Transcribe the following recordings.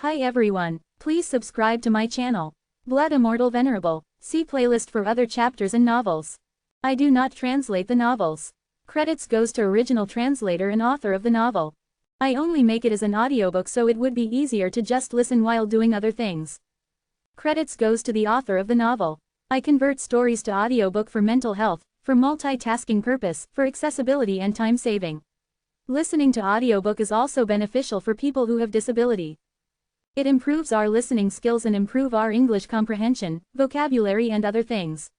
Hi everyone, please subscribe to my channel. Blood Immortal Venerable. See playlist for other chapters and novels. I do not translate the novels. Credits goes to original translator and author of the novel. I only make it as an audiobook so it would be easier to just listen while doing other things. Credits goes to the author of the novel. I convert stories to audiobook for mental health, for multitasking purpose, for accessibility and time saving. Listening to audiobook is also beneficial for people who have disability. It improves our listening skills and improve our English comprehension, vocabulary and other things.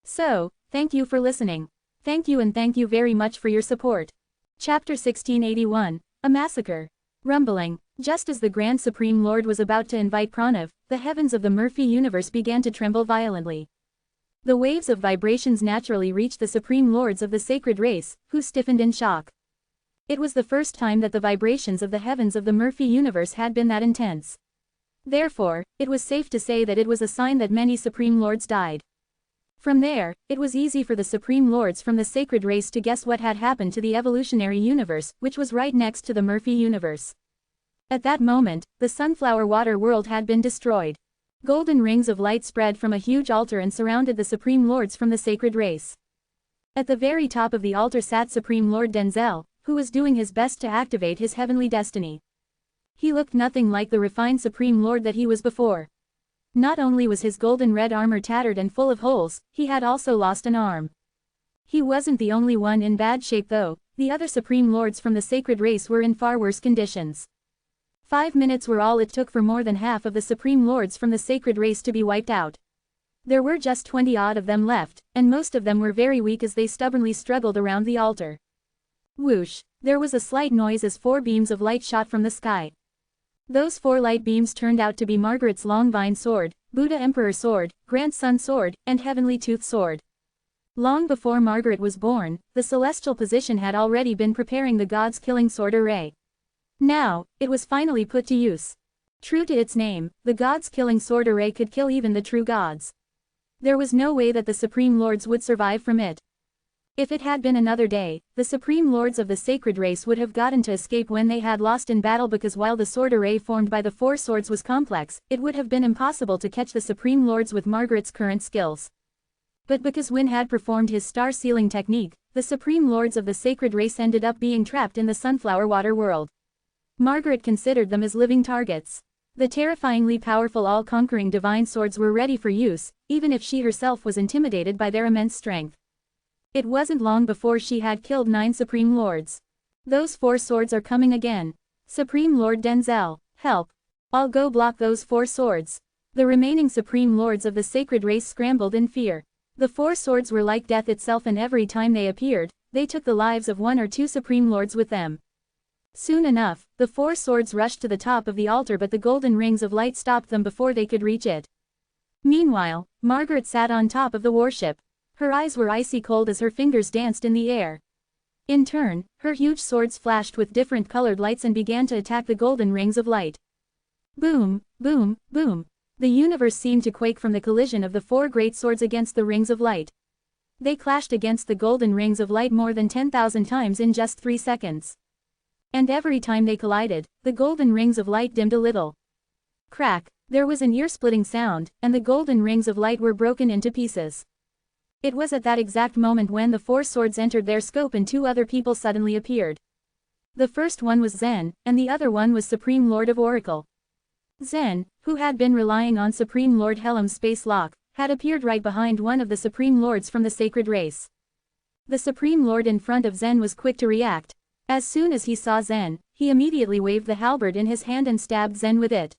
So, thank you for listening. Thank you and thank you very much for your support. Chapter 1681, A Massacre. Rumbling. Just as the Grand Supreme Lord was about to invite Pranav, the heavens of the Murphy universe began to tremble violently. The waves of vibrations naturally reached the Supreme Lords of the sacred race, who stiffened in shock. It was the first time that the vibrations of the heavens of the Murphy universe had been that intense. Therefore, it was safe to say that it was a sign that many Supreme Lords died. From there, it was easy for the Supreme Lords from the sacred race to guess what had happened to the evolutionary universe, which was right next to the Murphy universe. At that moment, the sunflower water world had been destroyed. Golden rings of light spread from a huge altar and surrounded the Supreme Lords from the sacred race. At the very top of the altar sat Supreme Lord Denzel, who was doing his best to activate his heavenly destiny. He looked nothing like the refined Supreme Lord that he was before. Not only was his golden red armor tattered and full of holes, he had also lost an arm. He wasn't the only one in bad shape though, the other Supreme Lords from the sacred race were in far worse conditions. 5 minutes were all it took for more than half of the Supreme Lords from the sacred race to be wiped out. There were just 20-odd of them left, and most of them were very weak as they stubbornly struggled around the altar. Whoosh! There was a slight noise as 4 beams of light shot from the sky. Those 4 light beams turned out to be Margaret's long vine sword, Buddha Emperor sword, grandson sword, and heavenly tooth sword. Long before Margaret was born, the celestial position had already been preparing the gods' killing sword array. Now, it was finally put to use. True to its name, the gods' killing sword array could kill even the true gods. There was no way that the Supreme Lords would survive from it. If it had been another day, the Supreme Lords of the sacred race would have gotten to escape when they had lost in battle because while the sword array formed by the 4 swords was complex, it would have been impossible to catch the Supreme Lords with Margaret's current skills. But because Wynne had performed his star sealing technique, the Supreme Lords of the sacred race ended up being trapped in the sunflower water world. Margaret considered them as living targets. The terrifyingly powerful all-conquering divine swords were ready for use, even if she herself was intimidated by their immense strength. It wasn't long before she had killed 9 Supreme Lords. Those 4 swords are coming again. Supreme Lord Denzel, help! I'll go block those 4 swords. The remaining Supreme Lords of the sacred race scrambled in fear. The 4 swords were like death itself and every time they appeared, they took the lives of 1 or 2 Supreme Lords with them. Soon enough, the 4 swords rushed to the top of the altar but the golden rings of light stopped them before they could reach it. Meanwhile, Margaret sat on top of the warship. Her eyes were icy cold as her fingers danced in the air. In turn, her huge swords flashed with different colored lights and began to attack the golden rings of light. Boom, boom, boom. The universe seemed to quake from the collision of the 4 great swords against the rings of light. They clashed against the golden rings of light more than 10,000 times in just 3 seconds. And every time they collided, the golden rings of light dimmed a little. Crack! There was an ear-splitting sound, and the golden rings of light were broken into pieces. It was at that exact moment when the 4 swords entered their scope and 2 other people suddenly appeared. The first one was Zen, and the other one was Supreme Lord of Oracle. Zen, who had been relying on Supreme Lord Helm's space lock, had appeared right behind one of the Supreme Lords from the sacred race. The Supreme Lord in front of Zen was quick to react. As soon as he saw Zen, he immediately waved the halberd in his hand and stabbed Zen with it.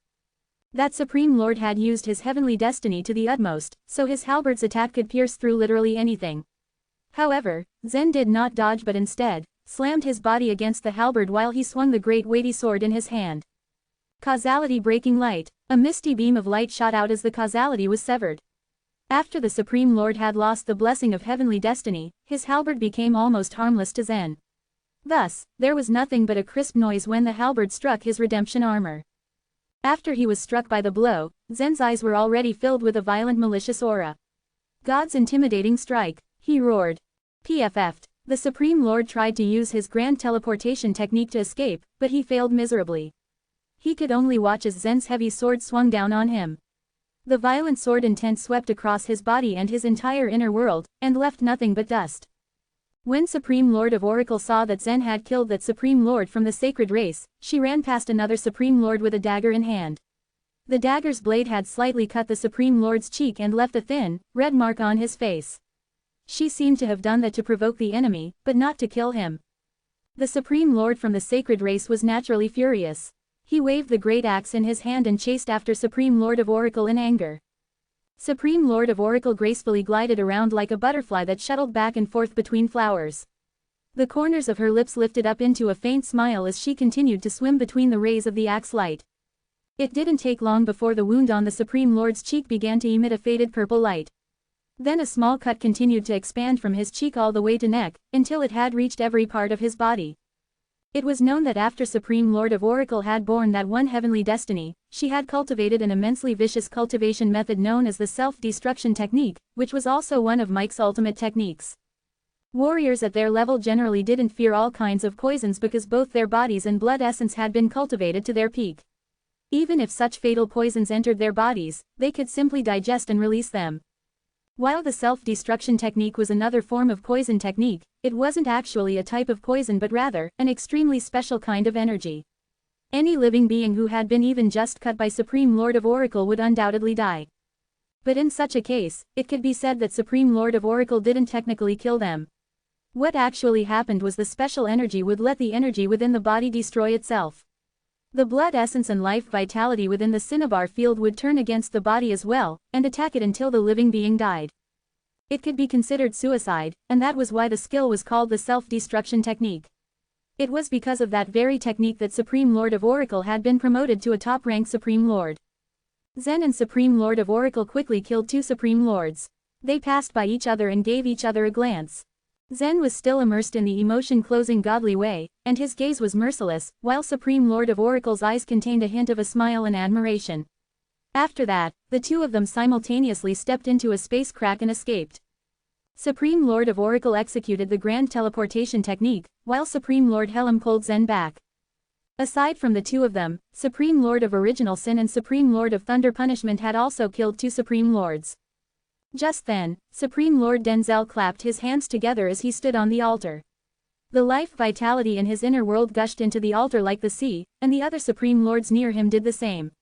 That Supreme Lord had used his heavenly destiny to the utmost, so his halberd's attack could pierce through literally anything. However, Zen did not dodge but instead, slammed his body against the halberd while he swung the great weighty sword in his hand. Causality breaking light. A misty beam of light shot out as the causality was severed. After the Supreme Lord had lost the blessing of heavenly destiny, his halberd became almost harmless to Zen. Thus, there was nothing but a crisp noise when the halberd struck his redemption armor. After he was struck by the blow, Zen's eyes were already filled with a violent malicious aura. God's intimidating strike, he roared. PFF'd. The Supreme Lord tried to use his grand teleportation technique to escape, but he failed miserably. He could only watch as Zen's heavy sword swung down on him. The violent sword intent swept across his body and his entire inner world, and left nothing but dust. When Supreme Lord of Oracle saw that Zen had killed that Supreme Lord from the sacred race, she ran past another Supreme Lord with a dagger in hand. The dagger's blade had slightly cut the Supreme Lord's cheek and left a thin, red mark on his face. She seemed to have done that to provoke the enemy, but not to kill him. The Supreme Lord from the sacred race was naturally furious. He waved the great axe in his hand and chased after Supreme Lord of Oracle in anger. Supreme Lord of Oracle gracefully glided around like a butterfly that shuttled back and forth between flowers. The corners of her lips lifted up into a faint smile as she continued to swim between the rays of the axe light. It didn't take long before the wound on the Supreme Lord's cheek began to emit a faded purple light. Then a small cut continued to expand from his cheek all the way to neck, until it had reached every part of his body. It was known that after Supreme Lord of Oracle had borne that one heavenly destiny, she had cultivated an immensely vicious cultivation method known as the self-destruction technique, which was also one of Mike's ultimate techniques. Warriors at their level generally didn't fear all kinds of poisons because both their bodies and blood essence had been cultivated to their peak. Even if such fatal poisons entered their bodies, they could simply digest and release them. While the self-destruction technique was another form of poison technique, it wasn't actually a type of poison but rather, an extremely special kind of energy. Any living being who had been even just cut by Supreme Lord of Oracle would undoubtedly die. But in such a case, it could be said that Supreme Lord of Oracle didn't technically kill them. What actually happened was the special energy would let the energy within the body destroy itself. The blood essence and life vitality within the cinnabar field would turn against the body as well, and attack it until the living being died. It could be considered suicide, and that was why the skill was called the self-destruction technique. It was because of that very technique that Supreme Lord of Oracle had been promoted to a top-rank Supreme Lord. Zen and Supreme Lord of Oracle quickly killed two Supreme Lords. They passed by each other and gave each other a glance. Zen was still immersed in the emotion-closing godly way, and his gaze was merciless, while Supreme Lord of Oracle's eyes contained a hint of a smile and admiration. After that, the two of them simultaneously stepped into a space crack and escaped. Supreme Lord of Oracle executed the grand teleportation technique, while Supreme Lord Helm pulled Zen back. Aside from the two of them, Supreme Lord of Original Sin and Supreme Lord of Thunder Punishment had also killed two Supreme Lords. Just then, Supreme Lord Denzel clapped his hands together as he stood on the altar. The life vitality in his inner world gushed into the altar like the sea, and the other Supreme Lords near him did the same.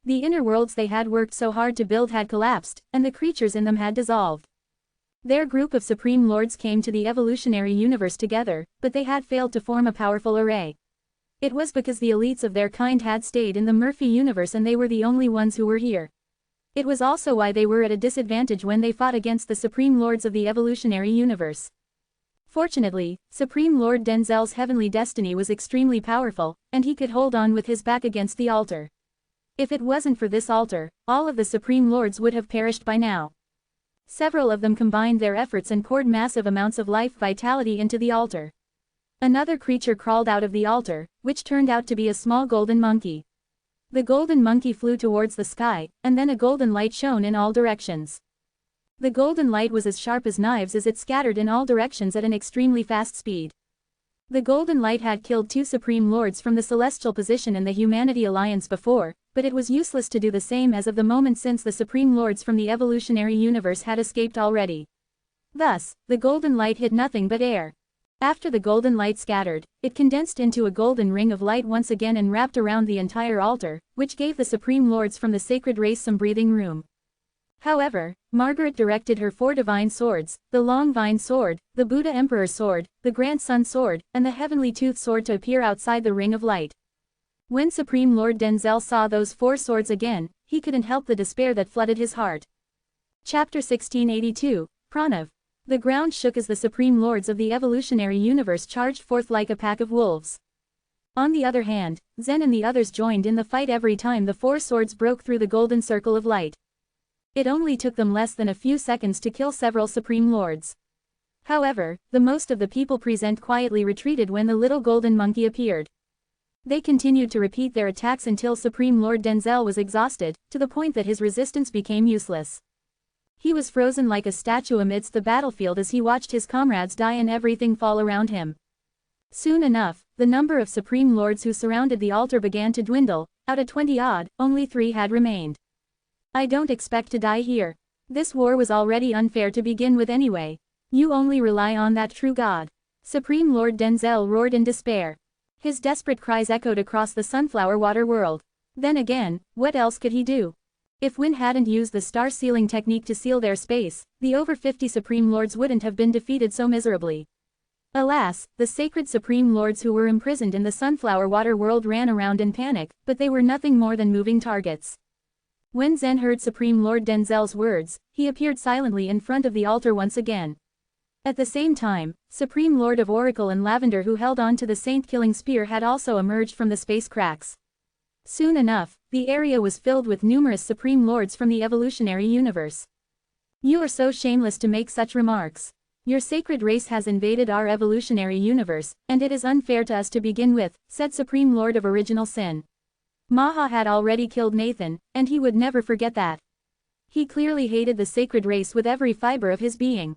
The inner worlds they had worked so hard to build had collapsed, and the creatures in them had dissolved. Their group of Supreme Lords came to the evolutionary universe together, but they had failed to form a powerful array. It was because the elites of their kind had stayed in the Murphy universe and they were the only ones who were here. It was also why they were at a disadvantage when they fought against the Supreme Lords of the evolutionary universe. Fortunately, Supreme Lord Denzel's heavenly destiny was extremely powerful, and he could hold on with his back against the altar. If it wasn't for this altar, all of the Supreme Lords would have perished by now. Several of them combined their efforts and poured massive amounts of life vitality into the altar. Another creature crawled out of the altar, which turned out to be a small golden monkey. The golden monkey flew towards the sky, and then a golden light shone in all directions. The golden light was as sharp as knives as it scattered in all directions at an extremely fast speed. The golden light had killed two Supreme Lords from the celestial position in the Humanity Alliance before, but it was useless to do the same as of the moment since the Supreme Lords from the evolutionary universe had escaped already. Thus, the golden light hit nothing but air. After the golden light scattered, it condensed into a golden ring of light once again and wrapped around the entire altar, which gave the Supreme Lords from the sacred race some breathing room. However, Margaret directed her four divine swords, the Long Vine Sword, the Buddha Emperor's Sword, the Grand Sun Sword, and the Heavenly Tooth Sword to appear outside the ring of light. When Supreme Lord Denzel saw those four swords again, he couldn't help the despair that flooded his heart. Chapter 1682, Pranav. The ground shook as the Supreme Lords of the evolutionary universe charged forth like a pack of wolves. On the other hand, Zen and the others joined in the fight every time the four swords broke through the golden circle of light. It only took them less than a few seconds to kill several Supreme Lords. However, the most of the people present quietly retreated when the little golden monkey appeared. They continued to repeat their attacks until Supreme Lord Denzel was exhausted, to the point that his resistance became useless. He was frozen like a statue amidst the battlefield as he watched his comrades die and everything fall around him. Soon enough, the number of Supreme Lords who surrounded the altar began to dwindle, Out of 20-odd, only 3 had remained. I don't expect to die here. This war was already unfair to begin with anyway. You only rely on that true God. Supreme Lord Denzel roared in despair. His desperate cries echoed across the sunflower water world. Then again, what else could he do? If Wynn hadn't used the star sealing technique to seal their space, the over 50 Supreme Lords wouldn't have been defeated so miserably. Alas, the sacred Supreme Lords who were imprisoned in the sunflower water world ran around in panic, but they were nothing more than moving targets. When Zen heard Supreme Lord Denzel's words, he appeared silently in front of the altar once again. At the same time, Supreme Lord of Oracle and Lavender who held on to the saint-killing spear had also emerged from the space cracks. Soon enough, the area was filled with numerous Supreme Lords from the evolutionary universe. You are so shameless to make such remarks. Your sacred race has invaded our evolutionary universe, and it is unfair to us to begin with, said Supreme Lord of Original Sin. Maha had already killed Nathan, and he would never forget that. He clearly hated the sacred race with every fiber of his being.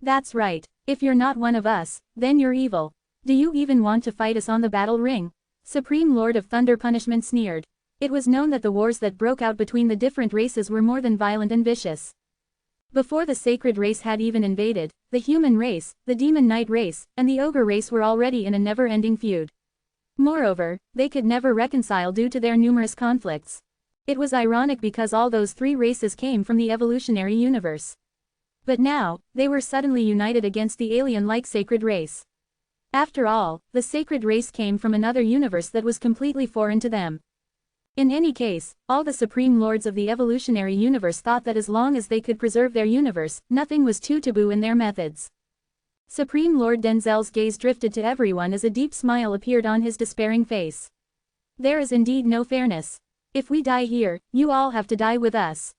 That's right, if you're not one of us, then you're evil. Do you even want to fight us on the battle ring? Supreme Lord of Thunder Punishment sneered. It was known that the wars that broke out between the different races were more than violent and vicious. Before the sacred race had even invaded, the human race, the demon knight race, and the ogre race were already in a never-ending feud. Moreover, they could never reconcile due to their numerous conflicts. It was ironic because all those 3 races came from the evolutionary universe. But now, they were suddenly united against the alien-like sacred race. After all, the sacred race came from another universe that was completely foreign to them. In any case, all the Supreme Lords of the evolutionary universe thought that as long as they could preserve their universe, nothing was too taboo in their methods. Supreme Lord Denzel's gaze drifted to everyone as a deep smile appeared on his despairing face. There is indeed no fairness. If we die here, you all have to die with us.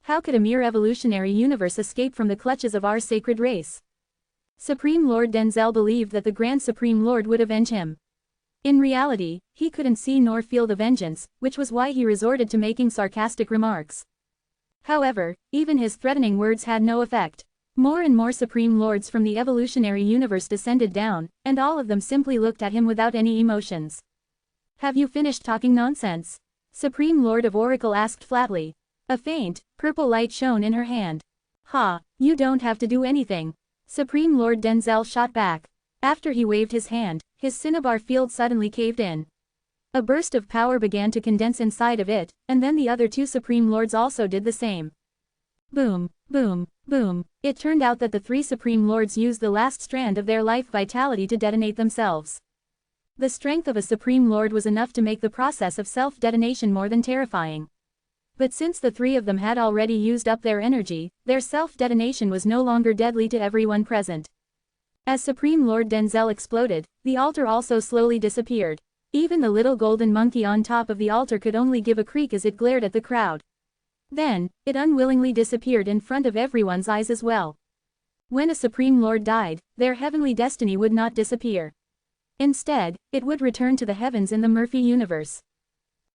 How could a mere evolutionary universe escape from the clutches of our sacred race? Supreme Lord Denzel believed that the Grand Supreme Lord would avenge him. In reality, he couldn't see nor feel the vengeance, which was why he resorted to making sarcastic remarks. However, even his threatening words had no effect. More and more Supreme Lords from the evolutionary universe descended down, and all of them simply looked at him without any emotions. Have you finished talking nonsense? Supreme Lord of Oracle asked flatly. A faint, purple light shone in her hand. Ha, you don't have to do anything. Supreme Lord Denzel shot back. After he waved his hand, his cinnabar field suddenly caved in. A burst of power began to condense inside of it, and then the other 2 Supreme Lords also did the same. Boom, boom, boom. It turned out that the 3 Supreme Lords used the last strand of their life vitality to detonate themselves. The strength of a Supreme Lord was enough to make the process of self-detonation more than terrifying. But since the 3 of them had already used up their energy, their self-detonation was no longer deadly to everyone present. As Supreme Lord Denzel exploded, the altar also slowly disappeared. Even the little golden monkey on top of the altar could only give a creak as it glared at the crowd. Then, it unwillingly disappeared in front of everyone's eyes as well. When a Supreme Lord died, their heavenly destiny would not disappear. Instead, it would return to the heavens in the Murphy universe.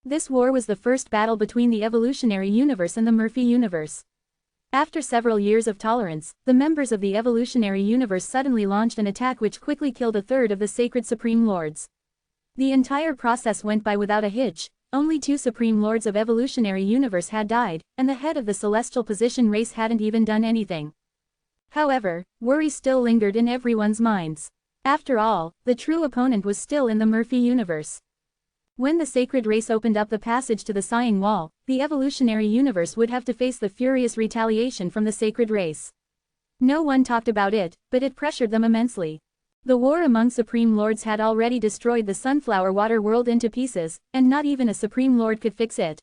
This war was the first battle between the evolutionary universe and the Murphy universe. After several years of tolerance, the members of the evolutionary universe suddenly launched an attack which quickly killed 1/3 of the sacred Supreme Lords. The entire process went by without a hitch. Only 2 Supreme Lords of evolutionary universe had died, and the head of the celestial position race hadn't even done anything. However, worry still lingered in everyone's minds. After all, the true opponent was still in the Murphy universe. When the sacred race opened up the passage to the Sighing Wall, the evolutionary universe would have to face the furious retaliation from the sacred race. No one talked about it, but it pressured them immensely. The war among Supreme Lords had already destroyed the sunflower water world into pieces, and not even a Supreme Lord could fix it.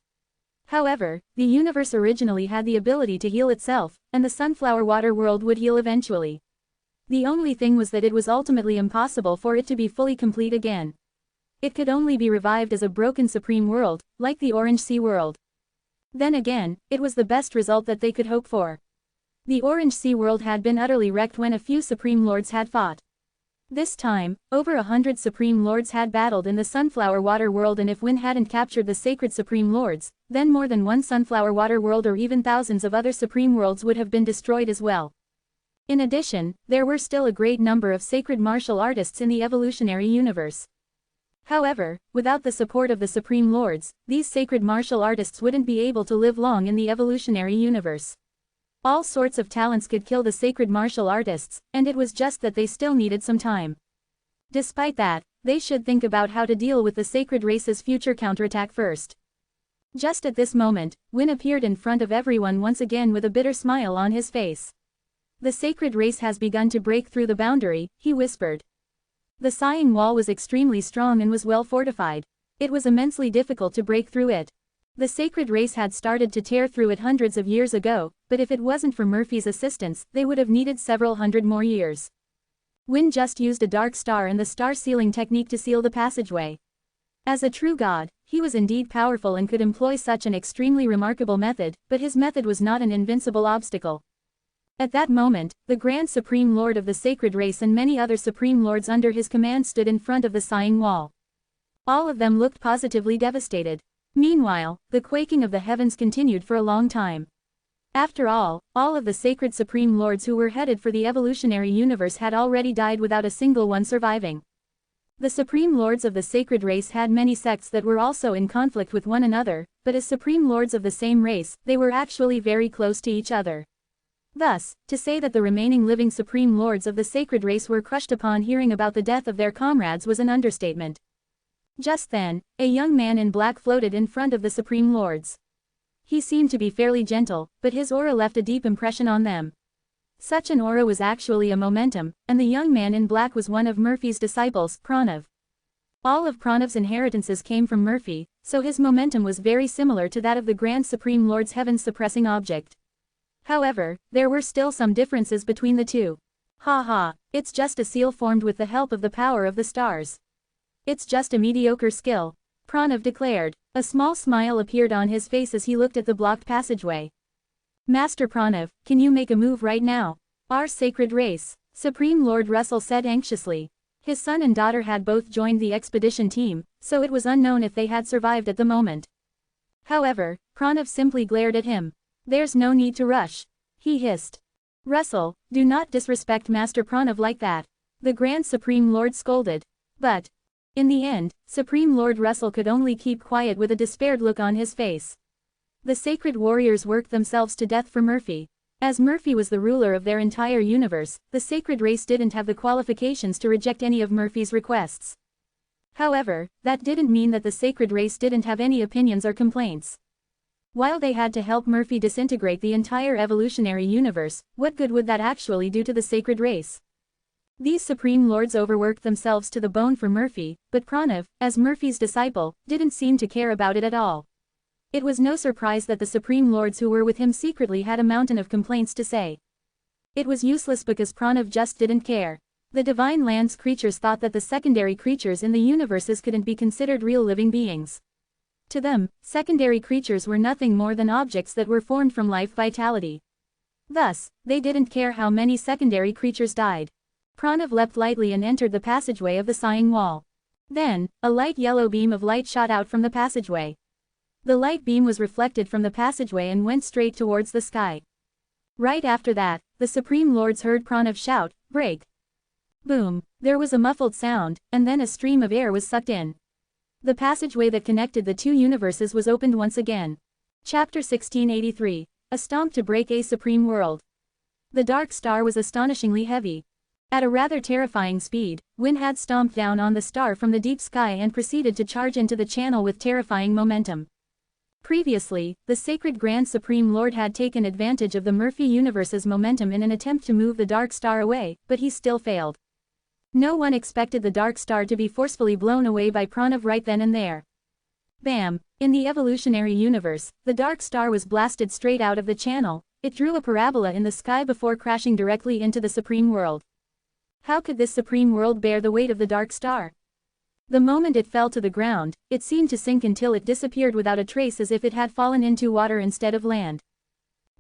However, the universe originally had the ability to heal itself, and the sunflower water world would heal eventually. The only thing was that it was ultimately impossible for it to be fully complete again. It could only be revived as a broken Supreme World, like the Orange Sea World. Then again, it was the best result that they could hope for. The Orange Sea World had been utterly wrecked when a few Supreme Lords had fought. This time, over 100 Supreme Lords had battled in the Sunflower Water World, and if Wynn hadn't captured the sacred Supreme Lords, then more than one Sunflower Water World or even thousands of other Supreme Worlds would have been destroyed as well. In addition, there were still a great number of sacred martial artists in the evolutionary universe. However, without the support of the Supreme Lords, these sacred martial artists wouldn't be able to live long in the evolutionary universe. All sorts of talents could kill the sacred martial artists, and it was just that they still needed some time. Despite that, they should think about how to deal with the sacred race's future counterattack first. Just at this moment, Win appeared in front of everyone once again with a bitter smile on his face. The sacred race has begun to break through the boundary, he whispered. The sighing wall was extremely strong and was well fortified. It was immensely difficult to break through it. The sacred race had started to tear through it hundreds of years ago, but if it wasn't for Murphy's assistance, they would have needed several hundred more years. Win just used a dark star and the star sealing technique to seal the passageway. As a true god, he was indeed powerful and could employ such an extremely remarkable method, but his method was not an invincible obstacle. At that moment, the Grand Supreme Lord of the Sacred Race and many other Supreme Lords under his command stood in front of the sighing wall. All of them looked positively devastated. Meanwhile, the quaking of the heavens continued for a long time. After all of the sacred Supreme Lords who were headed for the evolutionary universe had already died without a single one surviving. The Supreme Lords of the Sacred Race had many sects that were also in conflict with one another, but as Supreme Lords of the same race, they were actually very close to each other. Thus, to say that the remaining living Supreme Lords of the Sacred Race were crushed upon hearing about the death of their comrades was an understatement. Just then, a young man in black floated in front of the Supreme Lords. He seemed to be fairly gentle, but his aura left a deep impression on them. Such an aura was actually a momentum, and the young man in black was one of Murphy's disciples, Pranav. All of Pranav's inheritances came from Murphy, so his momentum was very similar to that of the Grand Supreme Lord's heaven-suppressing object. However, there were still some differences between the two. Ha ha, it's just a seal formed with the help of the power of the stars. It's just a mediocre skill, Pranav declared. A small smile appeared on his face as he looked at the blocked passageway. Master Pranav, can you make a move right now? Our sacred race, Supreme Lord Russell said anxiously. His son and daughter had both joined the expedition team, so it was unknown if they had survived at the moment. However, Pranav simply glared at him. There's no need to rush, he hissed. Russell, do not disrespect Master Pranav like that, the Grand Supreme Lord scolded. But, in the end, Supreme Lord Russell could only keep quiet with a despaired look on his face. The sacred warriors worked themselves to death for Murphy. As Murphy was the ruler of their entire universe, the sacred race didn't have the qualifications to reject any of Murphy's requests. However, that didn't mean that the sacred race didn't have any opinions or complaints. While they had to help Murphy disintegrate the entire evolutionary universe, what good would that actually do to the sacred race? These Supreme Lords overworked themselves to the bone for Murphy, but Pranav, as Murphy's disciple, didn't seem to care about it at all. It was no surprise that the Supreme Lords who were with him secretly had a mountain of complaints to say. It was useless because Pranav just didn't care. The Divine Land's creatures thought that the secondary creatures in the universes couldn't be considered real living beings. To them, secondary creatures were nothing more than objects that were formed from life vitality. Thus, they didn't care how many secondary creatures died. Pranav leapt lightly and entered the passageway of the sighing wall. Then, a light yellow beam of light shot out from the passageway. The light beam was reflected from the passageway and went straight towards the sky. Right after that, the Supreme Lords heard Pranav shout, "Break!" Boom, there was a muffled sound, and then a stream of air was sucked in. The passageway that connected the two universes was opened once again. Chapter 1683, A Stomp to Break a Supreme World. The dark star was astonishingly heavy. At a rather terrifying speed, Win had stomped down on the star from the deep sky and proceeded to charge into the channel with terrifying momentum. Previously, the sacred Grand Supreme Lord had taken advantage of the Murphy universe's momentum in an attempt to move the dark star away, but he still failed. No one expected the dark star to be forcefully blown away by Pranav right then and there. Bam! In the evolutionary universe, the dark star was blasted straight out of the channel. It drew a parabola in the sky before crashing directly into the Supreme World. How could this Supreme World bear the weight of the dark star? The moment it fell to the ground, it seemed to sink until it disappeared without a trace as if it had fallen into water instead of land.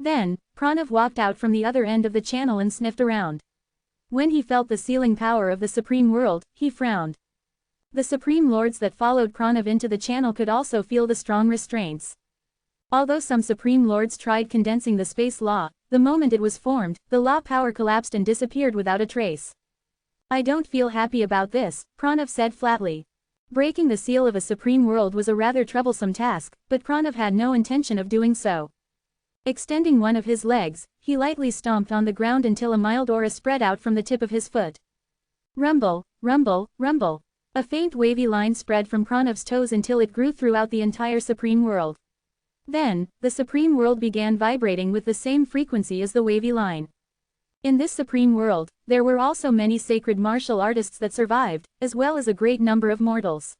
Then, Pranav walked out from the other end of the channel and sniffed around. When he felt the sealing power of the Supreme World, he frowned. The Supreme Lords that followed Pranav into the channel could also feel the strong restraints. Although some Supreme Lords tried condensing the space law, the moment it was formed, the law power collapsed and disappeared without a trace. I don't feel happy about this, Pranav said flatly. Breaking the seal of a supreme world was a rather troublesome task, but Pranav had no intention of doing so. Extending one of his legs, he lightly stomped on the ground until a mild aura spread out from the tip of his foot. Rumble, rumble, rumble. A faint wavy line spread from Pranav's toes until it grew throughout the entire supreme world. Then, the supreme world began vibrating with the same frequency as the wavy line. In this supreme world, there were also many sacred martial artists that survived, as well as a great number of mortals.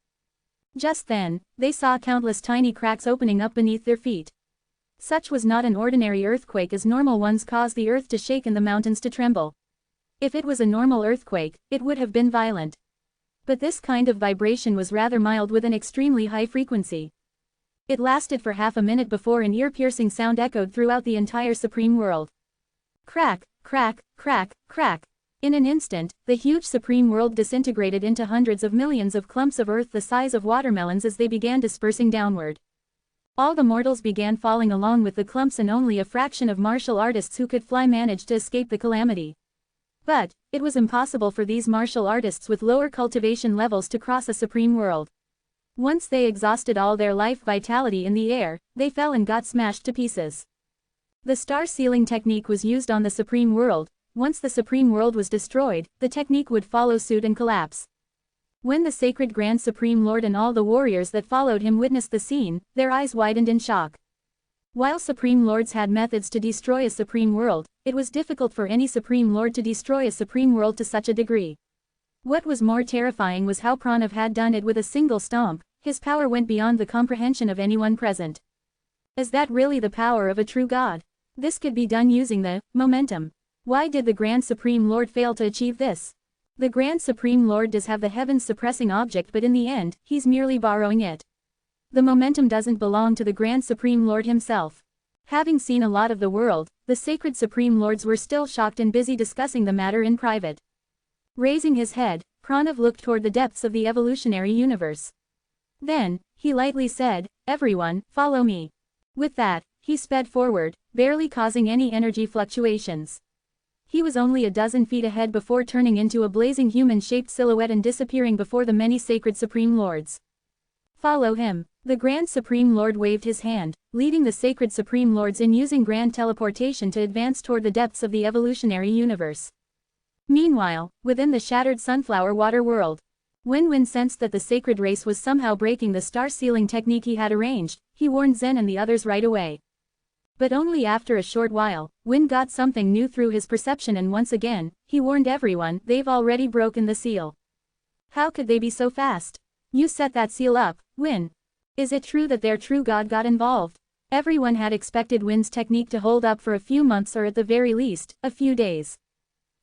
Just then, they saw countless tiny cracks opening up beneath their feet. Such was not an ordinary earthquake as normal ones cause the earth to shake and the mountains to tremble. If it was a normal earthquake, it would have been violent. But this kind of vibration was rather mild with an extremely high frequency. It lasted for half a minute before an ear-piercing sound echoed throughout the entire supreme world. Crack, crack, crack, crack. In an instant, the huge supreme world disintegrated into hundreds of millions of clumps of earth the size of watermelons as they began dispersing downward. All the mortals began falling along with the clumps and only a fraction of martial artists who could fly managed to escape the calamity. But, it was impossible for these martial artists with lower cultivation levels to cross a supreme world. Once they exhausted all their life vitality in the air, they fell and got smashed to pieces. The star sealing technique was used on the supreme world. Once the supreme world was destroyed, the technique would follow suit and collapse. When the sacred Grand Supreme Lord and all the warriors that followed him witnessed the scene, their eyes widened in shock. While Supreme Lords had methods to destroy a supreme world, it was difficult for any Supreme Lord to destroy a supreme world to such a degree. What was more terrifying was how Pranav had done it with a single stomp. His power went beyond the comprehension of anyone present. Is that really the power of a true god? This could be done using the momentum. Why did the Grand Supreme Lord fail to achieve this? The Grand Supreme Lord does have the heavens suppressing object, but in the end, he's merely borrowing it. The momentum doesn't belong to the Grand Supreme Lord himself. Having seen a lot of the world, the sacred Supreme Lords were still shocked and busy discussing the matter in private. Raising his head, Pranav looked toward the depths of the evolutionary universe. Then, he lightly said, "Everyone, follow me." With that, he sped forward, barely causing any energy fluctuations. He was only a dozen feet ahead before turning into a blazing human-shaped silhouette and disappearing before the many sacred Supreme Lords. Follow him. The Grand Supreme Lord waved his hand, leading the sacred Supreme Lords in using grand teleportation to advance toward the depths of the evolutionary universe. Meanwhile, within the shattered sunflower water world, when Win sensed that the sacred race was somehow breaking the star sealing technique he had arranged, he warned Zen and the others right away. But only after a short while, Win got something new through his perception, and once again, he warned everyone, "They've already broken the seal." How could they be so fast? You set that seal up, Win. Is it true that their true god got involved? Everyone had expected Win's technique to hold up for a few months or at the very least, a few days.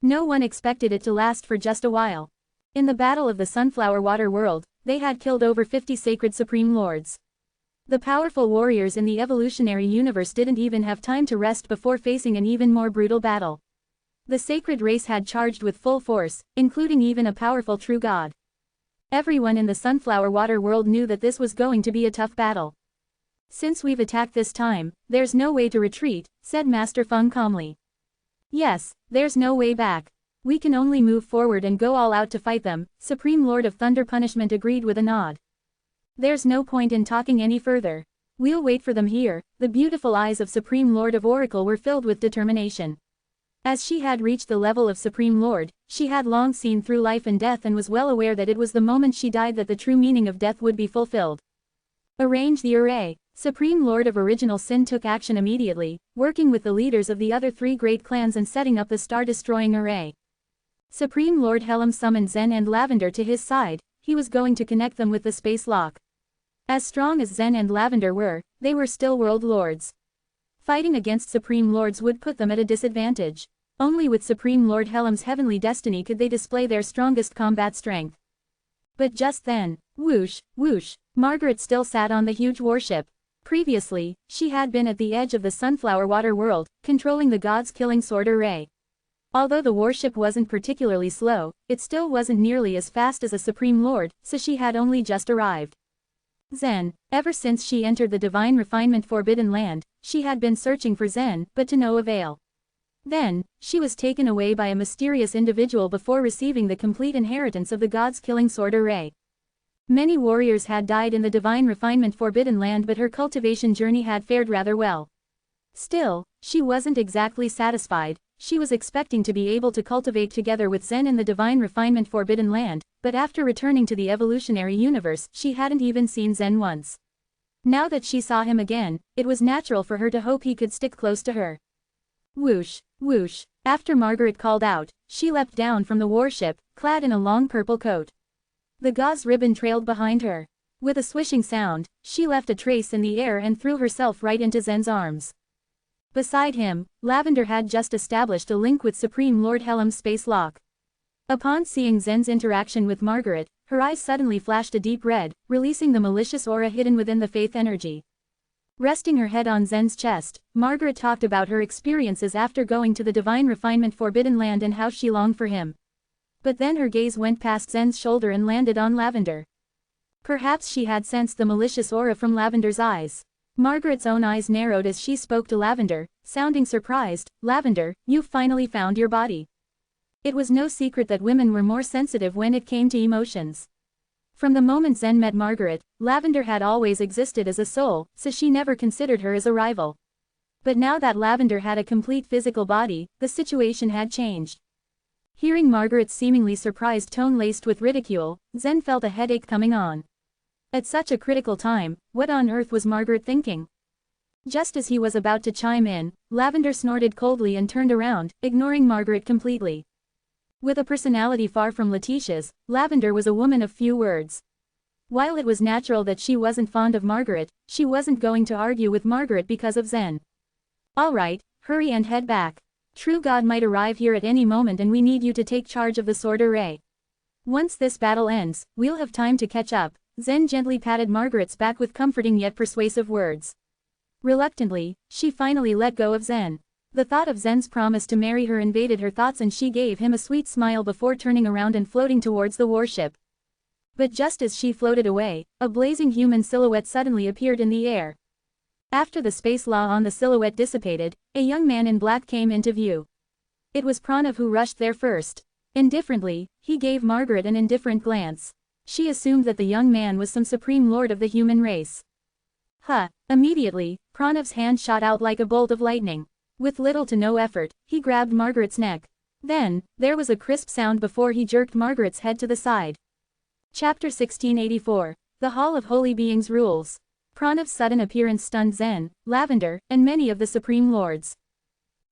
No one expected it to last for just a while. In the battle of the Sunflower Water World, they had killed over 50 sacred Supreme Lords. The powerful warriors in the evolutionary universe didn't even have time to rest before facing an even more brutal battle. The sacred race had charged with full force, including even a powerful true god. Everyone in the Sunflower Water World knew that this was going to be a tough battle. "Since we've attacked this time, there's no way to retreat," said Master Feng calmly. "Yes, there's no way back. We can only move forward and go all out to fight them," Supreme Lord of Thunder Punishment agreed with a nod. "There's no point in talking any further. We'll wait for them here." The beautiful eyes of Supreme Lord of Oracle were filled with determination. As she had reached the level of Supreme Lord, she had long seen through life and death and was well aware that it was the moment she died that the true meaning of death would be fulfilled. Arrange the array. Supreme Lord of Original Sin took action immediately, working with the leaders of the other 3 great clans and setting up the star-destroying array. Supreme Lord Helm summoned Zen and Lavender to his side. He was going to connect them with the space lock. As strong as Zen and Lavender were, they were still world lords. Fighting against Supreme Lords would put them at a disadvantage. Only with Supreme Lord Helm's heavenly destiny could they display their strongest combat strength. But just then, whoosh, whoosh, Margaret still sat on the huge warship. Previously, she had been at the edge of the Sunflower Water World, controlling the God's Killing Sword array. Although the warship wasn't particularly slow, it still wasn't nearly as fast as a Supreme Lord, so she had only just arrived. Zen. Ever since she entered the Divine Refinement Forbidden Land, she had been searching for Zen, but to no avail. Then, she was taken away by a mysterious individual before receiving the complete inheritance of the God's Killing Sword array. Many warriors had died in the divine refinement forbidden land, but her cultivation journey had fared rather well. Still, she wasn't exactly satisfied. She was expecting to be able to cultivate together with Zen in the divine refinement forbidden land, but after returning to the evolutionary universe, she hadn't even seen Zen once. Now that she saw him again, it was natural for her to hope he could stick close to her. Whoosh, whoosh. After Margaret called out, she leapt down from the warship, clad in a long purple coat. The gauze ribbon trailed behind her. With a swishing sound, she left a trace in the air and threw herself right into Zen's arms. Beside him, Lavender had just established a link with Supreme Lord Helm's space lock. Upon seeing Zen's interaction with Margaret, her eyes suddenly flashed a deep red, releasing the malicious aura hidden within the faith energy. Resting her head on Zen's chest, Margaret talked about her experiences after going to the divine refinement forbidden land and how she longed for him. But then her gaze went past Zen's shoulder and landed on Lavender. Perhaps she had sensed the malicious aura from Lavender's eyes. Margaret's own eyes narrowed as she spoke to Lavender, sounding surprised. "Lavender, you've finally found your body." It was no secret that women were more sensitive when it came to emotions. From the moment Zen met Margaret, Lavender had always existed as a soul, so she never considered her as a rival. But now that Lavender had a complete physical body, the situation had changed. Hearing Margaret's seemingly surprised tone laced with ridicule, Zen felt a headache coming on. At such a critical time, what on earth was Margaret thinking? Just as he was about to chime in, Lavender snorted coldly and turned around, ignoring Margaret completely. With a personality far from Letitia's, Lavender was a woman of few words. While it was natural that she wasn't fond of Margaret, she wasn't going to argue with Margaret because of Zen. "All right, hurry and head back. True God might arrive here at any moment and we need you to take charge of the sword array. Once this battle ends, we'll have time to catch up." Zen gently patted Margaret's back with comforting yet persuasive words. Reluctantly, she finally let go of Zen. The thought of Zen's promise to marry her invaded her thoughts and she gave him a sweet smile before turning around and floating towards the warship. But just as she floated away, a blazing human silhouette suddenly appeared in the air. After the space law on the silhouette dissipated, a young man in black came into view. It was Pranav who rushed there first. Indifferently, he gave Margaret an indifferent glance. She assumed that the young man was some supreme lord of the human race. Immediately, Pranav's hand shot out like a bolt of lightning. With little to no effort, he grabbed Margaret's neck. Then, there was a crisp sound before he jerked Margaret's head to the side. Chapter 1684. The Hall of Holy Beings Rules. Pranav's sudden appearance stunned Zen, Lavender, and many of the Supreme Lords.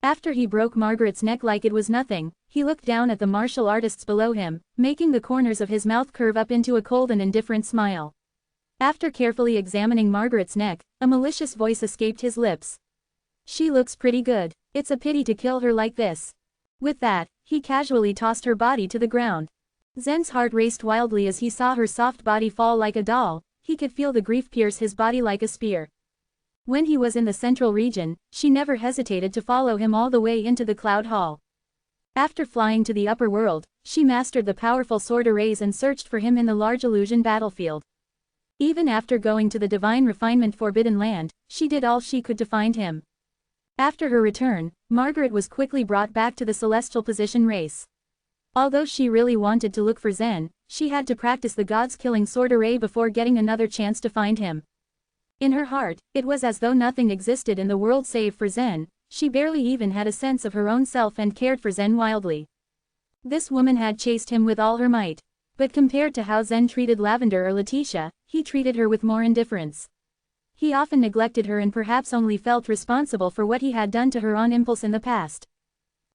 After he broke Margaret's neck like it was nothing, he looked down at the martial artists below him, making the corners of his mouth curve up into a cold and indifferent smile. After carefully examining Margaret's neck, a malicious voice escaped his lips. "She looks pretty good. It's a pity to kill her like this." With that, he casually tossed her body to the ground. Zen's heart raced wildly as he saw her soft body fall like a doll. He could feel the grief pierce his body like a spear. When he was in the central region, she never hesitated to follow him all the way into the Cloud Hall. After flying to the upper world, she mastered the powerful sword arrays and searched for him in the large illusion battlefield. Even after going to the divine refinement forbidden land, she did all she could to find him. After her return, Margaret was quickly brought back to the celestial position race. Although she really wanted to look for Zen, she had to practice the gods-killing sword array before getting another chance to find him. In her heart, it was as though nothing existed in the world save for Zen. She barely even had a sense of her own self and cared for Zen wildly. This woman had chased him with all her might. But compared to how Zen treated Lavender or Letitia, he treated her with more indifference. He often neglected her and perhaps only felt responsible for what he had done to her on impulse in the past.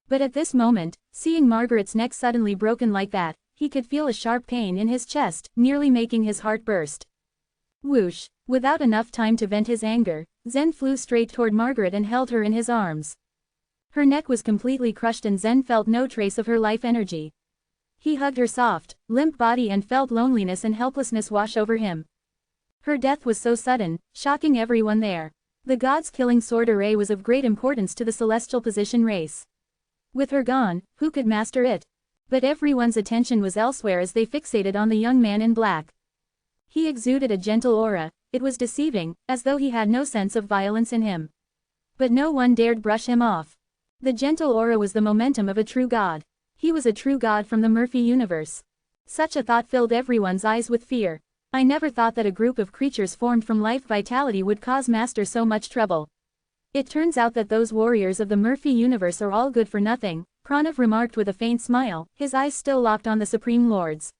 But at this moment, seeing Margaret's neck suddenly broken like that, he could feel a sharp pain in his chest, nearly making his heart burst. Whoosh! Without enough time to vent his anger, Zen flew straight toward Margaret and held her in his arms. Her neck was completely crushed and Zen felt no trace of her life energy. He hugged her soft, limp body and felt loneliness and helplessness wash over him. Her death was so sudden, shocking everyone there. The gods-killing sword array was of great importance to the celestial position race. With her gone, who could master it? But everyone's attention was elsewhere as they fixated on the young man in black. He exuded a gentle aura. It was deceiving, as though he had no sense of violence in him. But no one dared brush him off. The gentle aura was the momentum of a true god. He was a true god from the Murphy universe. Such a thought filled everyone's eyes with fear. I never thought that a group of creatures formed from life vitality would cause Master so much trouble. It turns out that those warriors of the Murphy universe are all good for nothing, Pranav remarked with a faint smile, his eyes still locked on the Supreme Lords.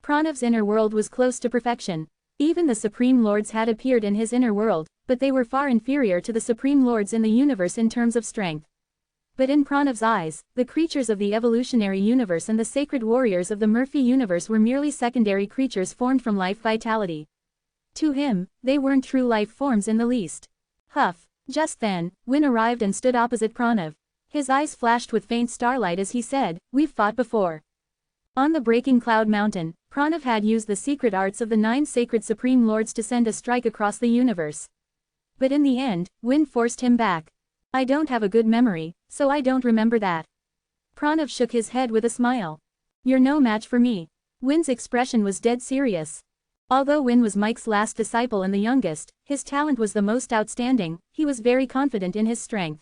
Pranav's inner world was close to perfection. Even the Supreme Lords had appeared in his inner world, but they were far inferior to the Supreme Lords in the universe in terms of strength. But in Pranav's eyes, the creatures of the evolutionary universe and the sacred warriors of the Murphy universe were merely secondary creatures formed from life vitality. To him, they weren't true life forms in the least. Huff. Just then, Win arrived and stood opposite Pranav. His eyes flashed with faint starlight as he said, "We've fought before." On the Breaking Cloud Mountain, Pranav had used the secret arts of the 9 sacred Supreme Lords to send a strike across the universe. But in the end, Win forced him back. "I don't have a good memory, so I don't remember that." Pranav shook his head with a smile. "You're no match for me." Win's expression was dead serious. Although Win was Mike's last disciple and the youngest, his talent was the most outstanding, he was very confident in his strength.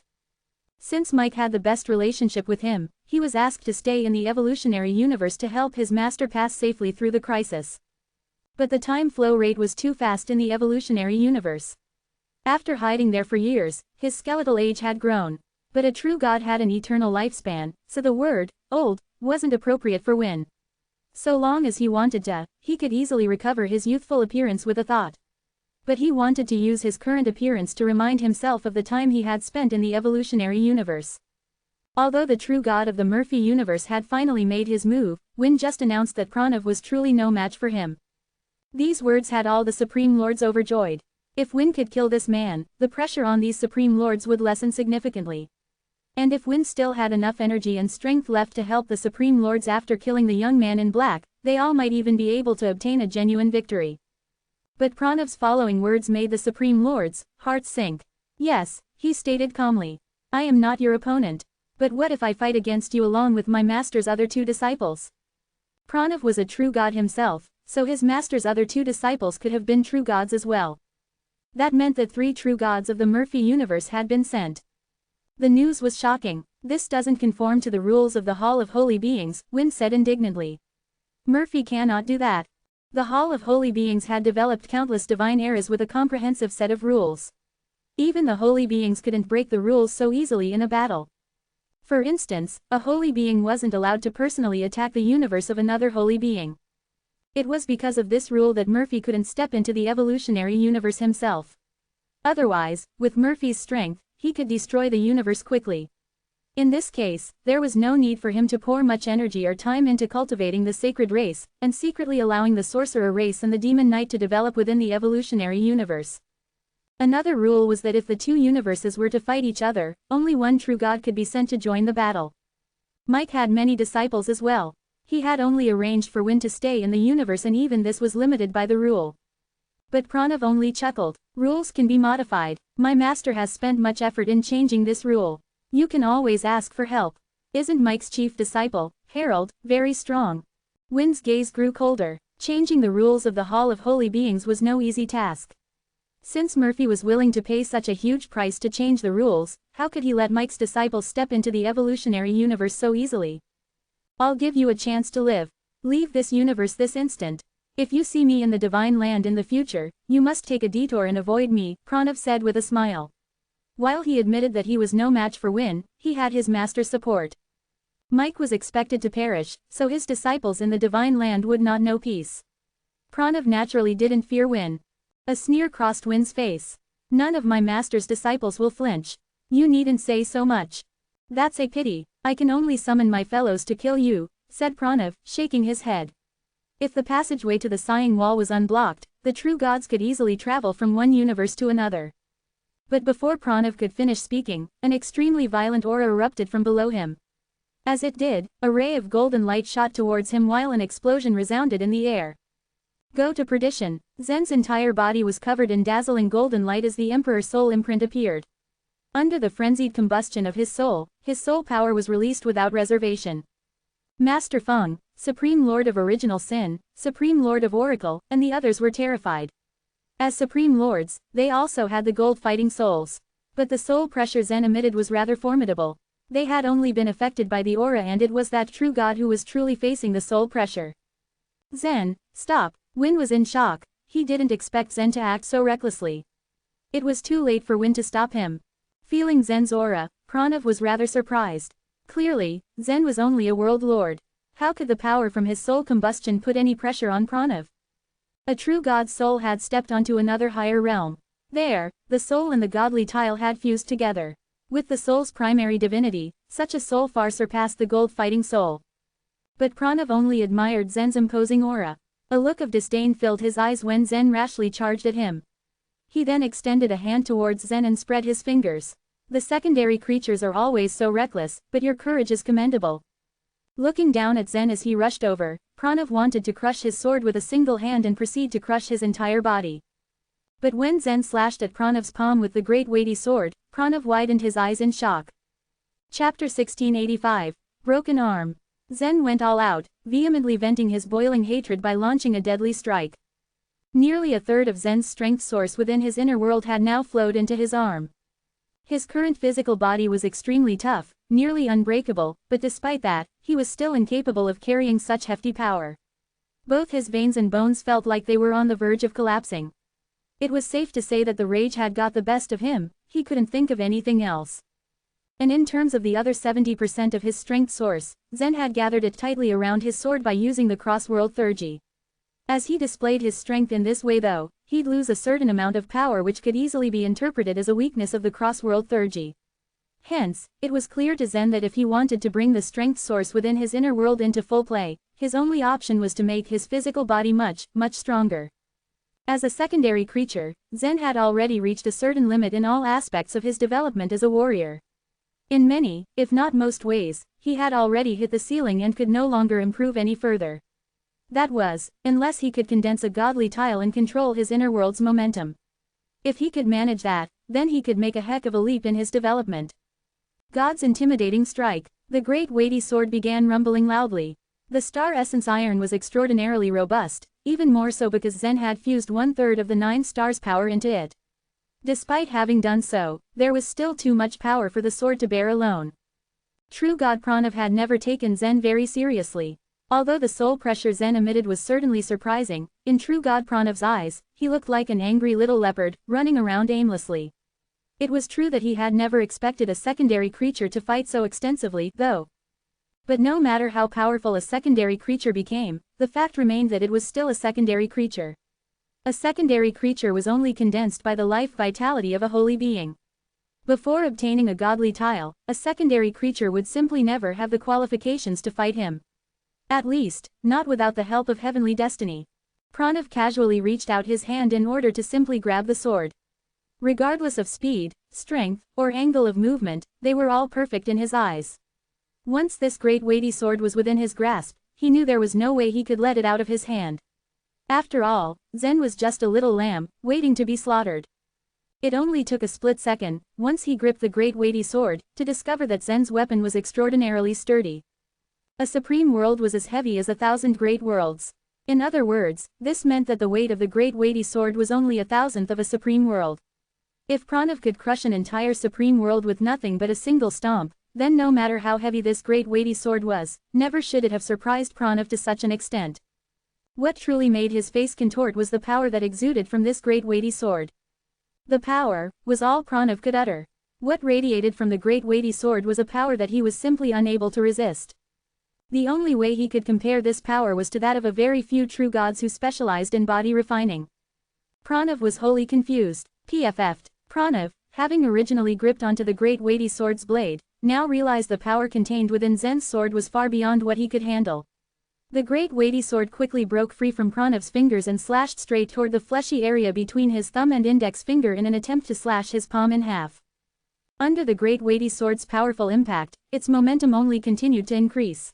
Since Mike had the best relationship with him, he was asked to stay in the evolutionary universe to help his master pass safely through the crisis. But the time flow rate was too fast in the evolutionary universe. After hiding there for years, his skeletal age had grown. But a true god had an eternal lifespan, so the word, old, wasn't appropriate for Win. So long as he wanted to, he could easily recover his youthful appearance with a thought. But he wanted to use his current appearance to remind himself of the time he had spent in the evolutionary universe. Although the true god of the Murphy universe had finally made his move, Win just announced that Pranav was truly no match for him. These words had all the Supreme Lords overjoyed. If Win could kill this man, the pressure on these Supreme Lords would lessen significantly. And if Win still had enough energy and strength left to help the Supreme Lords after killing the young man in black, they all might even be able to obtain a genuine victory. But Pranav's following words made the Supreme Lords' hearts sink. "Yes," he stated calmly. "I am not your opponent. But what if I fight against you along with my master's other 2 disciples?" Pranav was a true god himself, so his master's other 2 disciples could have been true gods as well. That meant that 3 true gods of the Murphy universe had been sent. The news was shocking. "This doesn't conform to the rules of the Hall of Holy Beings," Win said indignantly. "Murphy cannot do that." The Hall of Holy Beings had developed countless divine eras with a comprehensive set of rules. Even the holy beings couldn't break the rules so easily in a battle. For instance, a holy being wasn't allowed to personally attack the universe of another holy being. It was because of this rule that Murphy couldn't step into the evolutionary universe himself. Otherwise, with Murphy's strength, he could destroy the universe quickly. In this case, there was no need for him to pour much energy or time into cultivating the sacred race, and secretly allowing the sorcerer race and the demon knight to develop within the evolutionary universe. Another rule was that if the 2 universes were to fight each other, only one true god could be sent to join the battle. Mike had many disciples as well. He had only arranged for Win to stay in the universe, and even this was limited by the rule. But Pranav only chuckled. "Rules can be modified. My master has spent much effort in changing this rule. You can always ask for help. Isn't Mike's chief disciple, Harold, very strong?" Win's gaze grew colder. Changing the rules of the Hall of Holy Beings was no easy task. Since Murphy was willing to pay such a huge price to change the rules, how could he let Mike's disciples step into the evolutionary universe so easily? "I'll give you a chance to live. Leave this universe this instant. If you see me in the Divine Land in the future, you must take a detour and avoid me," Pranav said with a smile. While he admitted that he was no match for Win, he had his master's support. Mike was expected to perish, so his disciples in the Divine Land would not know peace. Pranav naturally didn't fear Win. A sneer crossed Win's face. "None of my master's disciples will flinch. You needn't say so much." "That's a pity. I can only summon my fellows to kill you," said Pranav, shaking his head. If the passageway to the Sighing Wall was unblocked, the true gods could easily travel from one universe to another. But before Pranav could finish speaking, an extremely violent aura erupted from below him. As it did, a ray of golden light shot towards him while an explosion resounded in the air. "Go to perdition." Zen's entire body was covered in dazzling golden light as the Emperor's soul imprint appeared. Under the frenzied combustion of his soul power was released without reservation. Master Feng, Supreme Lord of Original Sin, Supreme Lord of Oracle, and the others were terrified. As Supreme Lords, they also had the gold fighting souls. But the soul pressure Zen emitted was rather formidable. They had only been affected by the aura, and it was that true god who was truly facing the soul pressure. "Zen, stop." Win was in shock. He didn't expect Zen to act so recklessly. It was too late for Win to stop him. Feeling Zen's aura, Pranav was rather surprised. Clearly, Zen was only a world lord. How could the power from his soul combustion put any pressure on Pranav? A true god's soul had stepped onto another higher realm. There, the soul and the godly tile had fused together. With the soul's primary divinity, such a soul far surpassed the gold-fighting soul. But Pranav only admired Zen's imposing aura. A look of disdain filled his eyes when Zen rashly charged at him. He then extended a hand towards Zen and spread his fingers. The secondary creatures are always so reckless, but your courage is commendable. Looking down at Zen as he rushed over, Pranav wanted to crush his sword with a single hand and proceed to crush his entire body. But when Zen slashed at Pranav's palm with the great weighty sword, Pranav widened his eyes in shock. Chapter 1685. Broken Arm. Zen went all out, vehemently venting his boiling hatred by launching a deadly strike. Nearly a third of Zen's strength source within his inner world had now flowed into his arm. His current physical body was extremely tough, nearly unbreakable, but despite that, he was still incapable of carrying such hefty power. Both his veins and bones felt like they were on the verge of collapsing. It was safe to say that the rage had got the best of him. He couldn't think of anything else. And in terms of the other 70% of his strength source, Zen had gathered it tightly around his sword by using the cross-world theurgy. As he displayed his strength in this way though, he'd lose a certain amount of power which could easily be interpreted as a weakness of the cross-world theurgy. Hence, it was clear to Zen that if he wanted to bring the strength source within his inner world into full play, his only option was to make his physical body much stronger. As a secondary creature, Zen had already reached a certain limit in all aspects of his development as a warrior. In many, if not most ways, he had already hit the ceiling and could no longer improve any further. That was, unless he could condense a godly tile and control his inner world's momentum. If he could manage that, then he could make a heck of a leap in his development. God's intimidating strike. The great weighty sword began rumbling loudly. The star essence iron was extraordinarily robust, even more so because Zen had fused 1/3 of the 9 stars' power into it. Despite having done so, there was still too much power for the sword to bear alone. True God Pranav had never taken Zen very seriously. Although the soul pressure Zen emitted was certainly surprising, in true God Pranav's eyes, he looked like an angry little leopard, running around aimlessly. It was true that he had never expected a secondary creature to fight so extensively, though. But no matter how powerful a secondary creature became, the fact remained that it was still a secondary creature. A secondary creature was only condensed by the life vitality of a holy being. Before obtaining a godly tile, a secondary creature would simply never have the qualifications to fight him. At least, not without the help of heavenly destiny. Pranav casually reached out his hand in order to simply grab the sword. Regardless of speed, strength, or angle of movement, they were all perfect in his eyes. Once this great weighty sword was within his grasp, he knew there was no way he could let it out of his hand. After all, Zen was just a little lamb, waiting to be slaughtered. It only took a split second, once he gripped the great weighty sword, to discover that Zen's weapon was extraordinarily sturdy. A supreme world was as heavy as 1,000 great worlds. In other words, this meant that the weight of the great weighty sword was only 1,000th of a supreme world. If Pranav could crush an entire supreme world with nothing but a single stomp, then no matter how heavy this great weighty sword was, never should it have surprised Pranav to such an extent. What truly made his face contort was the power that exuded from this great weighty sword. The power was all Pranav could utter. What radiated from the great weighty sword was a power that he was simply unable to resist. The only way he could compare this power was to that of a very few true gods who specialized in body refining. Pranav was wholly confused. PFF'd. Pranav, having originally gripped onto the great weighty sword's blade, now realized the power contained within Zen's sword was far beyond what he could handle. The great weighty sword quickly broke free from Pranav's fingers and slashed straight toward the fleshy area between his thumb and index finger in an attempt to slash his palm in half. Under the great weighty sword's powerful impact, its momentum only continued to increase.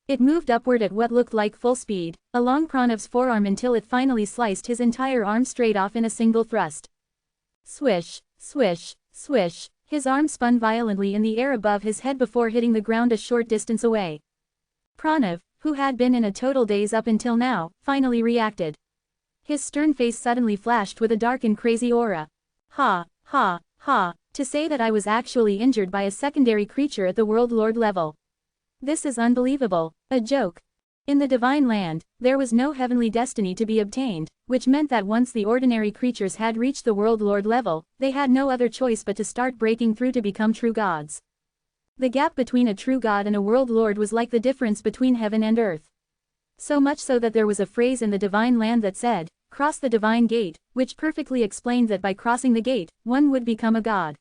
It moved upward at what looked like full speed, along Pranav's forearm until it finally sliced his entire arm straight off in a single thrust. Swish, swish, swish, his arm spun violently in the air above his head before hitting the ground a short distance away. Pranav, who had been in a total daze up until now, finally reacted. His stern face suddenly flashed with a dark and crazy aura. Ha, ha, ha, to say that I was actually injured by a secondary creature at the World Lord level. This is unbelievable. A joke. In the divine land, there was no heavenly destiny to be obtained, which meant that once the ordinary creatures had reached the world lord level, they had no other choice but to start breaking through to become true gods. The gap between a true god and a world lord was like the difference between heaven and earth. So much so that there was a phrase in the divine land that said, "Cross the divine gate," which perfectly explained that by crossing the gate, one would become a god.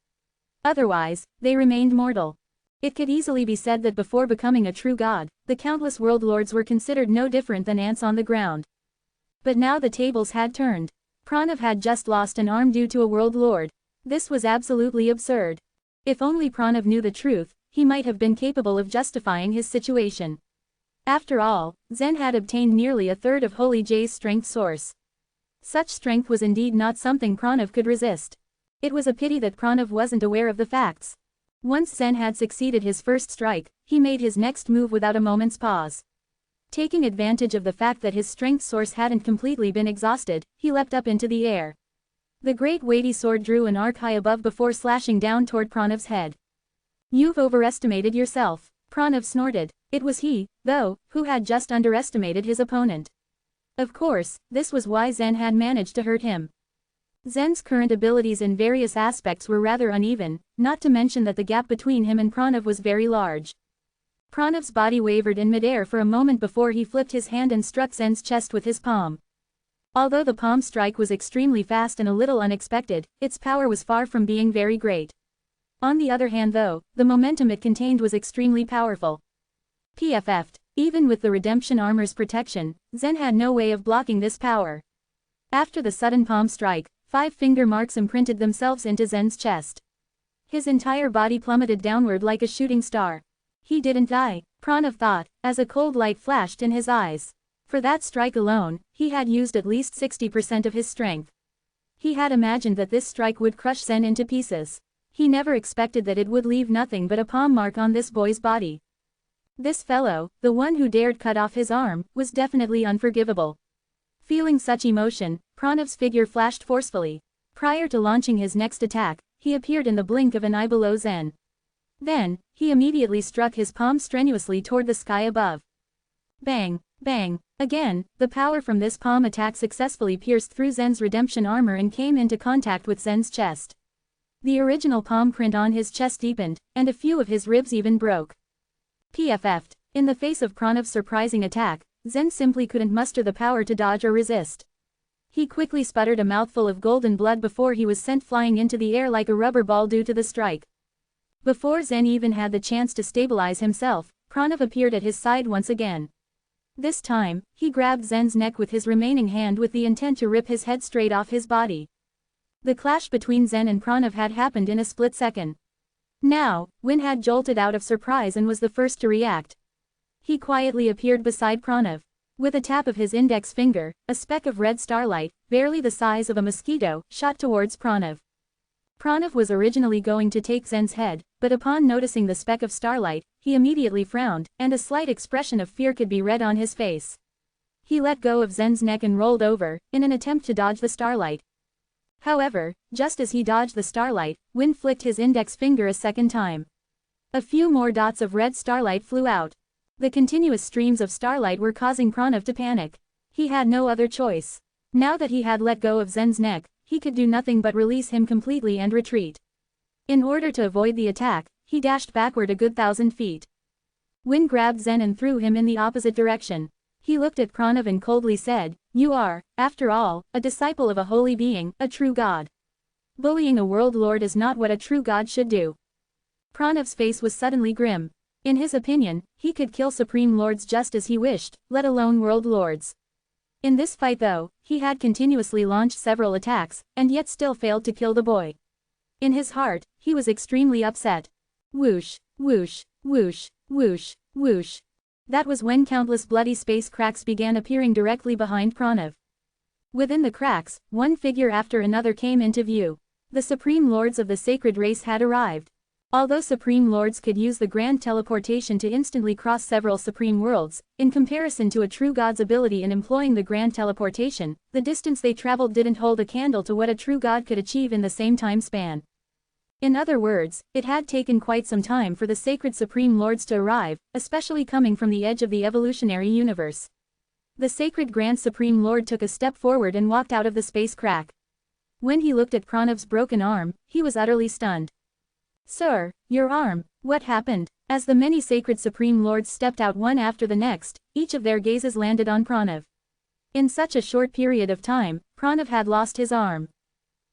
Otherwise, they remained mortal. It could easily be said that before becoming a true god, the countless world lords were considered no different than ants on the ground. But now the tables had turned. Pranav had just lost an arm due to a world lord. This was absolutely absurd. If only Pranav knew the truth, he might have been capable of justifying his situation. After all, Zen had obtained nearly a third of Holy J's strength source. Such strength was indeed not something Pranav could resist. It was a pity that Pranav wasn't aware of the facts. Once Zen had succeeded his first strike, he made his next move without a moment's pause. Taking advantage of the fact that his strength source hadn't completely been exhausted, he leapt up into the air. The great weighty sword drew an arc high above before slashing down toward Pranav's head. "You've overestimated yourself," Pranav snorted. It was he, though, who had just underestimated his opponent. Of course, this was why Zen had managed to hurt him. Zen's current abilities in various aspects were rather uneven, not to mention that the gap between him and Pranav was very large. Pranav's body wavered in midair for a moment before he flipped his hand and struck Zen's chest with his palm. Although the palm strike was extremely fast and a little unexpected, its power was far from being very great. On the other hand though, the momentum it contained was extremely powerful. PFF'd. Even with the redemption armor's protection, Zen had no way of blocking this power. After the sudden palm strike, 5 finger marks imprinted themselves into Zen's chest. His entire body plummeted downward like a shooting star. He didn't die, Pranav thought, as a cold light flashed in his eyes. For that strike alone, he had used at least 60% of his strength. He had imagined that this strike would crush Zen into pieces. He never expected that it would leave nothing but a palm mark on this boy's body. This fellow, the one who dared cut off his arm, was definitely unforgivable. Feeling such emotion, Pranav's figure flashed forcefully. Prior to launching his next attack, he appeared in the blink of an eye below Zen. Then, he immediately struck his palm strenuously toward the sky above. Bang, bang, again, the power from this palm attack successfully pierced through Zen's redemption armor and came into contact with Zen's chest. The original palm print on his chest deepened, and a few of his ribs even broke. PFF'd. In the face of Pranav's surprising attack, Zen simply couldn't muster the power to dodge or resist. He quickly sputtered a mouthful of golden blood before he was sent flying into the air like a rubber ball due to the strike. Before Zen even had the chance to stabilize himself, Pranav appeared at his side once again. This time, he grabbed Zen's neck with his remaining hand with the intent to rip his head straight off his body. The clash between Zen and Pranav had happened in a split second. Now, Win had jolted out of surprise and was the first to react. He quietly appeared beside Pranav. With a tap of his index finger, a speck of red starlight, barely the size of a mosquito, shot towards Pranav. Pranav was originally going to take Zen's head, but upon noticing the speck of starlight, he immediately frowned, and a slight expression of fear could be read on his face. He let go of Zen's neck and rolled over, in an attempt to dodge the starlight. However, just as he dodged the starlight, Win flicked his index finger a second time. A few more dots of red starlight flew out. The continuous streams of starlight were causing Pranav to panic. He had no other choice. Now that he had let go of Zen's neck, he could do nothing but release him completely and retreat. In order to avoid the attack, he dashed backward a good 1,000 feet. Win grabbed Zen and threw him in the opposite direction. He looked at Pranav and coldly said, "You are, after all, a disciple of a holy being, a true god. Bullying a world lord is not what a true god should do." Pranav's face was suddenly grim. In his opinion, he could kill supreme lords just as he wished, let alone world lords. In this fight though, he had continuously launched several attacks, and yet still failed to kill the boy. In his heart, he was extremely upset. Whoosh, whoosh, whoosh, whoosh, whoosh. That was when countless bloody space cracks began appearing directly behind Pranav. Within the cracks, one figure after another came into view. The supreme lords of the sacred race had arrived. Although supreme lords could use the grand teleportation to instantly cross several supreme worlds, in comparison to a true god's ability in employing the grand teleportation, the distance they traveled didn't hold a candle to what a true god could achieve in the same time span. In other words, it had taken quite some time for the sacred Supreme Lords to arrive, especially coming from the edge of the evolutionary universe. The sacred Grand Supreme Lord took a step forward and walked out of the space crack. When he looked at Pranav's broken arm, he was utterly stunned. "Sir, your arm, what happened?" As the many sacred Supreme Lords stepped out one after the next, each of their gazes landed on Pranav. In such a short period of time, Pranav had lost his arm.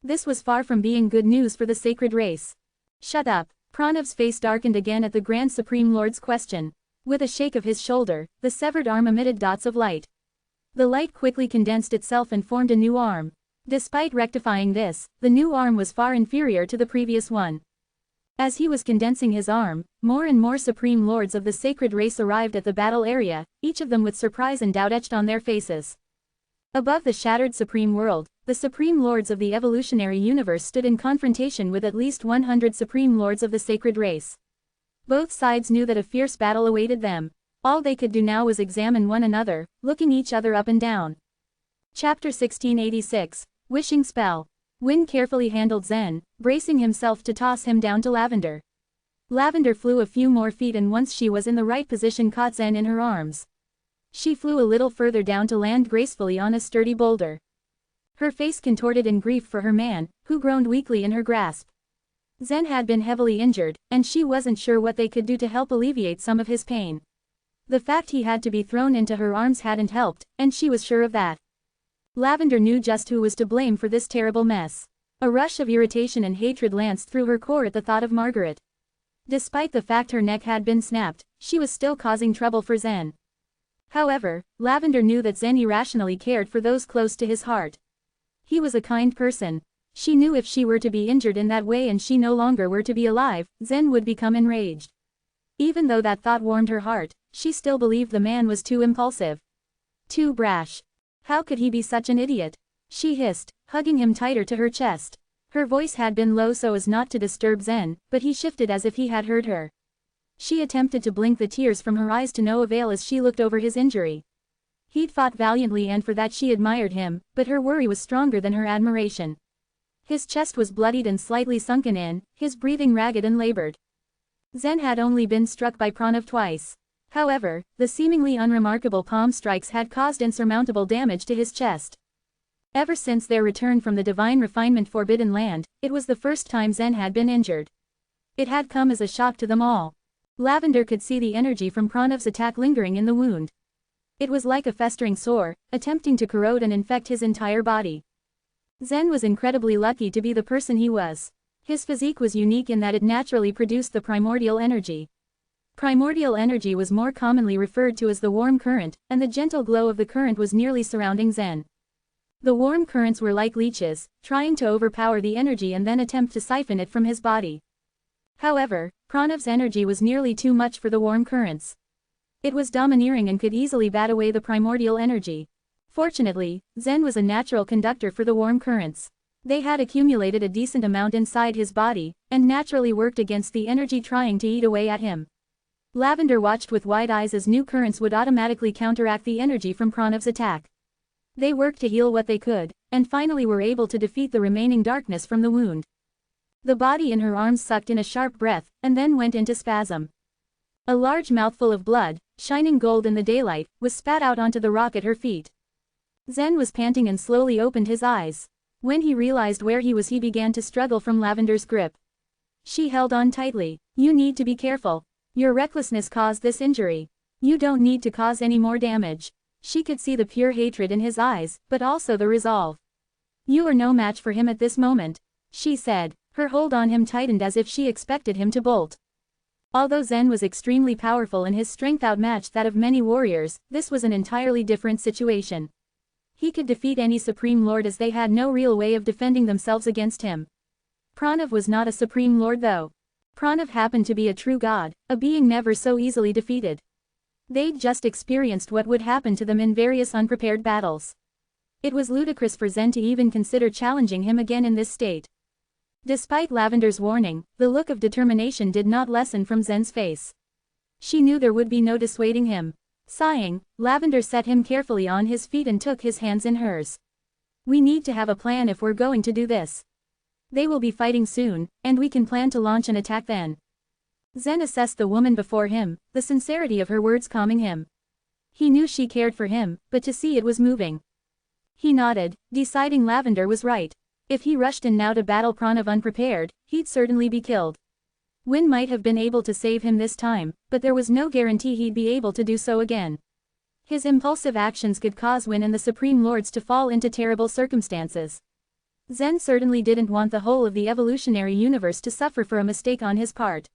This was far from being good news for the sacred race. "Shut up." Pranav's face darkened again at the Grand Supreme Lord's question. With a shake of his shoulder, the severed arm emitted dots of light. The light quickly condensed itself and formed a new arm. Despite rectifying this, the new arm was far inferior to the previous one. As he was condensing his arm, more and more Supreme Lords of the sacred race arrived at the battle area, each of them with surprise and doubt etched on their faces. Above the shattered Supreme World, the Supreme Lords of the evolutionary universe stood in confrontation with at least 100 Supreme Lords of the sacred race. Both sides knew that a fierce battle awaited them. All they could do now was examine one another, looking each other up and down. Chapter 1686, Wishing Spell. Wind carefully handled Zen, bracing himself to toss him down to Lavender. Lavender flew a few more feet and once she was in the right position caught Zen in her arms. She flew a little further down to land gracefully on a sturdy boulder. Her face contorted in grief for her man, who groaned weakly in her grasp. Zen had been heavily injured, and she wasn't sure what they could do to help alleviate some of his pain. The fact he had to be thrown into her arms hadn't helped, and she was sure of that. Lavender knew just who was to blame for this terrible mess. A rush of irritation and hatred lanced through her core at the thought of Margaret. Despite the fact her neck had been snapped, she was still causing trouble for Zen. However, Lavender knew that Zen irrationally cared for those close to his heart. He was a kind person. She knew if she were to be injured in that way and she no longer were to be alive, Zen would become enraged. Even though that thought warmed her heart, she still believed the man was too impulsive. Too brash. How could he be such an idiot? She hissed, hugging him tighter to her chest. Her voice had been low so as not to disturb Zen, but he shifted as if he had heard her. She attempted to blink the tears from her eyes to no avail as she looked over his injury. He'd fought valiantly and for that she admired him, but her worry was stronger than her admiration. His chest was bloodied and slightly sunken in, his breathing ragged and labored. Zen had only been struck by Pranav twice. However, the seemingly unremarkable palm strikes had caused insurmountable damage to his chest. Ever since their return from the divine refinement Forbidden Land, it was the first time Zen had been injured. It had come as a shock to them all. Lavender could see the energy from Pranav's attack lingering in the wound. It was like a festering sore, attempting to corrode and infect his entire body. Zen was incredibly lucky to be the person he was. His physique was unique in that it naturally produced the primordial energy. Primordial energy was more commonly referred to as the warm current, and the gentle glow of the current was nearly surrounding Zen. The warm currents were like leeches, trying to overpower the energy and then attempt to siphon it from his body. However, Pranav's energy was nearly too much for the warm currents. It was domineering and could easily bat away the primordial energy. Fortunately, Zen was a natural conductor for the warm currents. They had accumulated a decent amount inside his body, and naturally worked against the energy trying to eat away at him. Lavender watched with wide eyes as new currents would automatically counteract the energy from Pranav's attack. They worked to heal what they could, and finally were able to defeat the remaining darkness from the wound. The body in her arms sucked in a sharp breath, and then went into spasm. A large mouthful of blood, shining gold in the daylight, was spat out onto the rock at her feet. Zen was panting and slowly opened his eyes. When he realized where he was, he began to struggle from Lavender's grip. She held on tightly. "You need to be careful. Your recklessness caused this injury. You don't need to cause any more damage." She could see the pure hatred in his eyes, but also the resolve. "You are no match for him at this moment," she said. Her hold on him tightened as if she expected him to bolt. Although Zen was extremely powerful and his strength outmatched that of many warriors, this was an entirely different situation. He could defeat any Supreme Lord as they had no real way of defending themselves against him. Pranav was not a Supreme Lord though. Pranav happened to be a true god, a being never so easily defeated. They'd just experienced what would happen to them in various unprepared battles. It was ludicrous for Zen to even consider challenging him again in this state. Despite Lavender's warning, the look of determination did not lessen from Zen's face. She knew there would be no dissuading him. Sighing, Lavender set him carefully on his feet and took his hands in hers. "We need to have a plan if we're going to do this. They will be fighting soon, and we can plan to launch an attack then. Zen assessed the woman before him, the sincerity of her words calming him. He knew she cared for him, but to see it was moving. He nodded, deciding Lavender was right. If he rushed in now to battle Pranav unprepared, he'd certainly be killed. Win might have been able to save him this time, but there was no guarantee he'd be able to do so again. His impulsive actions could cause Win and the Supreme Lords to fall into terrible circumstances. Zen certainly didn't want the whole of the evolutionary universe to suffer for a mistake on his part.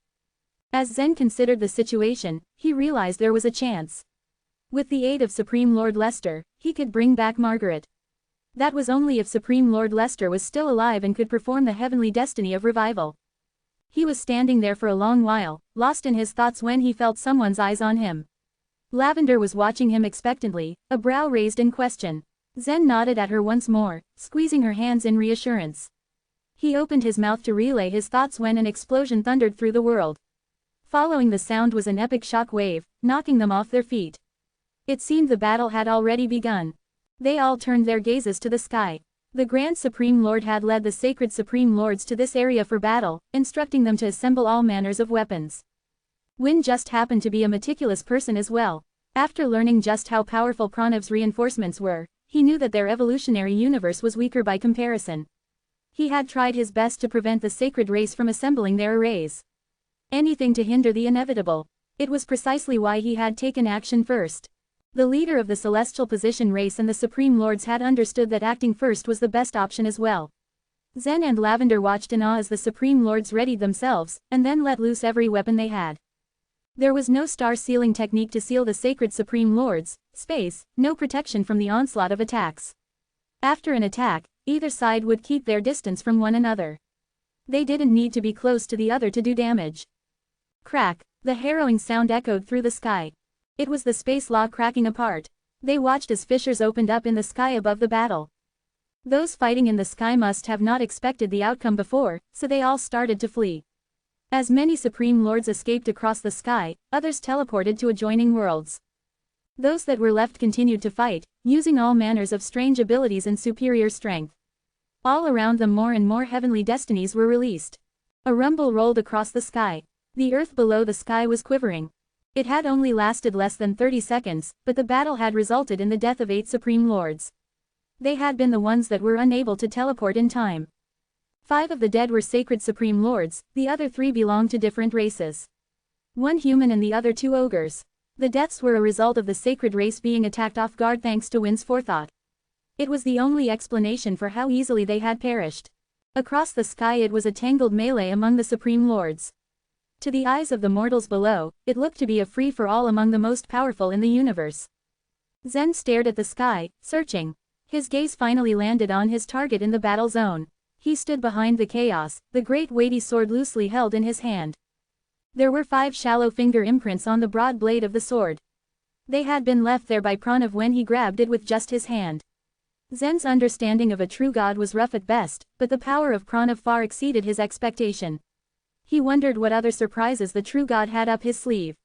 As Zen considered the situation, he realized there was a chance. With the aid of Supreme Lord Lester, he could bring back Margaret. That was only if Supreme Lord Lester was still alive and could perform the heavenly destiny of revival. He was standing there for a long while, lost in his thoughts when he felt someone's eyes on him. Lavender was watching him expectantly, a brow raised in question. Zen nodded at her once more, squeezing her hands in reassurance. He opened his mouth to relay his thoughts when an explosion thundered through the world. Following the sound was an epic shock wave, knocking them off their feet. It seemed the battle had already begun. They all turned their gazes to the sky. The Grand Supreme Lord had led the Sacred Supreme Lords to this area for battle, instructing them to assemble all manners of weapons. Win just happened to be a meticulous person as well. After learning just how powerful Pranav's reinforcements were, he knew that their evolutionary universe was weaker by comparison. He had tried his best to prevent the sacred race from assembling their arrays. Anything to hinder the inevitable. It was precisely why he had taken action first. The leader of the Celestial Position race and the Supreme Lords had understood that acting first was the best option as well. Zen and Lavender watched in awe as the Supreme Lords readied themselves, and then let loose every weapon they had. There was no star sealing technique to seal the Sacred Supreme Lords, space, no protection from the onslaught of attacks. After an attack, either side would keep their distance from one another. They didn't need to be close to the other to do damage. Crack, the harrowing sound echoed through the sky. It was the space law cracking apart. They watched as fissures opened up in the sky above the battle. Those fighting in the sky must have not expected the outcome before, so they all started to flee. As many Supreme Lords escaped across the sky, others teleported to adjoining worlds. Those that were left continued to fight, using all manners of strange abilities and superior strength. All around them more and more heavenly destinies were released. A rumble rolled across the sky. The earth below the sky was quivering. It had only lasted less than 30 seconds, but the battle had resulted in the death of 8 Supreme Lords. They had been the ones that were unable to teleport in time. 5 of the dead were Sacred Supreme Lords, the other 3 belonged to different races. 1 human and the other 2 ogres. The deaths were a result of the sacred race being attacked off guard thanks to Win's forethought. It was the only explanation for how easily they had perished. Across the sky it was a tangled melee among the Supreme Lords. To the eyes of the mortals below, it looked to be a free-for-all among the most powerful in the universe. Zen stared at the sky, searching. His gaze finally landed on his target in the battle zone. He stood behind the chaos, the great weighty sword loosely held in his hand. There were 5 shallow finger imprints on the broad blade of the sword. They had been left there by Pranav when he grabbed it with just his hand. Zen's understanding of a true god was rough at best, but the power of Pranav far exceeded his expectation. He wondered what other surprises the true god had up his sleeve.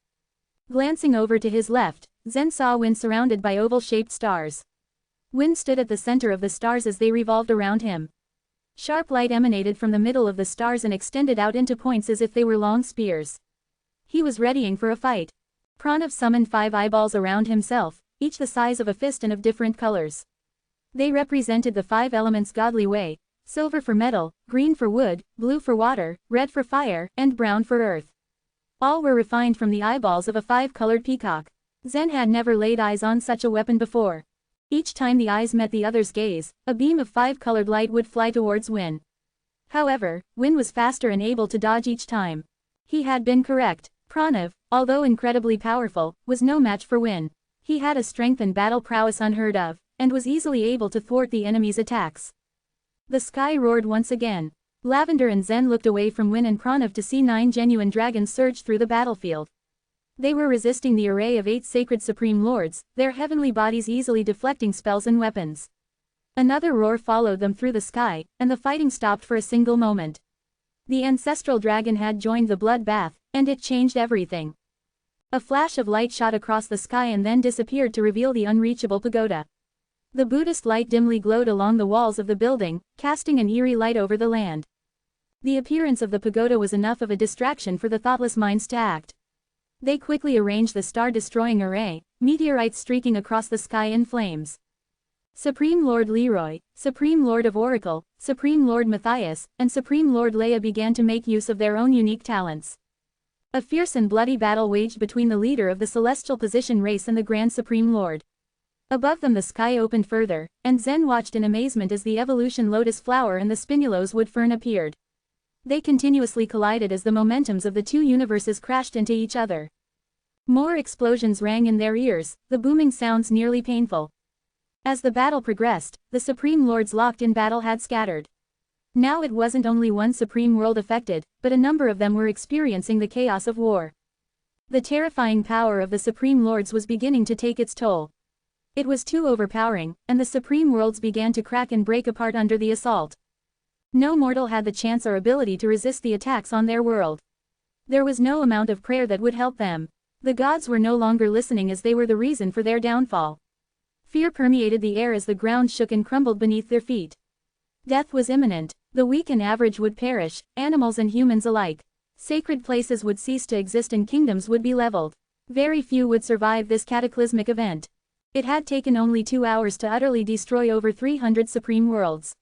Glancing over to his left, Zen saw Win surrounded by oval-shaped stars. Win stood at the center of the stars as they revolved around him. Sharp light emanated from the middle of the stars and extended out into points as if they were long spears. He was readying for a fight. Pranav summoned 5 eyeballs around himself, each the size of a fist and of different colors. They represented the 5 elements godly way: silver for metal, green for wood, blue for water, red for fire, and brown for earth. All were refined from the eyeballs of a 5-colored peacock. Zen had never laid eyes on such a weapon before. Each time the eyes met the other's gaze, a beam of 5-colored light would fly towards Win. However, Win was faster and able to dodge each time. He had been correct. Pranav, although incredibly powerful, was no match for Win. He had a strength and battle prowess unheard of, and was easily able to thwart the enemy's attacks. The sky roared once again. Lavender and Zen looked away from Win and Pranav to see 9 genuine dragons surge through the battlefield. They were resisting the array of 8 sacred Supreme Lords, their heavenly bodies easily deflecting spells and weapons. Another roar followed them through the sky, and the fighting stopped for a single moment. The ancestral dragon had joined the bloodbath, and it changed everything. A flash of light shot across the sky and then disappeared to reveal the unreachable pagoda. The Buddhist light dimly glowed along the walls of the building, casting an eerie light over the land. The appearance of the pagoda was enough of a distraction for the thoughtless minds to act. They quickly arranged the star-destroying array, meteorites streaking across the sky in flames. Supreme Lord Leroy, Supreme Lord of Oracle, Supreme Lord Matthias, and Supreme Lord Leia began to make use of their own unique talents. A fierce and bloody battle waged between the leader of the Celestial Position race and the Grand Supreme Lord. Above them the sky opened further, and Zen watched in amazement as the evolution lotus flower and the spinulose wood fern appeared. They continuously collided as the momentums of the two universes crashed into each other. More explosions rang in their ears, the booming sounds nearly painful. As the battle progressed, the Supreme Lords locked in battle had scattered. Now it wasn't only one Supreme World affected, but a number of them were experiencing the chaos of war. The terrifying power of the Supreme Lords was beginning to take its toll. It was too overpowering, and the Supreme Worlds began to crack and break apart under the assault. No mortal had the chance or ability to resist the attacks on their world. There was no amount of prayer that would help them. The gods were no longer listening as they were the reason for their downfall. Fear permeated the air as the ground shook and crumbled beneath their feet. Death was imminent. The weak and average would perish, animals and humans alike. Sacred places would cease to exist and kingdoms would be leveled. Very few would survive this cataclysmic event. It had taken only 2 hours to utterly destroy over 300 supreme worlds.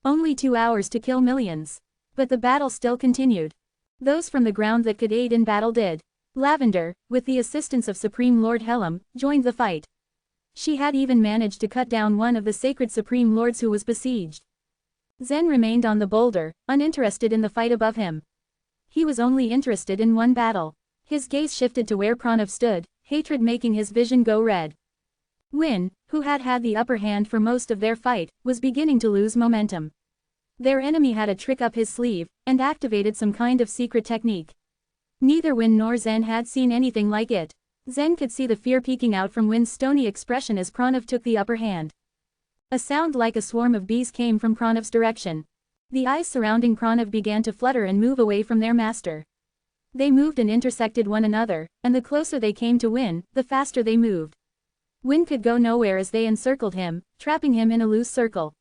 Only 2 hours to kill millions. But the battle still continued. Those from the ground that could aid in battle did. Lavender, with the assistance of Supreme Lord Helm, joined the fight. She had even managed to cut down one of the sacred Supreme Lords who was besieged. Zen remained on the boulder, uninterested in the fight above him. He was only interested in one battle. His gaze shifted to where Pranav stood, hatred making his vision go red. Win, who had had the upper hand for most of their fight, was beginning to lose momentum. Their enemy had a trick up his sleeve, and activated some kind of secret technique. Neither Win nor Zen had seen anything like it. Zen could see the fear peeking out from Win's stony expression as Pranav took the upper hand. A sound like a swarm of bees came from Pranav's direction. The eyes surrounding Pranav began to flutter and move away from their master. They moved and intersected one another, and the closer they came to Win, the faster they moved. Win could go nowhere as they encircled him, trapping him in a loose circle.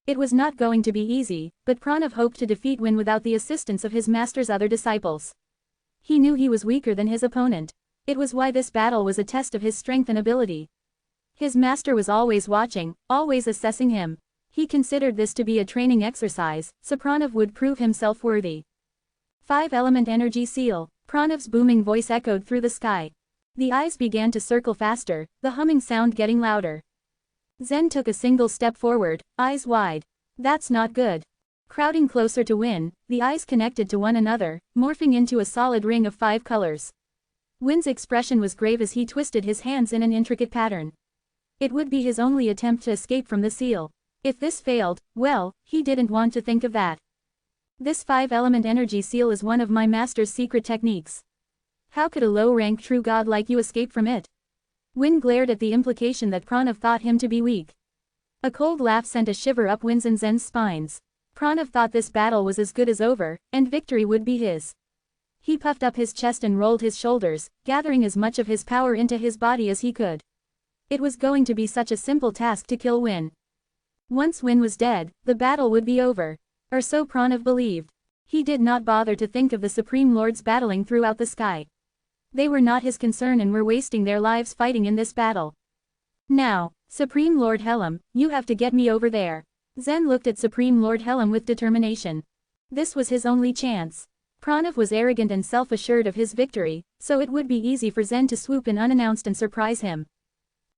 It was not going to be easy, but Pranav hoped to defeat Win without the assistance of his master's other disciples. He knew he was weaker than his opponent. It was why this battle was a test of his strength and ability. His master was always watching, always assessing him. He considered this to be a training exercise, so Pranav would prove himself worthy. 5-element energy seal. Pranav's booming voice echoed through the sky. The eyes began to circle faster, the humming sound getting louder. Zen took a single step forward, eyes wide. That's not good. Crowding closer to Win, the eyes connected to one another, morphing into a solid ring of 5 colors. Win's expression was grave as he twisted his hands in an intricate pattern. It would be his only attempt to escape from the seal. If this failed, well, he didn't want to think of that. This 5-element energy seal is one of my master's secret techniques. How could a low-rank true god like you escape from it? Win glared at the implication that Pranav thought him to be weak. A cold laugh sent a shiver up Win's and Zen's spines. Pranav thought this battle was as good as over, and victory would be his. He puffed up his chest and rolled his shoulders, gathering as much of his power into his body as he could. It was going to be such a simple task to kill Win. Once Win was dead, the battle would be over. Or so Pranav believed. He did not bother to think of the Supreme Lords battling throughout the sky. They were not his concern and were wasting their lives fighting in this battle. Now, Supreme Lord Helm, you have to get me over there. Zen looked at Supreme Lord Helm with determination. This was his only chance. Pranav was arrogant and self-assured of his victory, so it would be easy for Zen to swoop in unannounced and surprise him.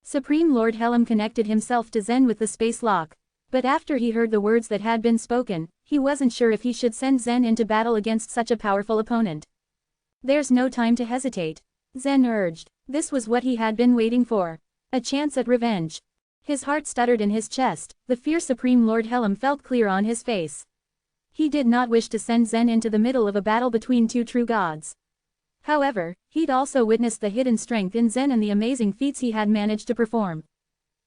Supreme Lord Helm connected himself to Zen with the space lock. But after he heard the words that had been spoken, he wasn't sure if he should send Zen into battle against such a powerful opponent. There's no time to hesitate. Zen urged. This was what he had been waiting for. A chance at revenge. His heart stuttered in his chest, the fierce Supreme Lord Helm felt clear on his face. He did not wish to send Zen into the middle of a battle between two true gods. However, he'd also witnessed the hidden strength in Zen and the amazing feats he had managed to perform.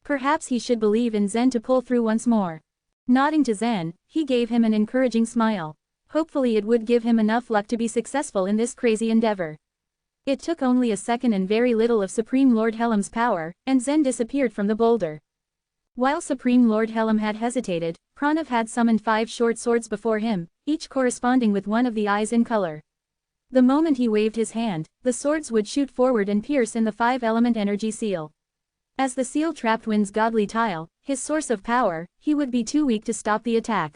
Perhaps he should believe in Zen to pull through once more. Nodding to Zen, he gave him an encouraging smile. Hopefully it would give him enough luck to be successful in this crazy endeavor. It took only a second and very little of Supreme Lord Helm's power, and Zen disappeared from the boulder. While Supreme Lord Helm had hesitated, Pranav had summoned 5 short swords before him, each corresponding with one of the eyes in color. The moment he waved his hand, the swords would shoot forward and pierce in the 5-element energy seal. As the seal trapped Wind's godly tile, his source of power, he would be too weak to stop the attack.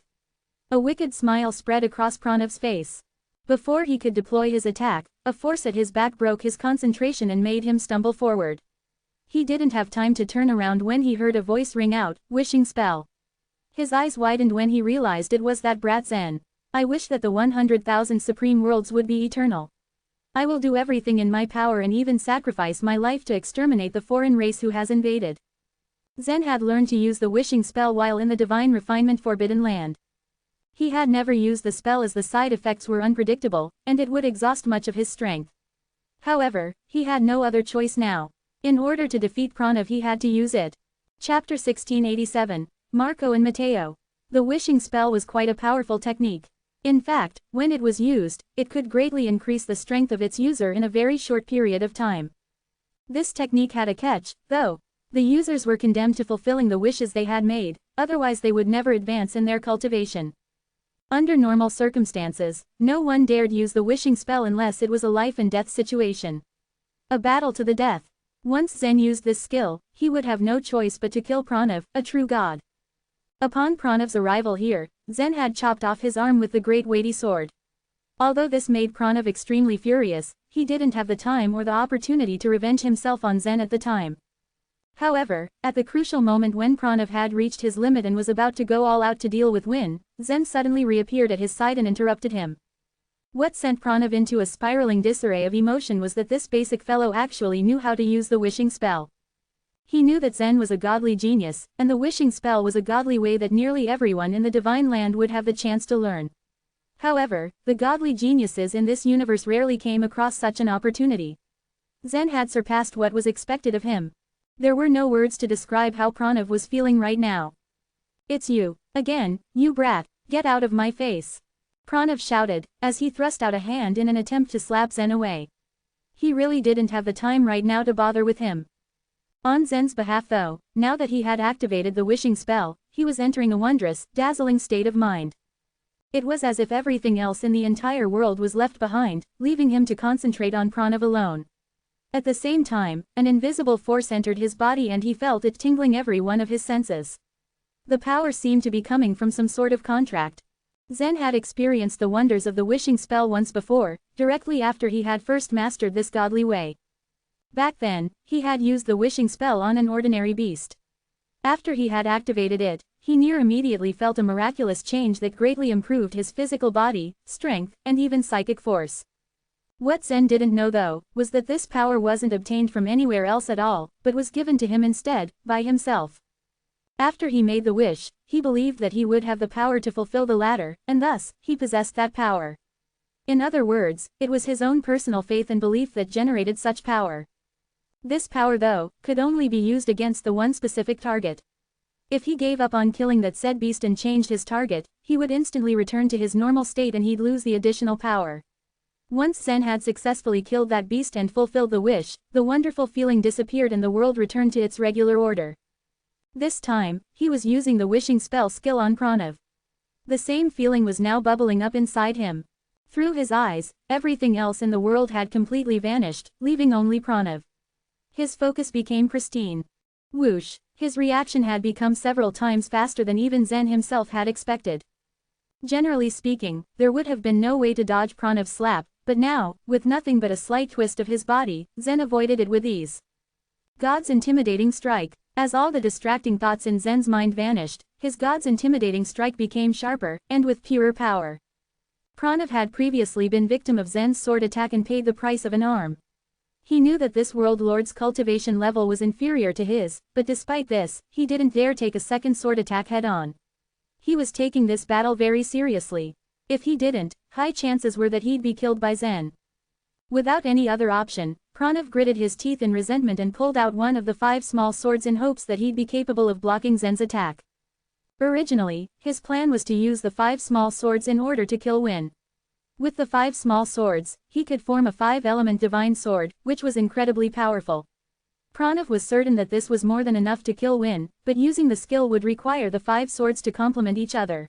A wicked smile spread across Pranav's face. Before he could deploy his attack, a force at his back broke his concentration and made him stumble forward. He didn't have time to turn around when he heard a voice ring out, "Wishing spell." His eyes widened when he realized it was that brat Zen. "I wish that the 100,000 supreme worlds would be eternal. I will do everything in my power and even sacrifice my life to exterminate the foreign race who has invaded." Zen had learned to use the wishing spell while in the divine refinement Forbidden Land. He had never used the spell as the side effects were unpredictable, and it would exhaust much of his strength. However, he had no other choice now. In order to defeat Pranav he had to use it. Chapter 1687, Marco and Matteo. The wishing spell was quite a powerful technique. In fact, when it was used, it could greatly increase the strength of its user in a very short period of time. This technique had a catch, though. The users were condemned to fulfilling the wishes they had made, otherwise they would never advance in their cultivation. Under normal circumstances, no one dared use the wishing spell unless it was a life and death situation. A battle to the death. Once Zen used this skill, he would have no choice but to kill Pranav, a true god. Upon Pranav's arrival here, Zen had chopped off his arm with the great weighty sword. Although this made Pranav extremely furious, he didn't have the time or the opportunity to revenge himself on Zen at the time. However, at the crucial moment when Pranav had reached his limit and was about to go all out to deal with Win, Zen suddenly reappeared at his side and interrupted him. What sent Pranav into a spiraling disarray of emotion was that this basic fellow actually knew how to use the wishing spell. He knew that Zen was a godly genius, and the wishing spell was a godly way that nearly everyone in the divine land would have the chance to learn. However, the godly geniuses in this universe rarely came across such an opportunity. Zen had surpassed what was expected of him. There were no words to describe how Pranav was feeling right now. "It's you, again, you brat, get out of my face," Pranav shouted, as he thrust out a hand in an attempt to slap Zen away. He really didn't have the time right now to bother with him. On Zen's behalf though, now that he had activated the wishing spell, he was entering a wondrous, dazzling state of mind. It was as if everything else in the entire world was left behind, leaving him to concentrate on Pranav alone. At the same time, an invisible force entered his body and he felt it tingling every one of his senses. The power seemed to be coming from some sort of contract. Zen had experienced the wonders of the wishing spell once before, directly after he had first mastered this godly way. Back then, he had used the wishing spell on an ordinary beast. After he had activated it, he near immediately felt a miraculous change that greatly improved his physical body, strength, and even psychic force. What Zen didn't know though, was that this power wasn't obtained from anywhere else at all, but was given to him instead, by himself. After he made the wish, he believed that he would have the power to fulfill the latter, and thus, he possessed that power. In other words, it was his own personal faith and belief that generated such power. This power though, could only be used against the one specific target. If he gave up on killing that said beast and changed his target, he would instantly return to his normal state and he'd lose the additional power. Once Zen had successfully killed that beast and fulfilled the wish, the wonderful feeling disappeared and the world returned to its regular order. This time, he was using the wishing spell skill on Pranav. The same feeling was now bubbling up inside him. Through his eyes, everything else in the world had completely vanished, leaving only Pranav. His focus became pristine. Whoosh! His reaction had become several times faster than even Zen himself had expected. Generally speaking, there would have been no way to dodge Pranav's slap, but now, with nothing but a slight twist of his body, Zen avoided it with ease. God's intimidating strike. As all the distracting thoughts in Zen's mind vanished, his God's intimidating strike became sharper, and with purer power. Pranav had previously been victim of Zen's sword attack and paid the price of an arm. He knew that this world lord's cultivation level was inferior to his, but despite this, he didn't dare take a second sword attack head-on. He was taking this battle very seriously. If he didn't, high chances were that he'd be killed by Zen. Without any other option, Pranav gritted his teeth in resentment and pulled out one of the 5 small swords in hopes that he'd be capable of blocking Zen's attack. Originally, his plan was to use the 5 small swords in order to kill Win. With the 5 small swords, he could form a 5-element divine sword, which was incredibly powerful. Pranav was certain that this was more than enough to kill Win, but using the skill would require the 5 swords to complement each other.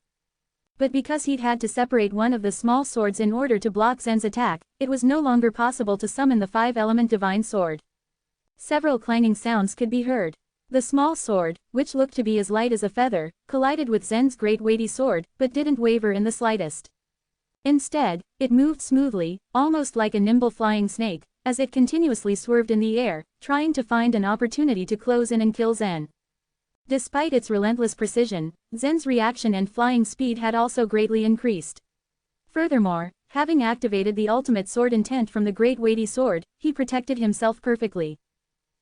But because he'd had to separate one of the small swords in order to block Zen's attack, it was no longer possible to summon the 5-element divine sword. Several clanging sounds could be heard. The small sword, which looked to be as light as a feather, collided with Zen's great weighty sword, but didn't waver in the slightest. Instead, it moved smoothly, almost like a nimble flying snake, as it continuously swerved in the air, trying to find an opportunity to close in and kill Zen. Despite its relentless precision, Zen's reaction and flying speed had also greatly increased. Furthermore, having activated the ultimate sword intent from the great weighty sword, he protected himself perfectly.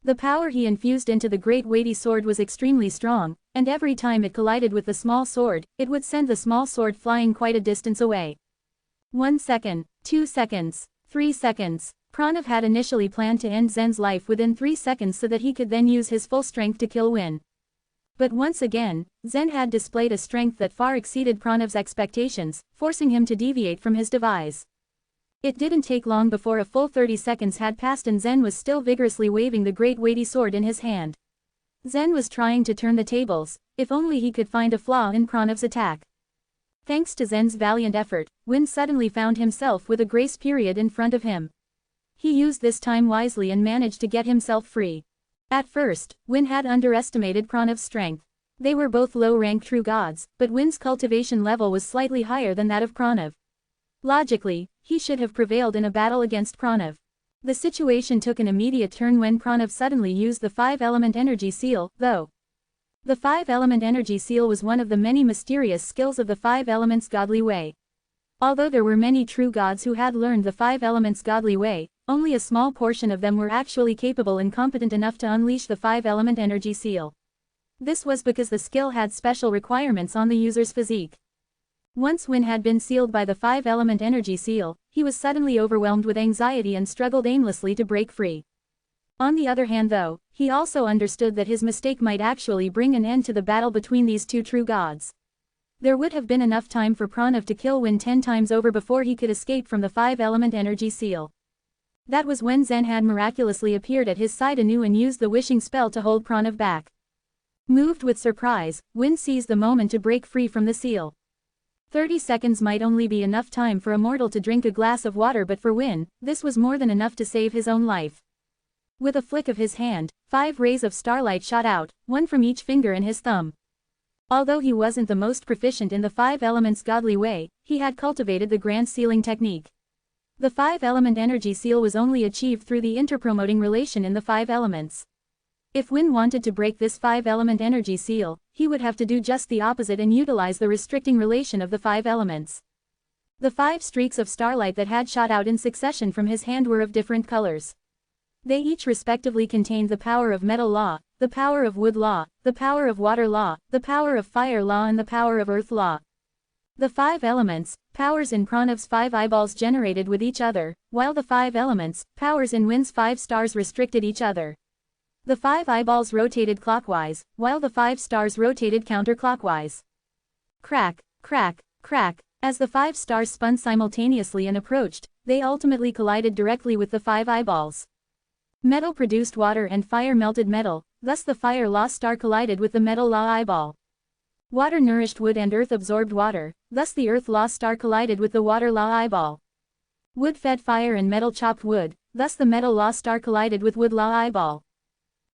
The power he infused into the great weighty sword was extremely strong, and every time it collided with the small sword, it would send the small sword flying quite a distance away. 1 second, 2 seconds, 3 seconds. Pranav had initially planned to end Zen's life within 3 seconds so that he could then use his full strength to kill Win. But once again, Zen had displayed a strength that far exceeded Pranav's expectations, forcing him to deviate from his device. It didn't take long before a full 30 seconds had passed and Zen was still vigorously waving the great weighty sword in his hand. Zen was trying to turn the tables, if only he could find a flaw in Pranav's attack. Thanks to Zen's valiant effort, Win suddenly found himself with a grace period in front of him. He used this time wisely and managed to get himself free. At first, Win had underestimated Pranav's strength. They were both low-rank true gods, but Win's cultivation level was slightly higher than that of Pranav. Logically, he should have prevailed in a battle against Pranav. The situation took an immediate turn when Pranav suddenly used the 5-element energy seal, though. The 5-element energy seal was one of the many mysterious skills of the 5 elements godly way. Although there were many true gods who had learned the 5 elements godly way, only a small portion of them were actually capable and competent enough to unleash the 5-element energy seal. This was because the skill had special requirements on the user's physique. Once Win had been sealed by the 5-element energy seal, he was suddenly overwhelmed with anxiety and struggled aimlessly to break free. On the other hand though, he also understood that his mistake might actually bring an end to the battle between these two true gods. There would have been enough time for Pranav to kill Win 10 times over before he could escape from the 5-element energy seal. That was when Zen had miraculously appeared at his side anew and used the wishing spell to hold Pranav back. Moved with surprise, Win seized the moment to break free from the seal. 30 seconds might only be enough time for a mortal to drink a glass of water, but for Win, this was more than enough to save his own life. With a flick of his hand, 5 rays of starlight shot out, one from each finger and his thumb. Although he wasn't the most proficient in the 5 elements godly way, he had cultivated the grand sealing technique. The 5-element energy seal was only achieved through the interpromoting relation in the 5 elements. If Win wanted to break this 5-element energy seal, he would have to do just the opposite and utilize the restricting relation of the 5 elements. The 5 streaks of starlight that had shot out in succession from his hand were of different colors. They each respectively contained the power of metal law, the power of wood law, the power of water law, the power of fire law and the power of earth law. The 5 elements, powers in Pranav's 5 eyeballs generated with each other, while the 5 elements, powers in Win's 5 stars restricted each other. The 5 eyeballs rotated clockwise, while the 5 stars rotated counterclockwise. Crack, crack, crack. As the 5 stars spun simultaneously and approached, they ultimately collided directly with the 5 eyeballs. Metal produced water and fire melted metal, thus the fire law star collided with the metal law eyeball. Water nourished wood and earth absorbed water, thus the earth law star collided with the water law eyeball. Wood fed fire and metal chopped wood, thus the metal law star collided with wood law eyeball.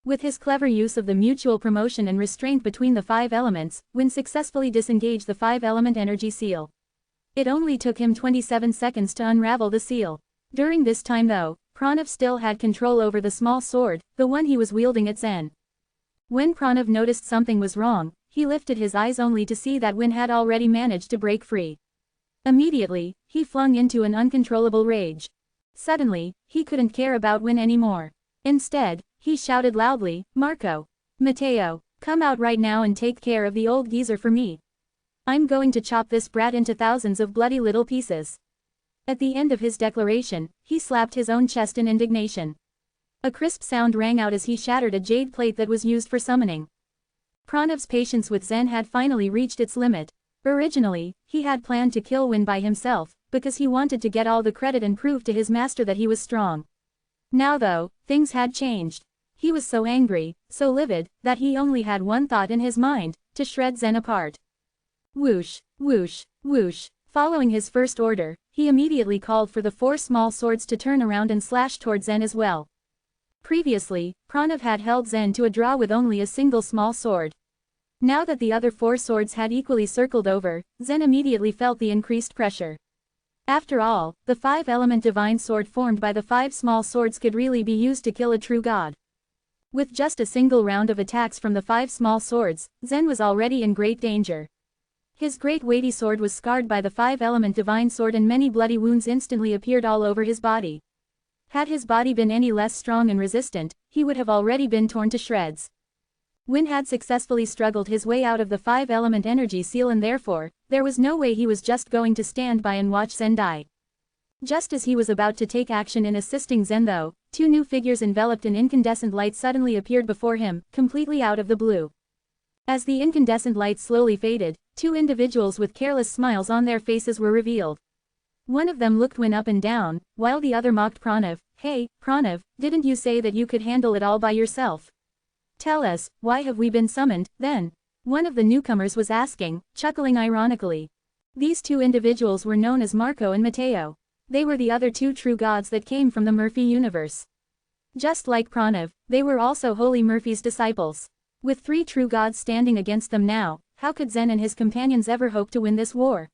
With his clever use of the mutual promotion and restraint between the 5 elements, Win successfully disengaged the 5-element energy seal. It only took him 27 seconds to unravel the seal. During this time though, Pranav still had control over the small sword, the one he was wielding at Zen. When Pranav noticed something was wrong, he lifted his eyes only to see that Win had already managed to break free. Immediately, he flung into an uncontrollable rage. Suddenly, he couldn't care about Win anymore. Instead, he shouted loudly, "Marco! Matteo, come out right now and take care of the old geezer for me. I'm going to chop this brat into thousands of bloody little pieces." At the end of his declaration, he slapped his own chest in indignation. A crisp sound rang out as he shattered a jade plate that was used for summoning. Pranav's patience with Zen had finally reached its limit. Originally, he had planned to kill Win by himself, because he wanted to get all the credit and prove to his master that he was strong. Now though, things had changed. He was so angry, so livid, that he only had one thought in his mind: to shred Zen apart. Whoosh, whoosh, whoosh. Following his first order, he immediately called for the 4 small swords to turn around and slash toward Zen as well. Previously, Pranav had held Zen to a draw with only a single small sword. Now that the other 4 swords had equally circled over, Zen immediately felt the increased pressure. After all, the 5-element divine sword formed by the 5 small swords could really be used to kill a true god. With just a single round of attacks from the 5 small swords, Zen was already in great danger. His great weighty sword was scarred by the 5-element divine sword, and many bloody wounds instantly appeared all over his body. Had his body been any less strong and resistant, he would have already been torn to shreds. Win had successfully struggled his way out of the 5-element energy seal, and therefore, there was no way he was just going to stand by and watch Zen die. Just as he was about to take action in assisting Zen though, 2 new figures enveloped in incandescent light suddenly appeared before him, completely out of the blue. As the incandescent light slowly faded, 2 individuals with careless smiles on their faces were revealed. One of them looked Win up and down, while the other mocked Pranav. "Hey, Pranav, didn't you say that you could handle it all by yourself? Tell us, why have we been summoned, then?" One of the newcomers was asking, chuckling ironically. These 2 individuals were known as Marco and Matteo. They were the other 2 true gods that came from the Murphy universe. Just like Pranav, they were also Holy Murphy's disciples. With 3 true gods standing against them now, how could Zen and his companions ever hope to win this war?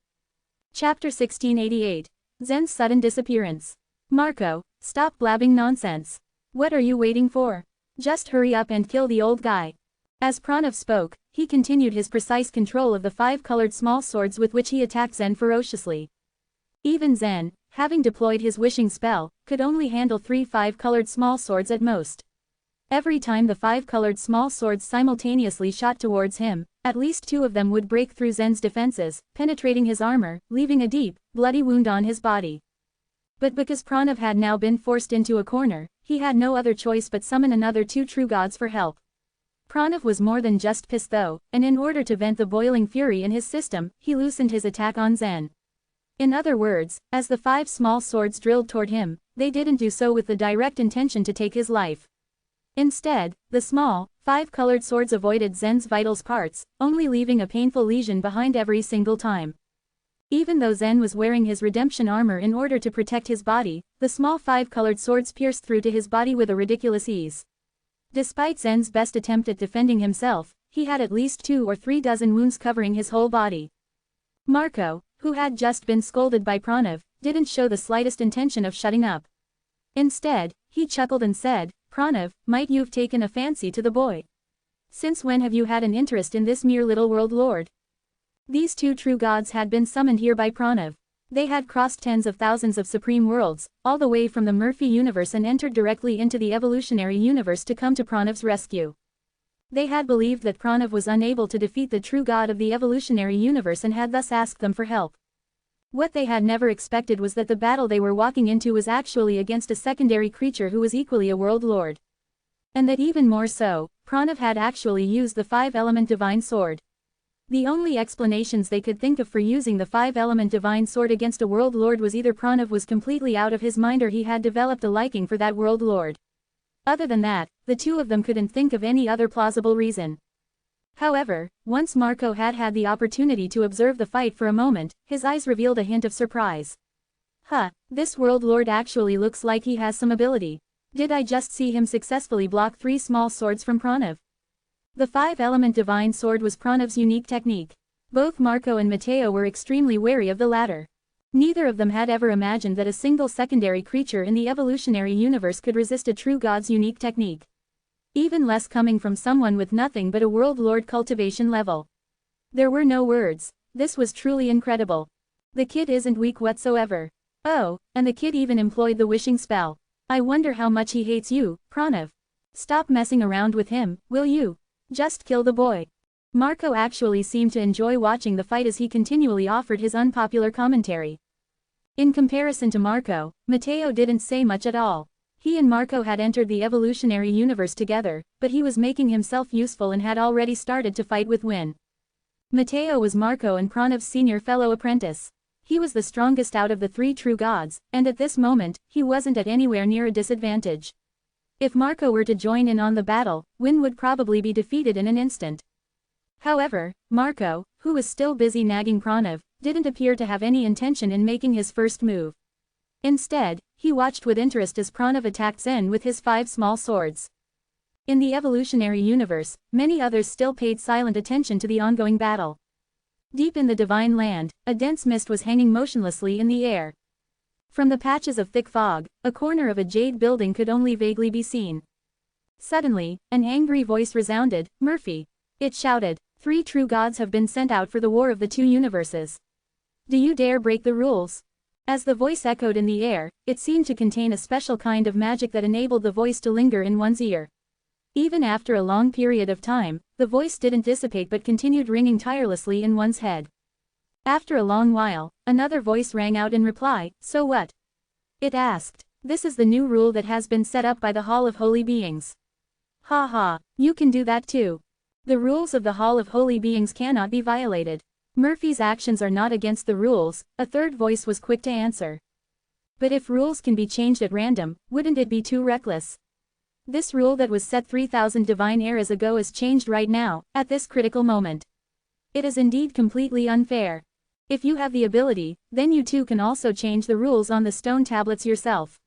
Chapter 1688. Zen's sudden disappearance. Marco, stop blabbing nonsense. What are you waiting for? Just hurry up and kill the old guy. As Pranav spoke, he continued his precise control of the 5-colored small swords with which he attacked Zen ferociously. Even Zen, having deployed his wishing spell, could only handle 3 5-colored small swords at most. Every time the 5-colored small swords simultaneously shot towards him, at least 2 of them would break through Zen's defenses, penetrating his armor, leaving a deep, bloody wound on his body. But because Pranav had now been forced into a corner, he had no other choice but summon another 2 true gods for help. Pranav was more than just pissed though, and in order to vent the boiling fury in his system, he loosened his attack on Zen. In other words, as the 5 small swords drilled toward him, they didn't do so with the direct intention to take his life. Instead, the small, 5-colored swords avoided Zen's vital parts, only leaving a painful lesion behind every single time. Even though Zen was wearing his redemption armor in order to protect his body, the small 5-colored swords pierced through to his body with a ridiculous ease. Despite Zen's best attempt at defending himself, he had at least 2 or 3 dozen wounds covering his whole body. Marco, who had just been scolded by Pranav, didn't show the slightest intention of shutting up. Instead, he chuckled and said, "Pranav, might you've taken a fancy to the boy? Since when have you had an interest in this mere little world lord?" These 2 true gods had been summoned here by Pranav. They had crossed tens of thousands of supreme worlds, all the way from the Murphy universe, and entered directly into the evolutionary universe to come to Pranav's rescue. They had believed that Pranav was unable to defeat the true god of the evolutionary universe and had thus asked them for help. What they had never expected was that the battle they were walking into was actually against a secondary creature who was equally a world lord. And that even more so, Pranav had actually used the 5-element divine sword. The only explanations they could think of for using the 5-element divine sword against a world lord was either Pranav was completely out of his mind or he had developed a liking for that world lord. Other than that, the 2 of them couldn't think of any other plausible reason. However, once Marco had had the opportunity to observe the fight for a moment, his eyes revealed a hint of surprise. This world lord actually looks like he has some ability. Did I just see him successfully block 3 small swords from Pranav? The 5-element divine sword was Pranav's unique technique. Both Marco and Matteo were extremely wary of the latter. Neither of them had ever imagined that a single secondary creature in the evolutionary universe could resist a true god's unique technique. Even less coming from someone with nothing but a world lord cultivation level. There were no words. This was truly incredible. The kid isn't weak whatsoever. Oh, and the kid even employed the wishing spell. I wonder how much he hates you, Pranav. Stop messing around with him, will you? Just kill the boy. Marco actually seemed to enjoy watching the fight as he continually offered his unpopular commentary. In comparison to Marco, Matteo didn't say much at all. He and Marco had entered the evolutionary universe together, but he was making himself useful and had already started to fight with Win. Matteo was Marco and Pranav's senior fellow apprentice. He was the strongest out of the 3 true gods, and at this moment, he wasn't at anywhere near a disadvantage. If Marco were to join in on the battle, Win would probably be defeated in an instant. However, Marco, who was still busy nagging Pranav, didn't appear to have any intention in making his first move. Instead, he watched with interest as Pranav attacked Zen with his 5 small swords. In the evolutionary universe, many others still paid silent attention to the ongoing battle. Deep in the divine land, a dense mist was hanging motionlessly in the air. From the patches of thick fog, a corner of a jade building could only vaguely be seen. Suddenly, an angry voice resounded, "Murphy!" It shouted, "3 true gods have been sent out for the war of the 2 universes. Do you dare break the rules?" As the voice echoed in the air, it seemed to contain a special kind of magic that enabled the voice to linger in one's ear. Even after a long period of time, the voice didn't dissipate but continued ringing tirelessly in one's head. After a long while, another voice rang out in reply, "So what?" It asked, "This is the new rule that has been set up by the Hall of Holy Beings." "Ha ha, you can do that too. The rules of the Hall of Holy Beings cannot be violated. Murphy's actions are not against the rules," a third voice was quick to answer. "But if rules can be changed at random, wouldn't it be too reckless? This rule that was set 3,000 divine eras ago is changed right now, at this critical moment. It is indeed completely unfair. If you have the ability, then you too can also change the rules on the stone tablets yourself."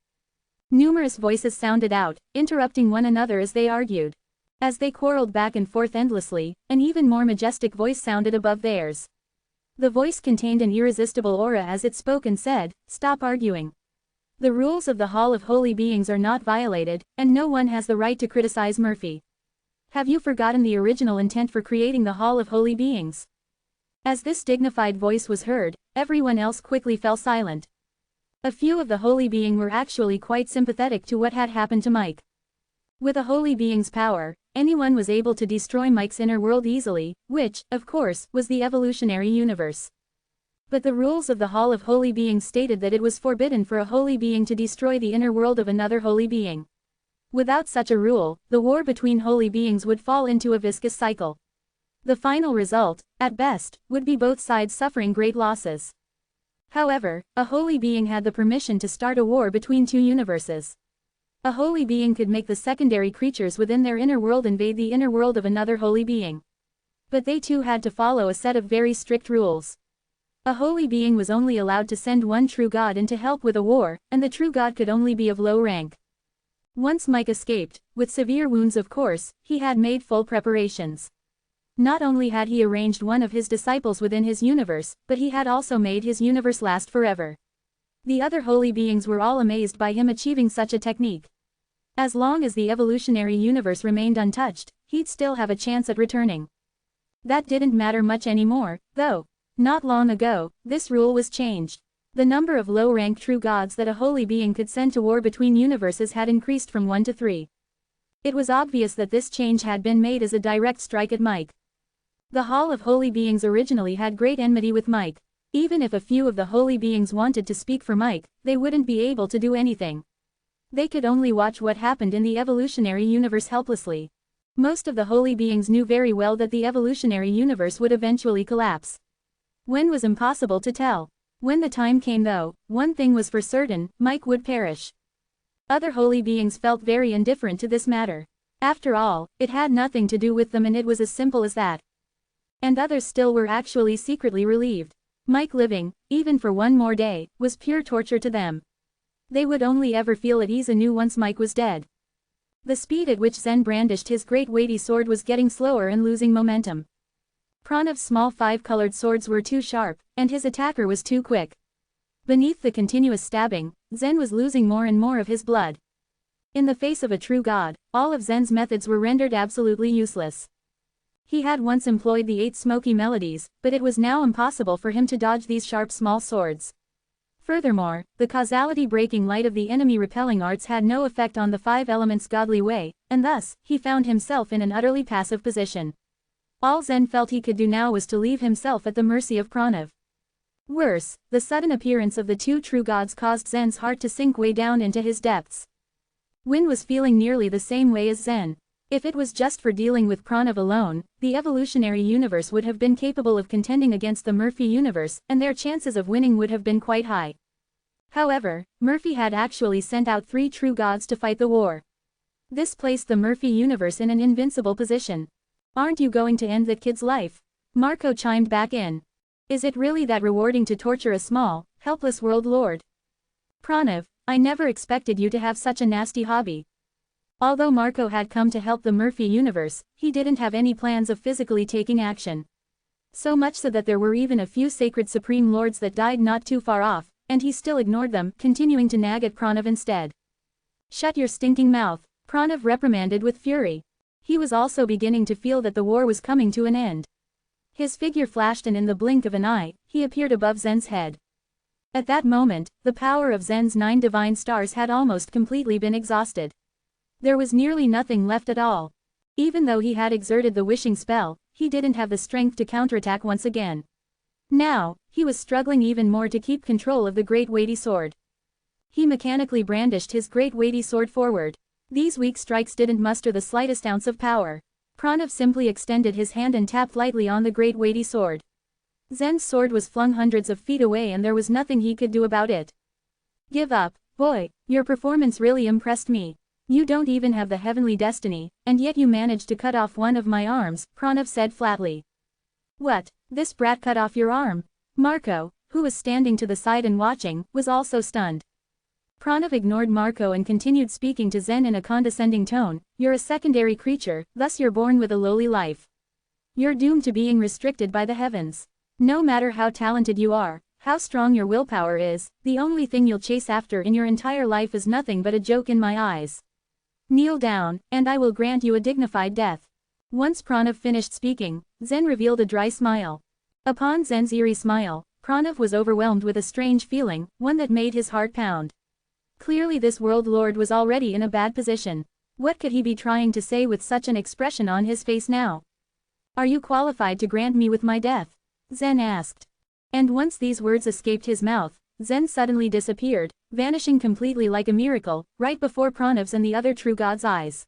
Numerous voices sounded out, interrupting one another as they argued. As they quarreled back and forth endlessly, an even more majestic voice sounded above theirs. The voice contained an irresistible aura as it spoke and said, "Stop arguing. The rules of the Hall of Holy Beings are not violated, and no one has the right to criticize Murphy. Have you forgotten the original intent for creating the Hall of Holy Beings?" As this dignified voice was heard, everyone else quickly fell silent. A few of the Holy Being were actually quite sympathetic to what had happened to Mike. With a Holy Being's power, anyone was able to destroy Mike's inner world easily, which, of course, was the evolutionary universe. But the rules of the Hall of Holy Beings stated that it was forbidden for a Holy Being to destroy the inner world of another Holy Being. Without such a rule, the war between Holy Beings would fall into a viscous cycle. The final result, at best, would be both sides suffering great losses. However, a Holy Being had the permission to start a war between 2 universes. A Holy Being could make the secondary creatures within their inner world invade the inner world of another Holy Being. But they too had to follow a set of very strict rules. A Holy Being was only allowed to send one true god in to help with a war, and the true god could only be of low rank. Once Mike escaped, with severe wounds of course, he had made full preparations. Not only had he arranged one of his disciples within his universe, but he had also made his universe last forever. The other Holy Beings were all amazed by him achieving such a technique. As long as the evolutionary universe remained untouched, he'd still have a chance at returning. That didn't matter much anymore, though. Not long ago, this rule was changed. The number of low-rank true gods that a Holy Being could send to war between universes had increased from 1 to 3. It was obvious that this change had been made as a direct strike at Mike. The Hall of Holy Beings originally had great enmity with Mike. Even if a few of the Holy Beings wanted to speak for Mike, they wouldn't be able to do anything. They could only watch what happened in the evolutionary universe helplessly. Most of the Holy Beings knew very well that the evolutionary universe would eventually collapse. When was impossible to tell. When the time came though, one thing was for certain, Mike would perish. Other Holy Beings felt very indifferent to this matter. After all, it had nothing to do with them and it was as simple as that. And others still were actually secretly relieved. Mike living, even for one more day, was pure torture to them. They would only ever feel at ease anew once Mike was dead. The speed at which Zen brandished his great weighty sword was getting slower and losing momentum. Pranav's small 5-colored swords were too sharp, and his attacker was too quick. Beneath the continuous stabbing, Zen was losing more and more of his blood. In the face of a true god, all of Zen's methods were rendered absolutely useless. He had once employed the 8 smoky melodies, but it was now impossible for him to dodge these sharp small swords. Furthermore, the causality-breaking light of the enemy-repelling arts had no effect on the 5 elements' godly way, and thus, he found himself in an utterly passive position. All Zen felt he could do now was to leave himself at the mercy of Pranav. Worse, the sudden appearance of the 2 true gods caused Zen's heart to sink way down into his depths. Win was feeling nearly the same way as Zen. If it was just for dealing with Pranav alone, the evolutionary universe would have been capable of contending against the Murphy universe, and their chances of winning would have been quite high. However, Murphy had actually sent out 3 true gods to fight the war. This placed the Murphy universe in an invincible position. Aren't you going to end that kid's life? Marco chimed back in. Is it really that rewarding to torture a small, helpless world lord? Pranav, I never expected you to have such a nasty hobby. Although Marco had come to help the Murphy universe, he didn't have any plans of physically taking action. So much so that there were even a few sacred supreme lords that died not too far off, and he still ignored them, continuing to nag at Pranav instead. Shut your stinking mouth, Pranav reprimanded with fury. He was also beginning to feel that the war was coming to an end. His figure flashed and in the blink of an eye, he appeared above Zen's head. At that moment, the power of Zen's 9 divine stars had almost completely been exhausted. There was nearly nothing left at all. Even though he had exerted the wishing spell, he didn't have the strength to counterattack once again. Now, he was struggling even more to keep control of the great weighty sword. He mechanically brandished his great weighty sword forward. These weak strikes didn't muster the slightest ounce of power. Pranav simply extended his hand and tapped lightly on the great weighty sword. Zen's sword was flung hundreds of feet away and there was nothing he could do about it. Give up, boy, your performance really impressed me. You don't even have the heavenly destiny, and yet you managed to cut off one of my arms, Pranav said flatly. What, this brat cut off your arm? Marco, who was standing to the side and watching, was also stunned. Pranav ignored Marco and continued speaking to Zen in a condescending tone. You're a secondary creature, thus you're born with a lowly life. You're doomed to being restricted by the heavens. No matter how talented you are, how strong your willpower is, the only thing you'll chase after in your entire life is nothing but a joke in my eyes. Kneel down, and I will grant you a dignified death. Once Pranav finished speaking, Zen revealed a dry smile. Upon Zen's eerie smile, Pranav was overwhelmed with a strange feeling, one that made his heart pound. Clearly this world lord was already in a bad position. What could he be trying to say with such an expression on his face now? Are you qualified to grant me with my death? Zen asked. And once these words escaped his mouth, Zen suddenly disappeared, vanishing completely like a miracle, right before Pranav's and the other true god's eyes.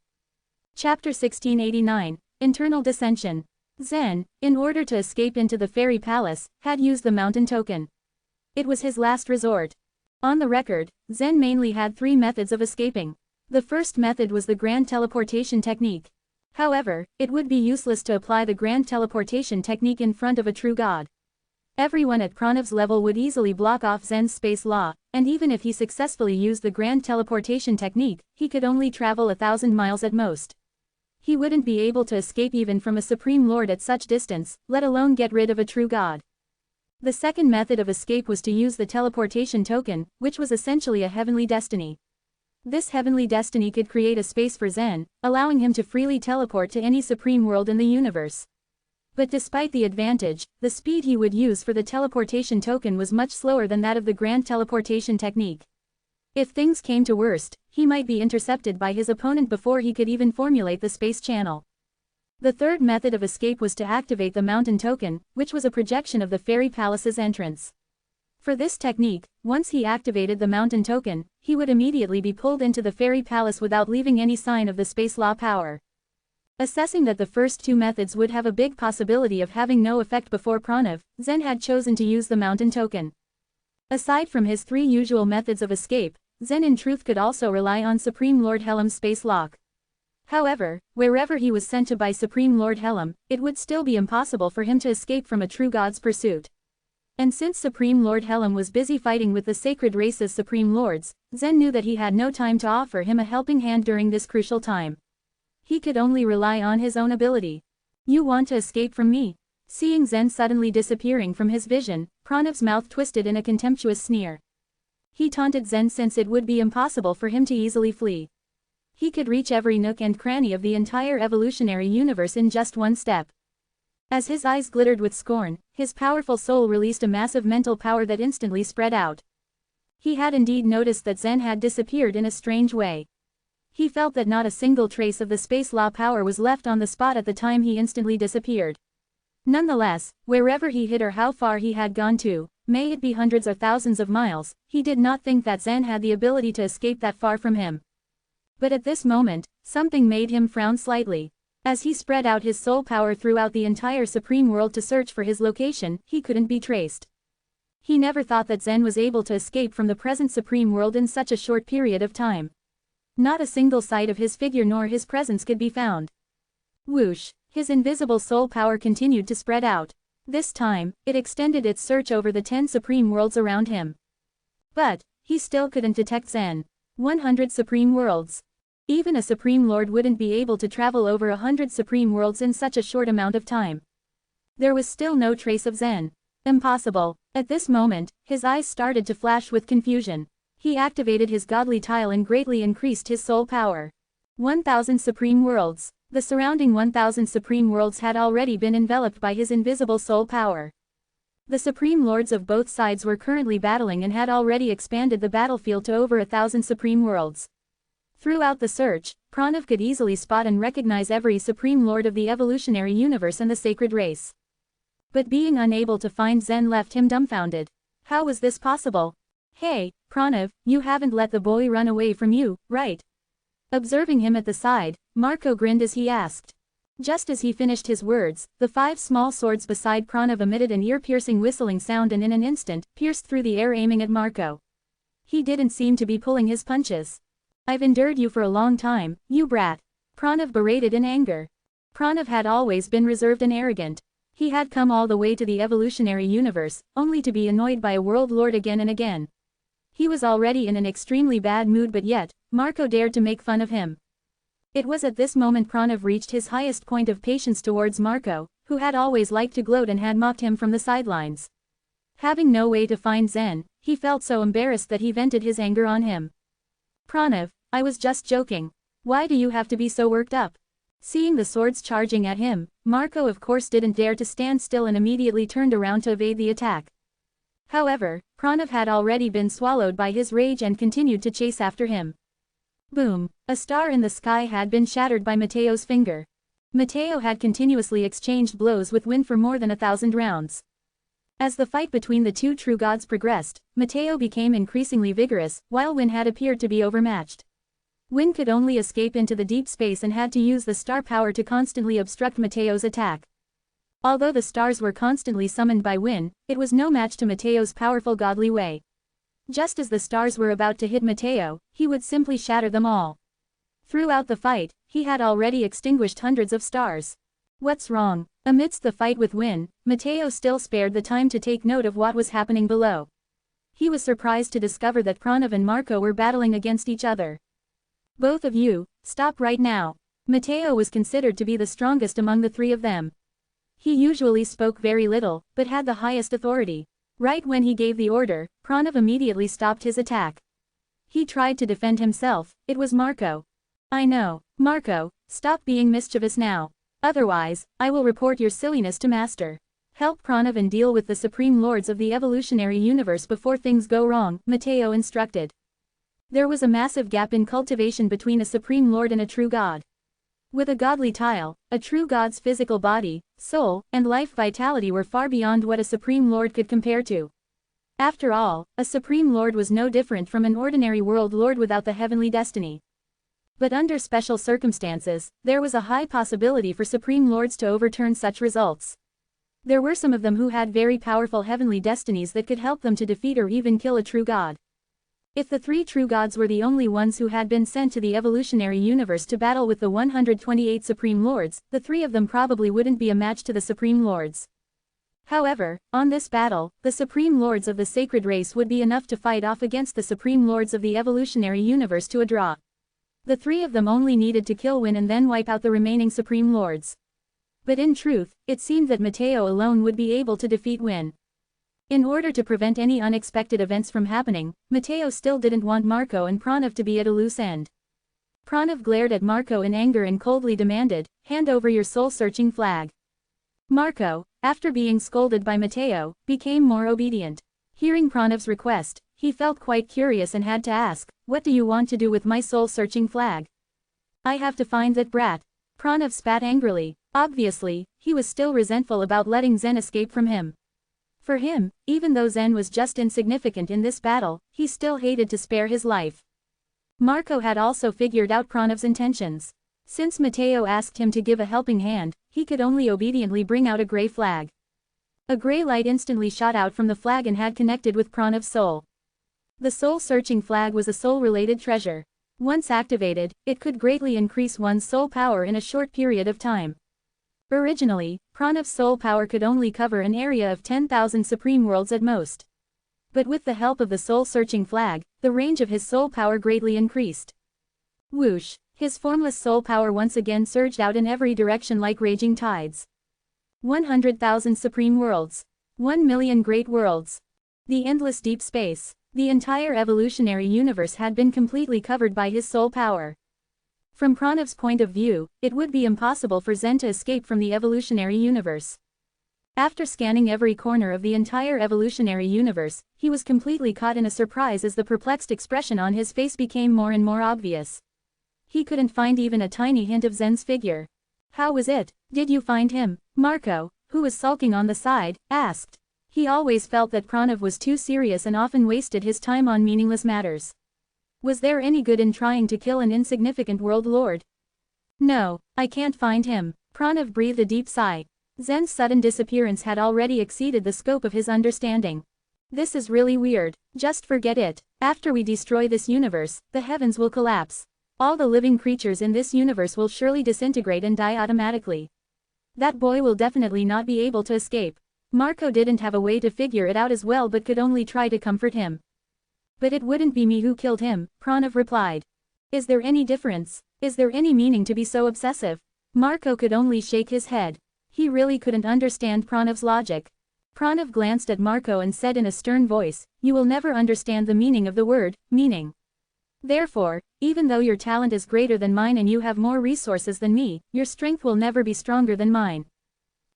Chapter 1689, Internal Dissension. Zen, in order to escape into the fairy palace, had used the mountain token. It was his last resort. On the record, Zen mainly had 3 methods of escaping. The first method was the grand teleportation technique. However, it would be useless to apply the grand teleportation technique in front of a true god. Everyone at Pranav's level would easily block off Zen's space law, and even if he successfully used the grand teleportation technique, he could only travel 1,000 miles at most. He wouldn't be able to escape even from a supreme lord at such distance, let alone get rid of a true god. The second method of escape was to use the teleportation token, which was essentially a heavenly destiny. This heavenly destiny could create a space for Zen, allowing him to freely teleport to any supreme world in the universe. But despite the advantage, the speed he would use for the teleportation token was much slower than that of the grand teleportation technique. If things came to worst, he might be intercepted by his opponent before he could even formulate the space channel. The third method of escape was to activate the mountain token, which was a projection of the fairy palace's entrance. For this technique, once he activated the mountain token, he would immediately be pulled into the fairy palace without leaving any sign of the space law power. Assessing that the first 2 methods would have a big possibility of having no effect before Pranav, Zen had chosen to use the mountain token. Aside from his 3 usual methods of escape, Zen in truth could also rely on Supreme Lord Helam's space lock. However, wherever he was sent to by Supreme Lord Helam, it would still be impossible for him to escape from a true god's pursuit. And since Supreme Lord Helam was busy fighting with the sacred race's supreme lords, Zen knew that he had no time to offer him a helping hand during this crucial time. He could only rely on his own ability. You want to escape from me? Seeing Zen suddenly disappearing from his vision, Pranav's mouth twisted in a contemptuous sneer. He taunted Zen since it would be impossible for him to easily flee. He could reach every nook and cranny of the entire evolutionary universe in just one step. As his eyes glittered with scorn, his powerful soul released a massive mental power that instantly spread out. He had indeed noticed that Zen had disappeared in a strange way. He felt that not a single trace of the space law power was left on the spot at the time he instantly disappeared. Nonetheless, wherever he hid or how far he had gone to, may it be hundreds or thousands of miles, he did not think that Zen had the ability to escape that far from him. But at this moment, something made him frown slightly. As he spread out his soul power throughout the entire supreme world to search for his location, he couldn't be traced. He never thought that Zen was able to escape from the present supreme world in such a short period of time. Not a single sight of his figure nor his presence could be found. Whoosh! His invisible soul power continued to spread out. This time, it extended its search over the 10 supreme worlds around him. But he still couldn't detect Zen. 100 supreme worlds. Even a supreme lord wouldn't be able to travel over 100 supreme worlds in such a short amount of time. There was still no trace of Zen. Impossible. At this moment, his eyes started to flash with confusion. He activated his godly tile and greatly increased his soul power. 1,000 supreme worlds. The surrounding 1,000 supreme worlds had already been enveloped by his invisible soul power. The supreme lords of both sides were currently battling and had already expanded the battlefield to over 1,000 supreme worlds. Throughout the search, Pranav could easily spot and recognize every supreme lord of the evolutionary universe and the sacred race. But being unable to find Zen left him dumbfounded. How was this possible? Hey, Pranav, you haven't let the boy run away from you, right? Observing him at the side, Marco grinned as he asked. Just as he finished his words, the 5 small swords beside Pranav emitted an ear-piercing whistling sound and in an instant, pierced through the air aiming at Marco. He didn't seem to be pulling his punches. I've endured you for a long time, you brat. Pranav berated in anger. Pranav had always been reserved and arrogant. He had come all the way to the evolutionary universe, only to be annoyed by a world lord again and again. He was already in an extremely bad mood, but yet, Marco dared to make fun of him. It was at this moment Pranav reached his highest point of patience towards Marco, who had always liked to gloat and had mocked him from the sidelines. Having no way to find Zen, he felt so embarrassed that he vented his anger on him. Pranav, I was just joking. Why do you have to be so worked up? Seeing the swords charging at him, Marco of course didn't dare to stand still and immediately turned around to evade the attack. However, Pranav had already been swallowed by his rage and continued to chase after him. Boom! A star in the sky had been shattered by Mateo's finger. Mateo had continuously exchanged blows with Win for more than 1,000 rounds. As the fight between the two true gods progressed, Mateo became increasingly vigorous, while Win had appeared to be overmatched. Win could only escape into the deep space and had to use the star power to constantly obstruct Mateo's attack. Although the stars were constantly summoned by Win, it was no match to Mateo's powerful godly way. Just as the stars were about to hit Mateo, he would simply shatter them all. Throughout the fight, he had already extinguished hundreds of stars. What's wrong? Amidst the fight with Win, Mateo still spared the time to take note of what was happening below. He was surprised to discover that Pranav and Marco were battling against each other. Both of you, stop right now. Mateo was considered to be the strongest among the 3 of them. He usually spoke very little, but had the highest authority. Right when he gave the order, Pranav immediately stopped his attack. He tried to defend himself. It was Marco. I know, Marco, stop being mischievous now. Otherwise, I will report your silliness to Master. Help Pranav and deal with the Supreme Lords of the evolutionary universe before things go wrong, Mateo instructed. There was a massive gap in cultivation between a Supreme Lord and a true God. With a godly tile, a true god's physical body, soul, and life vitality were far beyond what a Supreme Lord could compare to. After all, a Supreme Lord was no different from an ordinary world lord without the heavenly destiny. But under special circumstances, there was a high possibility for Supreme Lords to overturn such results. There were some of them who had very powerful heavenly destinies that could help them to defeat or even kill a true god. If the 3 true gods were the only ones who had been sent to the evolutionary universe to battle with the 128 Supreme Lords, the 3 of them probably wouldn't be a match to the Supreme Lords. However, on this battle, the Supreme Lords of the sacred race would be enough to fight off against the Supreme Lords of the evolutionary universe to a draw. The 3 of them only needed to kill Win and then wipe out the remaining Supreme Lords. But in truth, it seemed that Mateo alone would be able to defeat Win. In order to prevent any unexpected events from happening, Mateo still didn't want Marco and Pranav to be at a loose end. Pranav glared at Marco in anger and coldly demanded, "Hand over your soul-searching flag." Marco, after being scolded by Mateo, became more obedient. Hearing Pranav's request, he felt quite curious and had to ask, "What do you want to do with my soul-searching flag?" "I have to find that brat." Pranav spat angrily. Obviously, he was still resentful about letting Zen escape from him. For him, even though Zen was just insignificant in this battle, he still hated to spare his life. Marco had also figured out Pranav's intentions. Since Mateo asked him to give a helping hand, he could only obediently bring out a grey flag. A grey light instantly shot out from the flag and had connected with Pranav's soul. The soul-searching flag was a soul-related treasure. Once activated, it could greatly increase one's soul power in a short period of time. Originally, Pranav's soul power could only cover an area of 10,000 supreme worlds at most. But with the help of the soul-searching flag, the range of his soul power greatly increased. Whoosh! His formless soul power once again surged out in every direction like raging tides. 100,000 supreme worlds. 1 million great worlds. The endless deep space. The entire evolutionary universe had been completely covered by his soul power. From Pranav's point of view, it would be impossible for Zen to escape from the evolutionary universe. After scanning every corner of the entire evolutionary universe, he was completely caught in a surprise as the perplexed expression on his face became more and more obvious. He couldn't find even a tiny hint of Zen's figure. How was it? Did you find him? Marco, who was sulking on the side, asked. He always felt that Pranav was too serious and often wasted his time on meaningless matters. Was there any good in trying to kill an insignificant world lord? No, I can't find him. Pranav breathed a deep sigh. Zen's sudden disappearance had already exceeded the scope of his understanding. This is really weird. Just forget it. After we destroy this universe, the heavens will collapse. All the living creatures in this universe will surely disintegrate and die automatically. That boy will definitely not be able to escape. Marco didn't have a way to figure it out as well but could only try to comfort him. But it wouldn't be me who killed him, Pranav replied. Is there any difference? Is there any meaning to be so obsessive? Marco could only shake his head. He really couldn't understand Pranav's logic. Pranav glanced at Marco and said in a stern voice, "You will never understand the meaning of the word, meaning. Therefore, even though your talent is greater than mine and you have more resources than me, your strength will never be stronger than mine."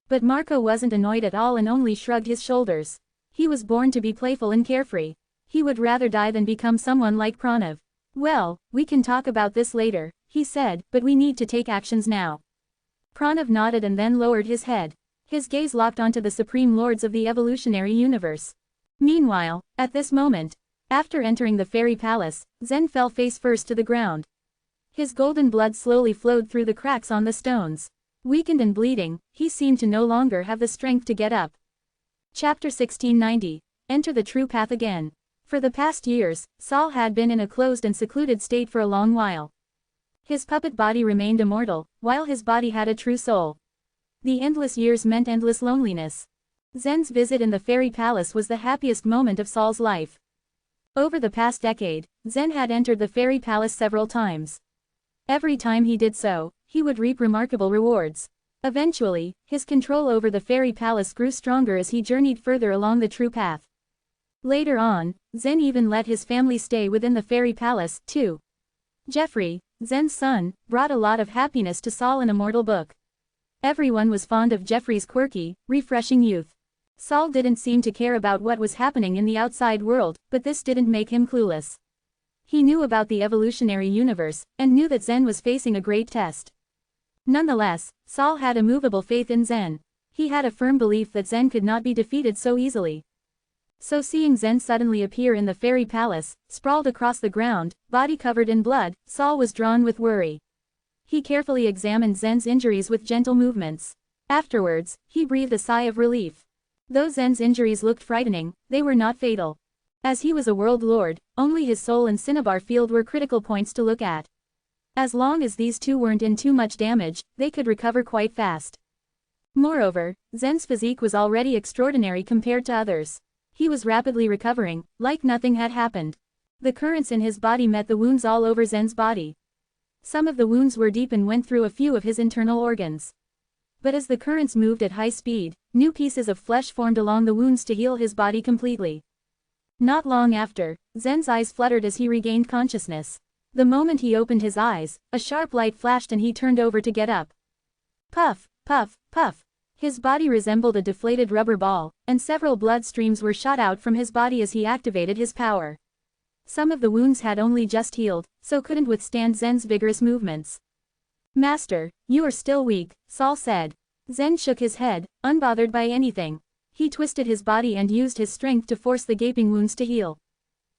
But Marco wasn't annoyed at all and only shrugged his shoulders. He was born to be playful and carefree. He would rather die than become someone like Pranav. "Well, we can talk about this later," he said, "but we need to take actions now." Pranav nodded and then lowered his head. His gaze locked onto the supreme lords of the evolutionary universe. Meanwhile, at this moment, after entering the fairy palace, Zen fell face first to the ground. His golden blood slowly flowed through the cracks on the stones. Weakened and bleeding, he seemed to no longer have the strength to get up. Chapter 1690. Enter the true path again. For the past years, Saul had been in a closed and secluded state for a long while. His puppet body remained immortal, while his body had a true soul. The endless years meant endless loneliness. Zen's visit in the fairy palace was the happiest moment of Saul's life. Over the past decade, Zen had entered the fairy palace several times. Every time he did so, he would reap remarkable rewards. Eventually, his control over the fairy palace grew stronger as he journeyed further along the true path. Later on, Zen even let his family stay within the fairy palace, too. Jeffrey, Zen's son, brought a lot of happiness to Saul in Immortal book. Everyone was fond of Jeffrey's quirky, refreshing youth. Saul didn't seem to care about what was happening in the outside world, but this didn't make him clueless. He knew about the evolutionary universe, and knew that Zen was facing a great test. Nonetheless, Saul had immovable faith in Zen. He had a firm belief that Zen could not be defeated so easily. So seeing Zen suddenly appear in the fairy palace, sprawled across the ground, body covered in blood, Saul was drawn with worry. He carefully examined Zen's injuries with gentle movements. Afterwards, he breathed a sigh of relief. Though Zen's injuries looked frightening, they were not fatal. As he was a world lord, only his soul and cinnabar field were critical points to look at. As long as these two weren't in too much damage, they could recover quite fast. Moreover, Zen's physique was already extraordinary compared to others. He was rapidly recovering, like nothing had happened. The currents in his body met the wounds all over Zen's body. Some of the wounds were deep and went through a few of his internal organs. But as the currents moved at high speed, new pieces of flesh formed along the wounds to heal his body completely. Not long after, Zen's eyes fluttered as he regained consciousness. The moment he opened his eyes, a sharp light flashed and he turned over to get up. Puff, puff, puff. His body resembled a deflated rubber ball, and several blood streams were shot out from his body as he activated his power. Some of the wounds had only just healed, so couldn't withstand Zen's vigorous movements. "Master, you are still weak," Saul said. Zen shook his head, unbothered by anything. He twisted his body and used his strength to force the gaping wounds to heal.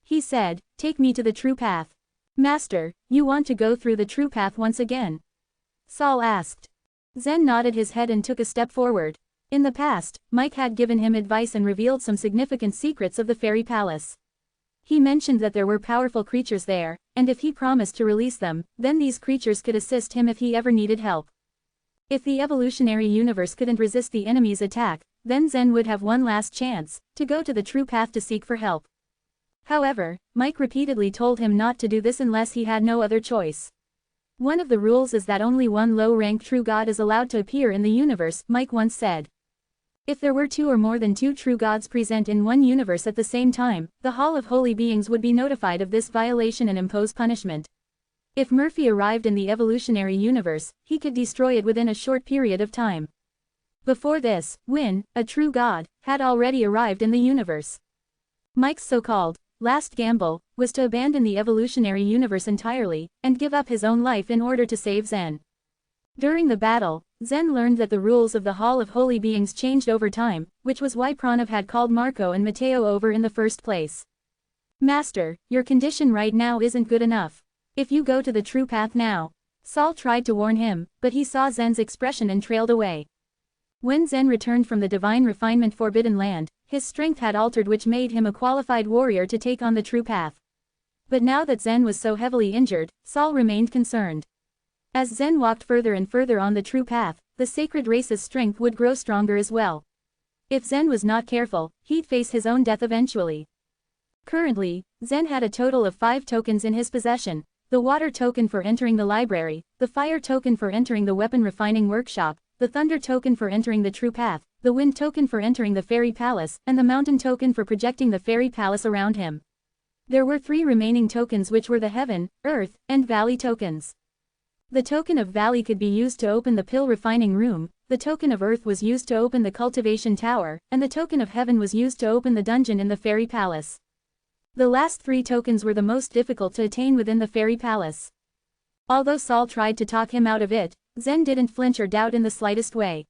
He said, "Take me to the true path." "Master, you want to go through the true path once again?" Saul asked. Zen nodded his head and took a step forward. In the past, Mike had given him advice and revealed some significant secrets of the fairy palace. He mentioned that there were powerful creatures there, and if he promised to release them, then these creatures could assist him if he ever needed help. If the evolutionary universe couldn't resist the enemy's attack, then Zen would have one last chance to go to the true path to seek for help. However, Mike repeatedly told him not to do this unless he had no other choice. One of the rules is that only one low-ranked true god is allowed to appear in the universe, Mike once said. If there were two or more than two true gods present in one universe at the same time, the Hall of Holy Beings would be notified of this violation and impose punishment. If Murphy arrived in the evolutionary universe, he could destroy it within a short period of time. Before this, Win, a true god, had already arrived in the universe. Mike's so-called last gamble was to abandon the evolutionary universe entirely and give up his own life in order to save Zen. During the battle, Zen learned that the rules of the Hall of Holy Beings changed over time, which was why Pranav had called Marco and Mateo over in the first place. Master, your condition right now isn't good enough. If you go to the true path now. Saul tried to warn him, but he saw Zen's expression and trailed away. When Zen returned from the divine refinement Forbidden Land, his strength had altered, which made him a qualified warrior to take on the true path. But now that Zen was so heavily injured, Saul remained concerned. As Zen walked further and further on the true path, the sacred race's strength would grow stronger as well. If Zen was not careful, he'd face his own death eventually. Currently, Zen had a total of 5 tokens in his possession: the water token for entering the library, the fire token for entering the weapon refining workshop, the thunder token for entering the true path, the wind token for entering the fairy palace, and the mountain token for projecting the fairy palace around him. There were 3 remaining tokens, which were the heaven, earth, and valley tokens. The token of valley could be used to open the pill refining room, the token of earth was used to open the cultivation tower, and the token of heaven was used to open the dungeon in the fairy palace. The last 3 tokens were the most difficult to attain within the fairy palace. Although Saul tried to talk him out of it, Zen didn't flinch or doubt in the slightest way.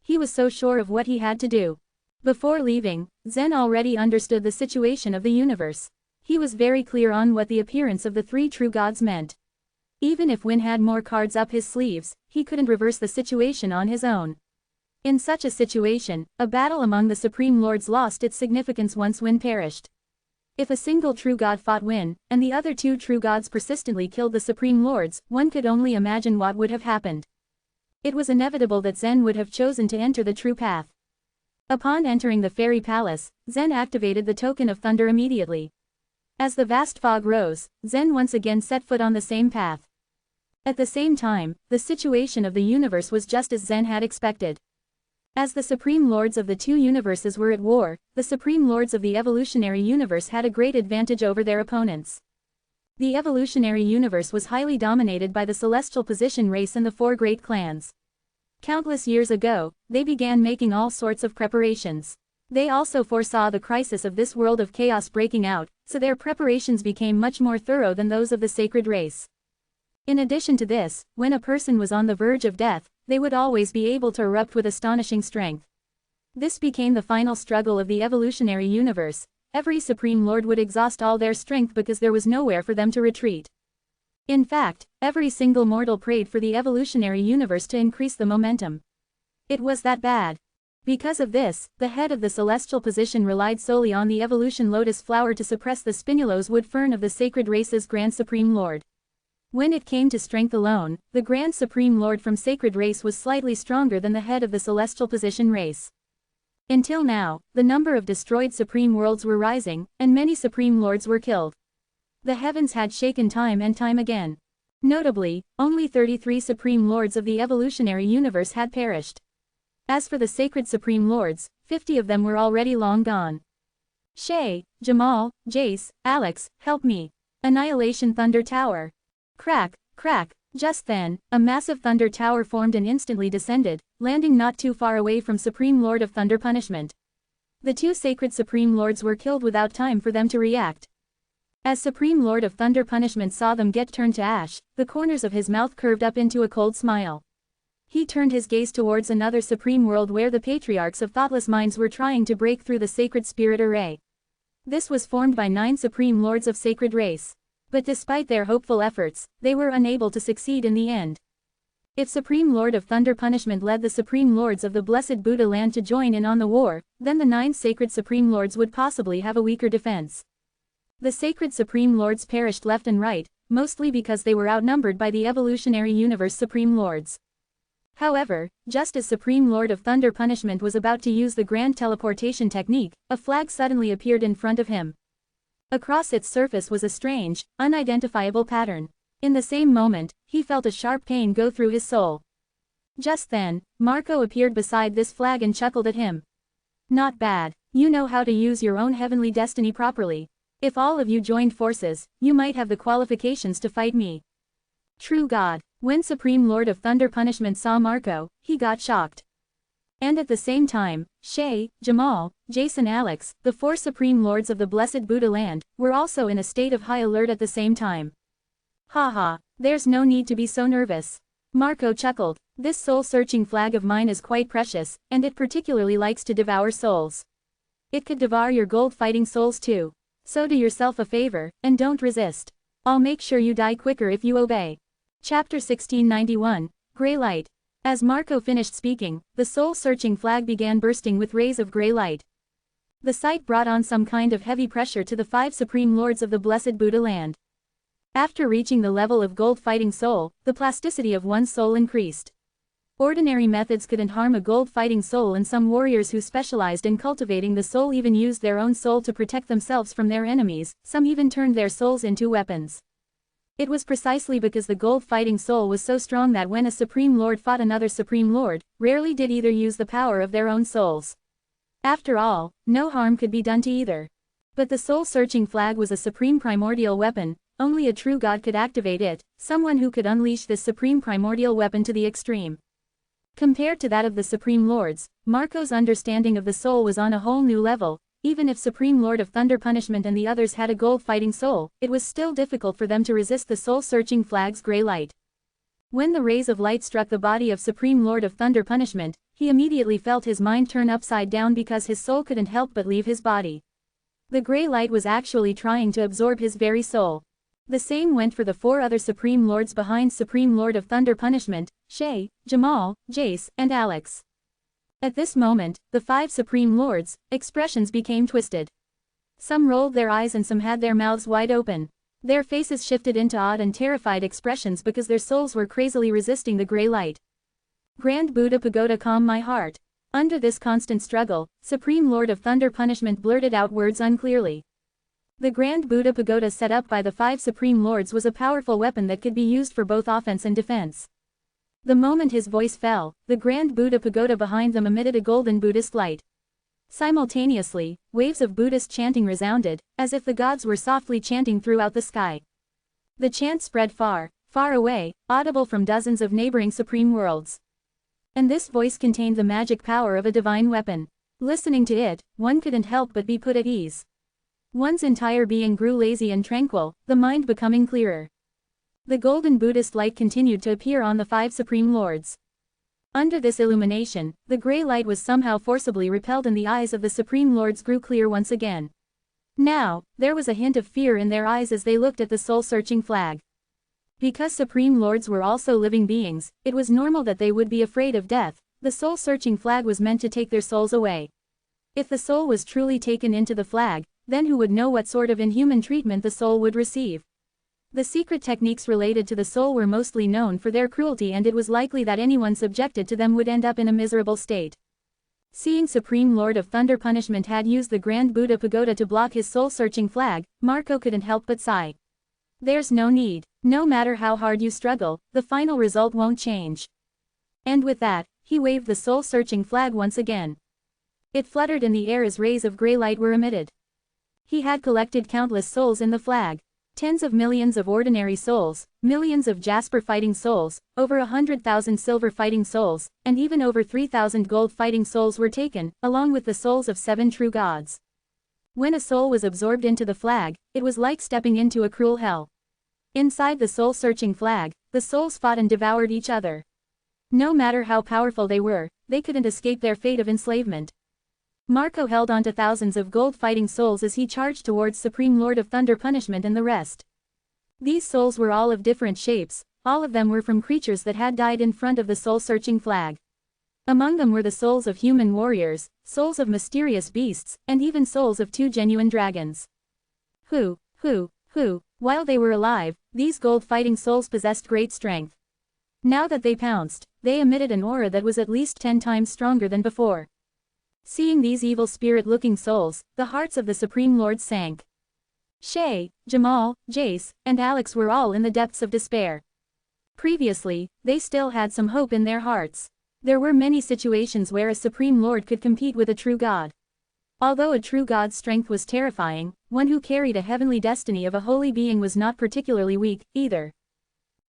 He was so sure of what he had to do. Before leaving, Zen already understood the situation of the universe. He was very clear on what the appearance of the 3 true gods meant. Even if Win had more cards up his sleeves, he couldn't reverse the situation on his own. In such a situation, a battle among the Supreme Lords lost its significance once Win perished. If a single true god fought Win, and the other 2 true gods persistently killed the Supreme Lords, one could only imagine what would have happened. It was inevitable that Zen would have chosen to enter the true path. Upon entering the fairy palace, Zen activated the token of thunder immediately. As the vast fog rose, Zen once again set foot on the same path. At the same time, the situation of the universe was just as Zen had expected. As the Supreme Lords of the 2 universes were at war, the Supreme Lords of the evolutionary universe had a great advantage over their opponents. The evolutionary universe was highly dominated by the celestial position race and the 4 great clans. Countless years ago, they began making all sorts of preparations. They also foresaw the crisis of this world of chaos breaking out, so their preparations became much more thorough than those of the sacred race. In addition to this, when a person was on the verge of death, they would always be able to erupt with astonishing strength. This became the final struggle of the evolutionary universe. Every Supreme Lord would exhaust all their strength because there was nowhere for them to retreat. In fact, every single mortal prayed for the evolutionary universe to increase the momentum. It was that bad. Because of this, the head of the celestial position relied solely on the evolution lotus flower to suppress the spinulose wood fern of the sacred race's Grand Supreme Lord. When it came to strength alone, the Grand Supreme Lord from Sacred Race was slightly stronger than the head of the Celestial Position race. Until now, the number of destroyed Supreme Worlds were rising, and many Supreme Lords were killed. The heavens had shaken time and time again. Notably, only 33 Supreme Lords of the evolutionary universe had perished. As for the Sacred Supreme Lords, 50 of them were already long gone. Shay, Jamal, Jace, Alex, help me. Annihilation Thunder Tower. Crack, crack. Just then, a massive thunder tower formed and instantly descended, landing not too far away from Supreme Lord of Thunder Punishment. The 2 sacred Supreme Lords were killed without time for them to react. As Supreme Lord of Thunder Punishment saw them get turned to ash, the corners of his mouth curved up into a cold smile. He turned his gaze towards another Supreme World where the patriarchs of thoughtless minds were trying to break through the Sacred Spirit Array. This was formed by 9 Supreme Lords of Sacred Race. But despite their hopeful efforts, they were unable to succeed in the end. If Supreme Lord of Thunder Punishment led the Supreme Lords of the Blessed Buddha Land to join in on the war, then the 9 sacred Supreme Lords would possibly have a weaker defense. The sacred Supreme Lords perished left and right, mostly because they were outnumbered by the evolutionary universe Supreme Lords. However, just as Supreme Lord of Thunder Punishment was about to use the grand teleportation technique, a flag suddenly appeared in front of him. Across its surface was a strange, unidentifiable pattern. In the same moment, he felt a sharp pain go through his soul. Just then, Marco appeared beside this flag and chuckled at him. Not bad, you know how to use your own heavenly destiny properly. If all of you joined forces, you might have the qualifications to fight me. True God. When Supreme Lord of Thunder Punishment saw Marco, he got shocked. And at the same time, Shay, Jamal, Jason, Alex, the 4 Supreme Lords of the Blessed Buddha Land, were also in a state of high alert at the same time. Haha, there's no need to be so nervous. Marco chuckled. This soul-searching flag of mine is quite precious, and it particularly likes to devour souls. It could devour your gold-fighting souls too. So do yourself a favor, and don't resist. I'll make sure you die quicker if you obey. Chapter 1691, Grey Light. As Marco finished speaking, the soul-searching flag began bursting with rays of grey light. The sight brought on some kind of heavy pressure to the 5 Supreme Lords of the Blessed Buddha Land. After reaching the level of gold-fighting soul, the plasticity of one's soul increased. Ordinary methods couldn't harm a gold-fighting soul, and some warriors who specialized in cultivating the soul even used their own soul to protect themselves from their enemies, some even turned their souls into weapons. It was precisely because the gold-fighting soul was so strong that when a Supreme Lord fought another Supreme Lord, rarely did either use the power of their own souls. After all, no harm could be done to either. But the soul-searching flag was a supreme primordial weapon, only a true God could activate it, someone who could unleash this supreme primordial weapon to the extreme. Compared to that of the Supreme Lords, Marco's understanding of the soul was on a whole new level. Even if Supreme Lord of Thunder Punishment and the others had a gold-fighting soul, it was still difficult for them to resist the soul-searching flag's grey light. When the rays of light struck the body of Supreme Lord of Thunder Punishment, he immediately felt his mind turn upside down because his soul couldn't help but leave his body. The grey light was actually trying to absorb his very soul. The same went for the 4 other Supreme Lords behind Supreme Lord of Thunder Punishment, Shay, Jamal, Jace, and Alex. At this moment, the 5 Supreme Lords' expressions became twisted. Some rolled their eyes and some had their mouths wide open. Their faces shifted into odd and terrified expressions because their souls were crazily resisting the grey light. Grand Buddha Pagoda, calm my heart. Under this constant struggle, Supreme Lord of Thunder Punishment blurted out words unclearly. The Grand Buddha Pagoda set up by the 5 Supreme Lords was a powerful weapon that could be used for both offense and defense. The moment his voice fell, the Grand Buddha Pagoda behind them emitted a golden Buddhist light. Simultaneously, waves of Buddhist chanting resounded, as if the gods were softly chanting throughout the sky. The chant spread far, far away, audible from dozens of neighboring supreme worlds. And this voice contained the magic power of a divine weapon. Listening to it, one couldn't help but be put at ease. One's entire being grew lazy and tranquil, the mind becoming clearer. The golden Buddhist light continued to appear on the 5 Supreme Lords. Under this illumination, the grey light was somehow forcibly repelled and the eyes of the Supreme Lords grew clear once again. Now, there was a hint of fear in their eyes as they looked at the soul-searching flag. Because Supreme Lords were also living beings, it was normal that they would be afraid of death. The soul-searching flag was meant to take their souls away. If the soul was truly taken into the flag, then who would know what sort of inhuman treatment the soul would receive? The secret techniques related to the soul were mostly known for their cruelty, and it was likely that anyone subjected to them would end up in a miserable state. Seeing Supreme Lord of Thunder Punishment had used the Grand Buddha Pagoda to block his soul-searching flag, Marco couldn't help but sigh. There's no need. No matter how hard you struggle, the final result won't change. And with that, he waved the soul-searching flag once again. It fluttered in the air as rays of grey light were emitted. He had collected countless souls in the flag. Tens of millions of ordinary souls, millions of Jasper fighting souls, over 100,000 silver fighting souls, and even over 3,000 gold fighting souls were taken, along with the souls of 7 true gods. When a soul was absorbed into the flag, it was like stepping into a cruel hell. Inside the soul-searching flag, the souls fought and devoured each other. No matter how powerful they were, they couldn't escape their fate of enslavement. Marco held on to thousands of gold-fighting souls as he charged towards Supreme Lord of Thunder Punishment and the rest. These souls were all of different shapes, all of them were from creatures that had died in front of the soul-searching flag. Among them were the souls of human warriors, souls of mysterious beasts, and even souls of 2 genuine dragons. Who While they were alive, these gold-fighting souls possessed great strength. Now that they pounced, they emitted an aura that was at least 10 times stronger than before. Seeing these evil spirit-looking souls, the hearts of the Supreme Lords sank. Shay, Jamal, Jace, and Alex were all in the depths of despair. Previously, they still had some hope in their hearts. There were many situations where a Supreme Lord could compete with a true God. Although a true God's strength was terrifying, one who carried a heavenly destiny of a holy being was not particularly weak, either.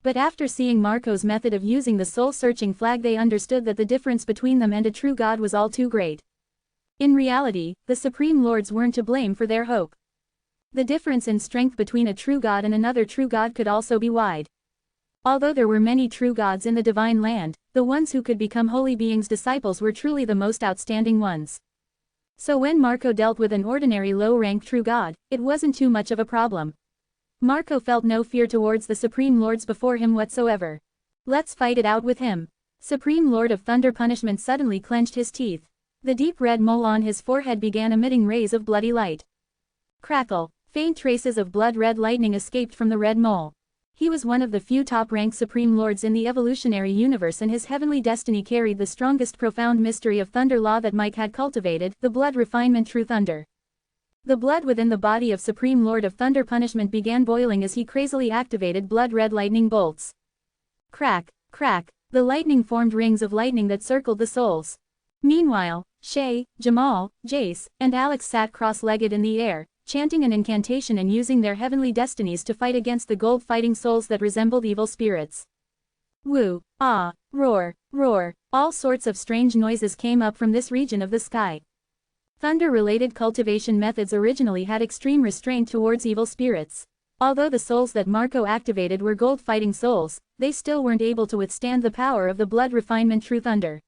But after seeing Marco's method of using the soul-searching flag, they understood that the difference between them and a true God was all too great. In reality, the Supreme Lords weren't to blame for their hope. The difference in strength between a true God and another true God could also be wide. Although there were many true gods in the divine land, the ones who could become holy beings' disciples were truly the most outstanding ones. So when Marco dealt with an ordinary low-rank true god, it wasn't too much of a problem. Marco felt no fear towards the Supreme Lords before him whatsoever. Let's fight it out with him. Supreme Lord of Thunder Punishment suddenly clenched his teeth. The deep red mole on his forehead began emitting rays of bloody light. Crackle. Faint traces of blood-red lightning escaped from the red mole. He was one of the few top-ranked Supreme Lords in the evolutionary universe, and his heavenly destiny carried the strongest profound mystery of thunder law that Mike had cultivated, the blood refinement true thunder. The blood within the body of Supreme Lord of Thunder Punishment began boiling as he crazily activated blood-red lightning bolts. Crack, crack, the lightning formed rings of lightning that circled the souls. Meanwhile, Shay, Jamal, Jace, and Alex sat cross-legged in the air, chanting an incantation and using their heavenly destinies to fight against the gold-fighting souls that resembled evil spirits. Woo, ah, roar, roar, all sorts of strange noises came up from this region of the sky. Thunder-related cultivation methods originally had extreme restraint towards evil spirits. Although the souls that Marco activated were gold-fighting souls, they still weren't able to withstand the power of the blood refinement true thunder.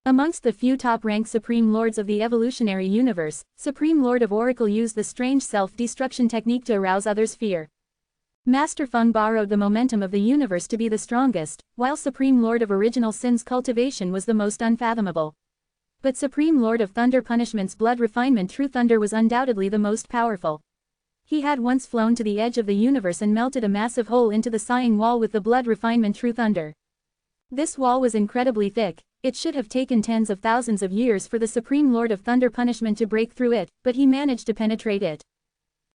Amongst the few top-ranked Supreme Lords of the evolutionary universe, Supreme Lord of Oracle used the strange self-destruction technique to arouse others' fear. Master Feng borrowed the momentum of the universe to be the strongest, while Supreme Lord of Original Sin's cultivation was the most unfathomable. But Supreme Lord of Thunder Punishment's blood refinement true thunder was undoubtedly the most powerful. He had once flown to the edge of the universe and melted a massive hole into the sighing wall with the blood refinement true thunder. This wall was incredibly thick. It should have taken tens of thousands of years for the Supreme Lord of Thunder Punishment to break through it, but he managed to penetrate it.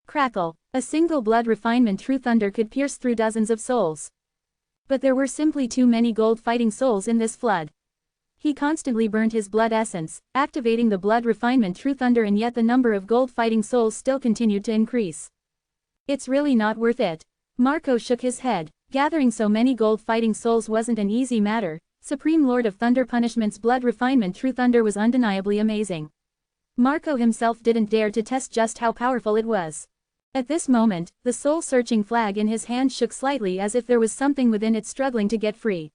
Crackle. A single blood refinement true thunder could pierce through dozens of souls. But there were simply too many gold-fighting souls in this flood. He constantly burned his blood essence, activating the blood refinement true thunder, and yet the number of gold-fighting souls still continued to increase. It's really not worth it. Marco shook his head. Gathering so many gold-fighting souls wasn't an easy matter. Supreme Lord of Thunder Punishment's blood refinement true thunder was undeniably amazing. Marco himself didn't dare to test just how powerful it was. At this moment, the soul-searching flag in his hand shook slightly as if there was something within it struggling to get free.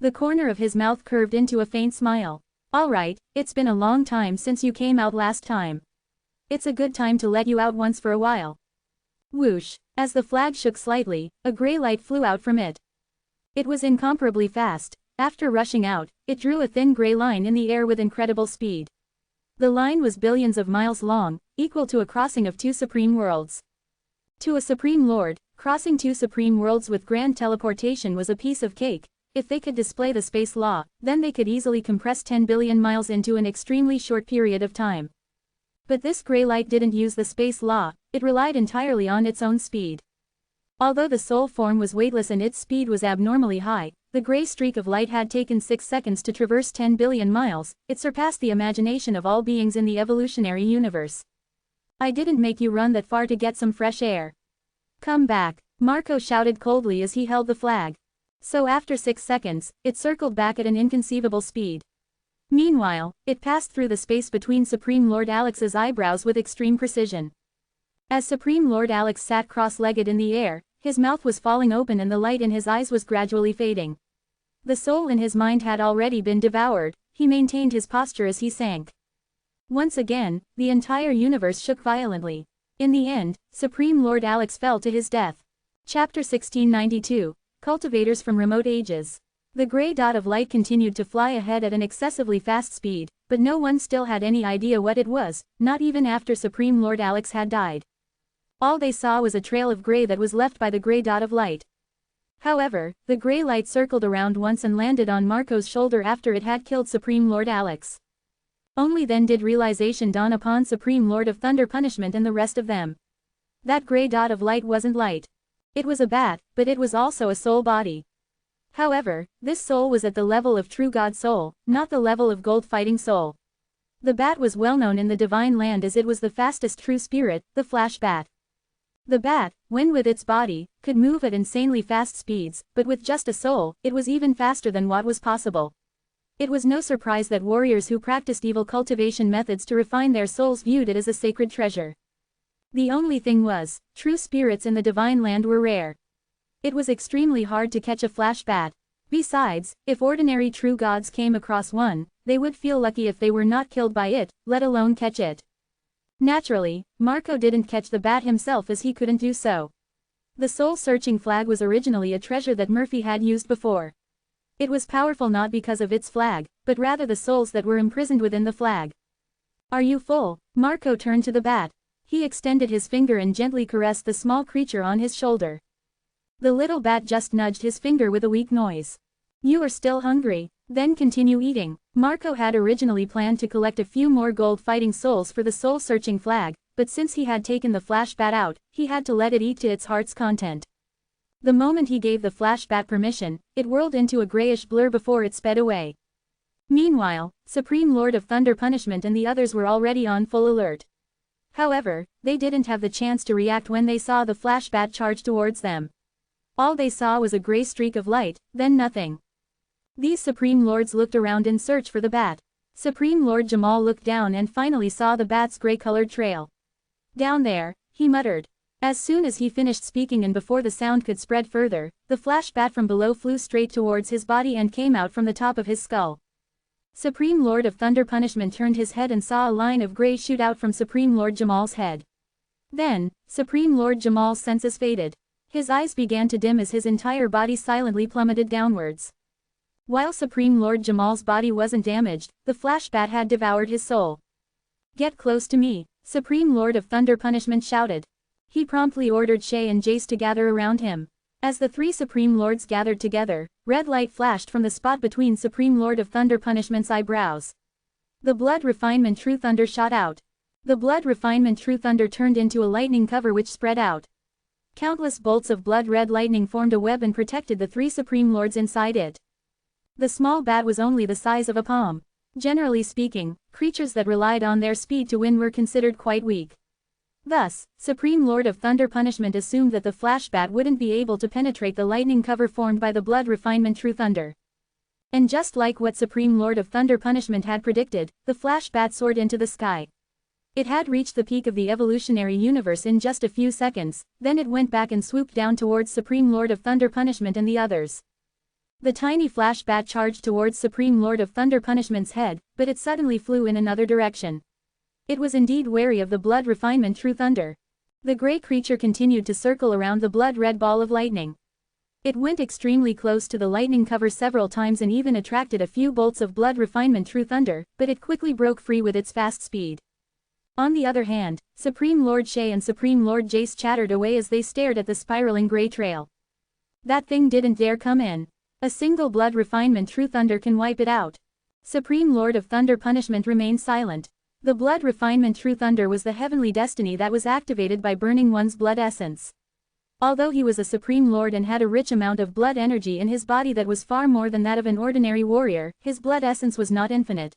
The corner of his mouth curved into a faint smile. All right, it's been a long time since you came out last time. It's a good time to let you out once for a while. Whoosh. As the flag shook slightly, a gray light flew out from it. It was incomparably fast. After rushing out, it drew a thin gray line in the air with incredible speed. The line was billions of miles long, equal to a crossing of 2 supreme worlds. To a Supreme Lord, crossing 2 supreme worlds with grand teleportation was a piece of cake. If they could display the space law, then they could easily compress 10 billion miles into an extremely short period of time. But this gray light didn't use the space law, it relied entirely on its own speed. Although the soul form was weightless and its speed was abnormally high, the gray streak of light had taken 6 seconds to traverse 10 billion miles. It surpassed the imagination of all beings in the evolutionary universe. I didn't make you run that far to get some fresh air. Come back, Marco shouted coldly as he held the flag. So after 6 seconds, it circled back at an inconceivable speed. Meanwhile, it passed through the space between Supreme Lord Alex's eyebrows with extreme precision. As Supreme Lord Alex sat cross-legged in the air, his mouth was falling open and the light in his eyes was gradually fading. The soul in his mind had already been devoured. He maintained his posture as he sank. Once again, the entire universe shook violently. In the end, Supreme Lord Alex fell to his death. Chapter 1692, Cultivators from Remote Ages. The gray dot of light continued to fly ahead at an excessively fast speed, but no one still had any idea what it was, not even after Supreme Lord Alex had died. All they saw was a trail of gray that was left by the gray dot of light. However, the gray light circled around once and landed on Marco's shoulder after it had killed Supreme Lord Alex. Only then did realization dawn upon Supreme Lord of Thunder Punishment and the rest of them. That gray dot of light wasn't light. It was a bat, but it was also a soul body. However, this soul was at the level of true God soul, not the level of gold fighting soul. The bat was well known in the divine land as it was the fastest true spirit, the flash bat. The bat, when with its body, could move at insanely fast speeds, but with just a soul, it was even faster than what was possible. It was no surprise that warriors who practiced evil cultivation methods to refine their souls viewed it as a sacred treasure. The only thing was, true spirits in the divine land were rare. It was extremely hard to catch a flash bat. Besides, if ordinary true gods came across one, they would feel lucky if they were not killed by it, let alone catch it. Naturally, Marco didn't catch the bat himself as he couldn't do so. The soul-searching flag was originally a treasure that Murphy had used before. It was powerful not because of its flag, but rather the souls that were imprisoned within the flag. "Are you full?" Marco turned to the bat. He extended his finger and gently caressed the small creature on his shoulder. The little bat just nudged his finger with a weak noise. "You are still hungry? Then continue eating." Marco had originally planned to collect a few more gold fighting souls for the soul-searching flag, but since he had taken the flash bat out, he had to let it eat to its heart's content. The moment he gave the flash bat permission, it whirled into a grayish blur before it sped away. Meanwhile, Supreme Lord of Thunder Punishment and the others were already on full alert. However, they didn't have the chance to react when they saw the flash bat charge towards them. All they saw was a gray streak of light, then nothing. These Supreme Lords looked around in search for the bat. Supreme Lord Jamal looked down and finally saw the bat's gray-colored trail. "Down there," he muttered. As soon as he finished speaking and before the sound could spread further, the flash bat from below flew straight towards his body and came out from the top of his skull. Supreme Lord of Thunder Punishment turned his head and saw a line of gray shoot out from Supreme Lord Jamal's head. Then, Supreme Lord Jamal's senses faded. His eyes began to dim as his entire body silently plummeted downwards. While Supreme Lord Jamal's body wasn't damaged, the flash bat had devoured his soul. "Get close to me," Supreme Lord of Thunder Punishment shouted. He promptly ordered Shay and Jace to gather around him. As the three Supreme Lords gathered together, red light flashed from the spot between Supreme Lord of Thunder Punishment's eyebrows. The Blood Refinement True Thunder shot out. The Blood Refinement True Thunder turned into a lightning cover which spread out. Countless bolts of blood red lightning formed a web and protected the three Supreme Lords inside it. The small bat was only the size of a palm. Generally speaking, creatures that relied on their speed to win were considered quite weak. Thus, Supreme Lord of Thunder Punishment assumed that the flash bat wouldn't be able to penetrate the lightning cover formed by the Blood Refinement True Thunder. And just like what Supreme Lord of Thunder Punishment had predicted, the flash bat soared into the sky. It had reached the peak of the evolutionary universe in just a few seconds, then it went back and swooped down towards Supreme Lord of Thunder Punishment and the others. The tiny flash bat charged towards Supreme Lord of Thunder Punishment's head, but it suddenly flew in another direction. It was indeed wary of the Blood Refinement True Thunder. The gray creature continued to circle around the blood-red ball of lightning. It went extremely close to the lightning cover several times and even attracted a few bolts of Blood Refinement True Thunder, but it quickly broke free with its fast speed. On the other hand, Supreme Lord Shay and Supreme Lord Jace chattered away as they stared at the spiraling gray trail. That thing didn't dare come in. A single Blood Refinement True Thunder can wipe it out. Supreme Lord of Thunder Punishment remained silent. The Blood Refinement True Thunder was the heavenly destiny that was activated by burning one's blood essence. Although he was a Supreme Lord and had a rich amount of blood energy in his body that was far more than that of an ordinary warrior, his blood essence was not infinite.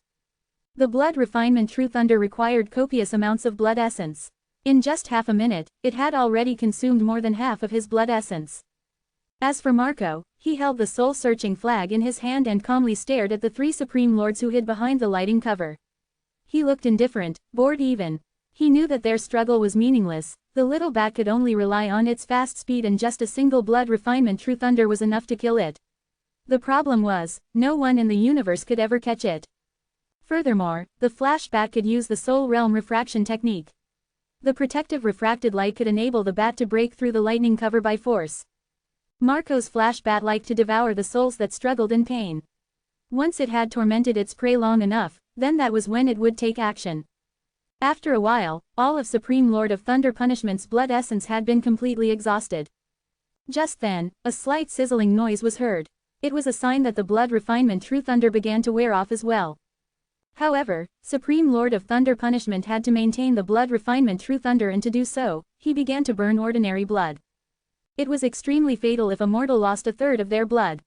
The Blood Refinement True Thunder required copious amounts of blood essence. In just half a minute, it had already consumed more than half of his blood essence. As for Marco, he held the soul-searching flag in his hand and calmly stared at the three Supreme Lords who hid behind the lighting cover. He looked indifferent, bored even. He knew that their struggle was meaningless. The little bat could only rely on its fast speed and just a single Blood Refinement True Thunder was enough to kill it. The problem was, no one in the universe could ever catch it. Furthermore, the flash bat could use the Soul Realm refraction technique. The protective refracted light could enable the bat to break through the lightning cover by force. Marco's flash bat liked to devour the souls that struggled in pain. Once it had tormented its prey long enough, then that was when it would take action. After a while, all of Supreme Lord of Thunder Punishment's blood essence had been completely exhausted. Just then, a slight sizzling noise was heard. It was a sign that the blood refinement True Thunder began to wear off as well. However, Supreme Lord of Thunder Punishment had to maintain the blood refinement True Thunder, and to do so, he began to burn ordinary blood. It was extremely fatal if a mortal lost a third of their blood.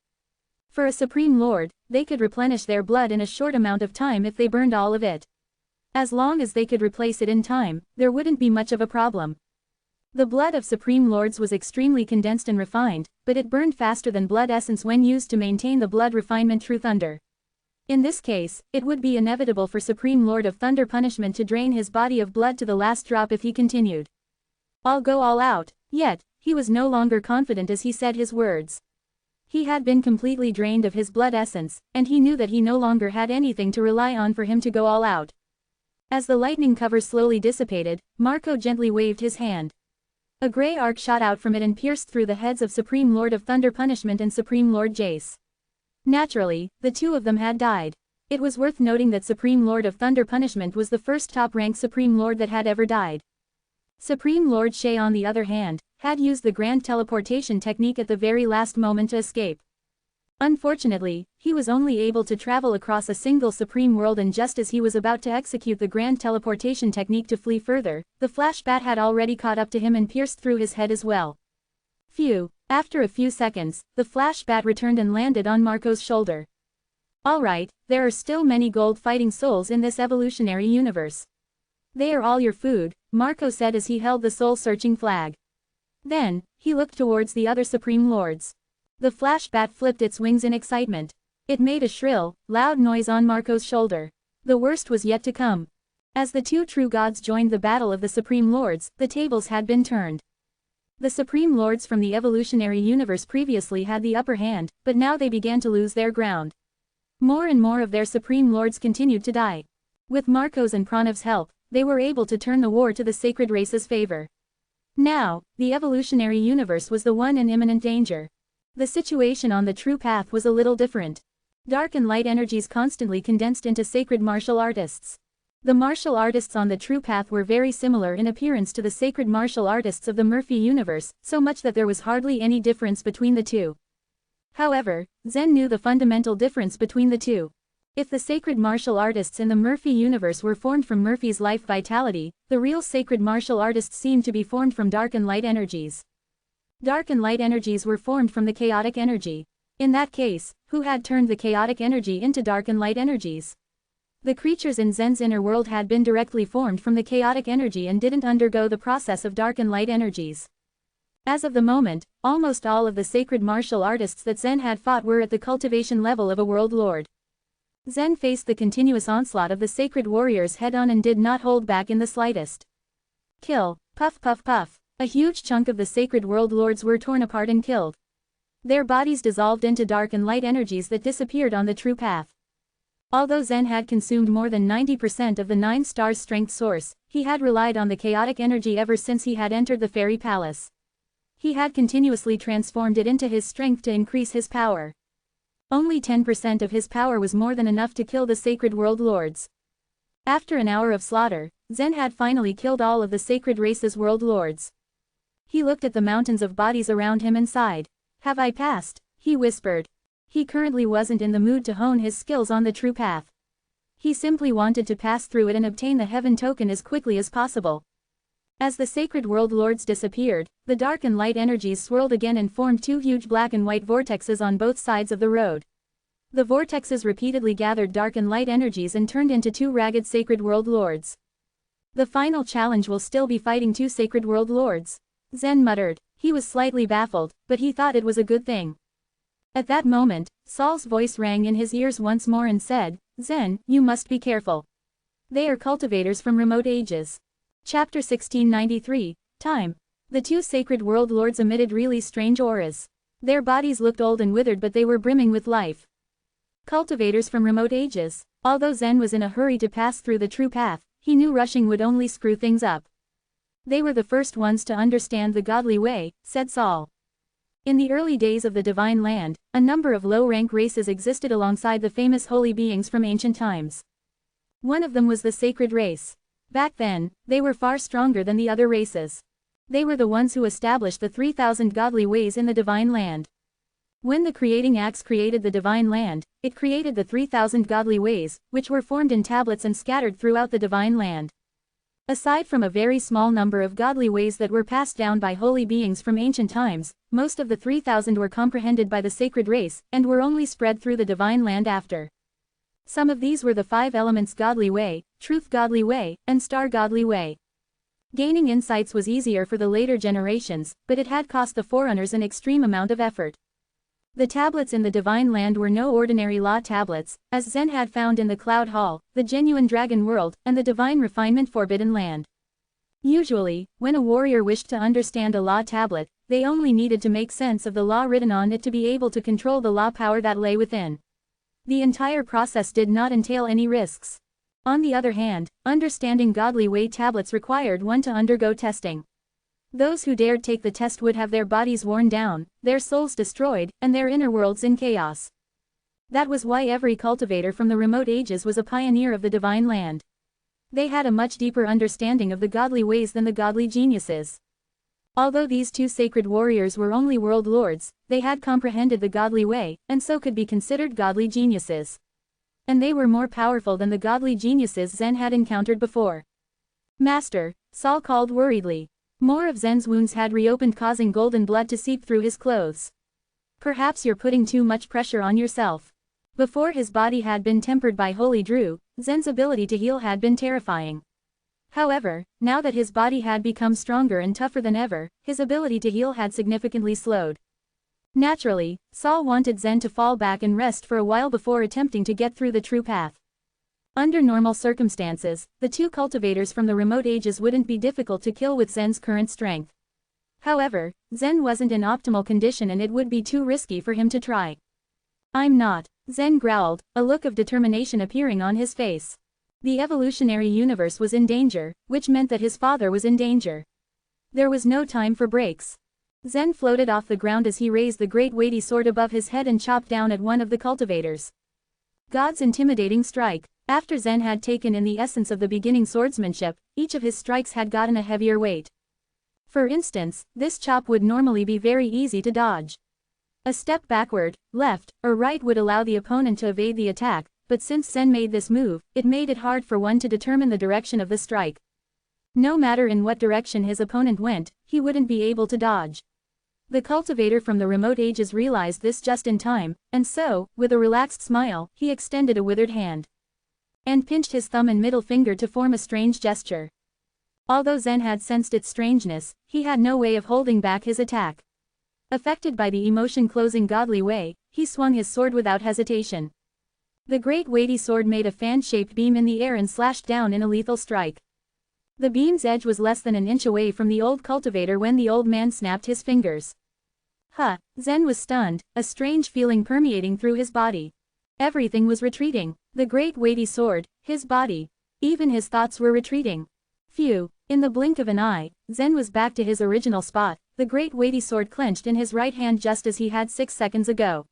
For a Supreme Lord, they could replenish their blood in a short amount of time if they burned all of it. As long as they could replace it in time, there wouldn't be much of a problem. The blood of Supreme Lords was extremely condensed and refined, but it burned faster than blood essence when used to maintain the blood refinement True Thunder. In this case, it would be inevitable for Supreme Lord of Thunder Punishment to drain his body of blood to the last drop if he continued. "I'll go all out," yet, he was no longer confident as he said his words. He had been completely drained of his blood essence, and he knew that he no longer had anything to rely on for him to go all out. As the lightning cover slowly dissipated, Marco gently waved his hand. A gray arc shot out from it and pierced through the heads of Supreme Lord of Thunder Punishment and Supreme Lord Jace. Naturally, the two of them had died. It was worth noting that Supreme Lord of Thunder Punishment was the first top-ranked Supreme Lord that had ever died. Supreme Lord Shay, on the other hand, had used the grand teleportation technique at the very last moment to escape. Unfortunately, he was only able to travel across a single Supreme World, and just as he was about to execute the grand teleportation technique to flee further, the flash bat had already caught up to him and pierced through his head as well. Phew! After a few seconds, the flash bat returned and landed on Marco's shoulder. "Alright, there are still many gold fighting souls in this evolutionary universe. They are all your food," Marco said as he held the soul-searching flag. Then, he looked towards the other Supreme Lords. The flash bat flipped its wings in excitement. It made a shrill, loud noise on Marco's shoulder. The worst was yet to come. As the two true gods joined the battle of the Supreme Lords, the tables had been turned. The Supreme Lords from the evolutionary universe previously had the upper hand, but now they began to lose their ground. More and more of their Supreme Lords continued to die. With Marco's and Pranav's help, they were able to turn the war to the sacred race's favor. Now, the evolutionary universe was the one in imminent danger. The situation on the true path was a little different. Dark and light energies constantly condensed into sacred martial artists. The martial artists on the true path were very similar in appearance to the sacred martial artists of the Murphy universe, so much that there was hardly any difference between the two. However, Zen knew the fundamental difference between the two. If the sacred martial artists in the Murphy universe were formed from Murphy's life vitality, the real sacred martial artists seemed to be formed from dark and light energies. Dark and light energies were formed from the chaotic energy. In that case, who had turned the chaotic energy into dark and light energies? The creatures in Zen's inner world had been directly formed from the chaotic energy and didn't undergo the process of dark and light energies. As of the moment, almost all of the sacred martial artists that Zen had fought were at the cultivation level of a world lord. Zen faced the continuous onslaught of the sacred warriors head-on and did not hold back in the slightest. Kill, puff puff puff. A huge chunk of the sacred world lords were torn apart and killed. Their bodies dissolved into dark and light energies that disappeared on the true path. Although Zen had consumed more than 90% of the 9 stars strength source, he had relied on the chaotic energy ever since he had entered the fairy palace. He had continuously transformed it into his strength to increase his power. Only 10% of his power was more than enough to kill the sacred world lords. After an hour of slaughter, Zen had finally killed all of the sacred race's world lords. He looked at the mountains of bodies around him and sighed. "Have I passed?" he whispered. He currently wasn't in the mood to hone his skills on the true path. He simply wanted to pass through it and obtain the heaven token as quickly as possible. As the sacred world lords disappeared, the dark and light energies swirled again and formed 2 huge black and white vortexes on both sides of the road. The vortexes repeatedly gathered dark and light energies and turned into 2 ragged sacred world lords. "The final challenge will still be fighting 2 sacred world lords," Zen muttered. He was slightly baffled, but he thought it was a good thing. At that moment, Saul's voice rang in his ears once more and said, "Zen, you must be careful. They are cultivators from remote ages." Chapter 1693, Time. The 2 sacred world lords emitted really strange auras. Their bodies looked old and withered, but they were brimming with life. Cultivators from remote ages. Although Zen was in a hurry to pass through the true path, he knew rushing would only screw things up. "They were the first ones to understand the godly way," said Saul. In the early days of the Divine Land, a number of low-rank races existed alongside the famous holy beings from ancient times. One of them was the sacred race. Back then, they were far stronger than the other races. They were the ones who established the 3,000 godly ways in the divine land. When the creating axe created the divine land, it created the 3,000 godly ways, which were formed in tablets and scattered throughout the divine land. Aside from a very small number of godly ways that were passed down by holy beings from ancient times, most of the 3,000 were comprehended by the sacred race, and were only spread through the divine land after. Some of these were the 5 elements godly way, truth godly way, and star godly way. Gaining insights was easier for the later generations, but it had cost the forerunners an extreme amount of effort. The tablets in the divine land were no ordinary law tablets, as Zen had found in the Cloud Hall, the genuine dragon world, and the divine refinement forbidden land. Usually, when a warrior wished to understand a law tablet, they only needed to make sense of the law written on it to be able to control the law power that lay within. The entire process did not entail any risks. On the other hand, understanding godly way tablets required one to undergo testing. Those who dared take the test would have their bodies worn down, their souls destroyed, and their inner worlds in chaos. That was why every cultivator from the remote ages was a pioneer of the divine land. They had a much deeper understanding of the godly ways than the godly geniuses. Although these 2 sacred warriors were only world lords, they had comprehended the godly way, and so could be considered godly geniuses. And they were more powerful than the godly geniuses Zen had encountered before. "Master," Saul called worriedly. More of Zen's wounds had reopened, causing golden blood to seep through his clothes. "Perhaps you're putting too much pressure on yourself." Before his body had been tempered by Holy Drew, Zen's ability to heal had been terrifying. However, now that his body had become stronger and tougher than ever, his ability to heal had significantly slowed. Naturally, Saul wanted Zen to fall back and rest for a while before attempting to get through the true path. Under normal circumstances, the 2 cultivators from the remote ages wouldn't be difficult to kill with Zen's current strength. However, Zen wasn't in optimal condition and it would be too risky for him to try. "I'm not," Zen growled, a look of determination appearing on his face. The evolutionary universe was in danger, which meant that his father was in danger. There was no time for breaks. Zen floated off the ground as he raised the great weighty sword above his head and chopped down at one of the cultivators. God's intimidating strike. After Zen had taken in the essence of the beginning swordsmanship, each of his strikes had gotten a heavier weight. For instance, this chop would normally be very easy to dodge. A step backward, left, or right would allow the opponent to evade the attack, but since Zen made this move, it made it hard for one to determine the direction of the strike. No matter in what direction his opponent went, he wouldn't be able to dodge. The cultivator from the remote ages realized this just in time, and so, with a relaxed smile, he extended a withered hand and pinched his thumb and middle finger to form a strange gesture. Although Zen had sensed its strangeness, he had no way of holding back his attack. Affected by the emotion closing godly way, he swung his sword without hesitation. The great weighty sword made a fan-shaped beam in the air and slashed down in a lethal strike. The beam's edge was less than an inch away from the old cultivator when the old man snapped his fingers. Zen was stunned, a strange feeling permeating through his body. Everything was retreating. The great weighty sword, his body. Even his thoughts were retreating. Phew. In the blink of an eye, Zen was back to his original spot, the great weighty sword clenched in his right hand just as he had 6 seconds ago.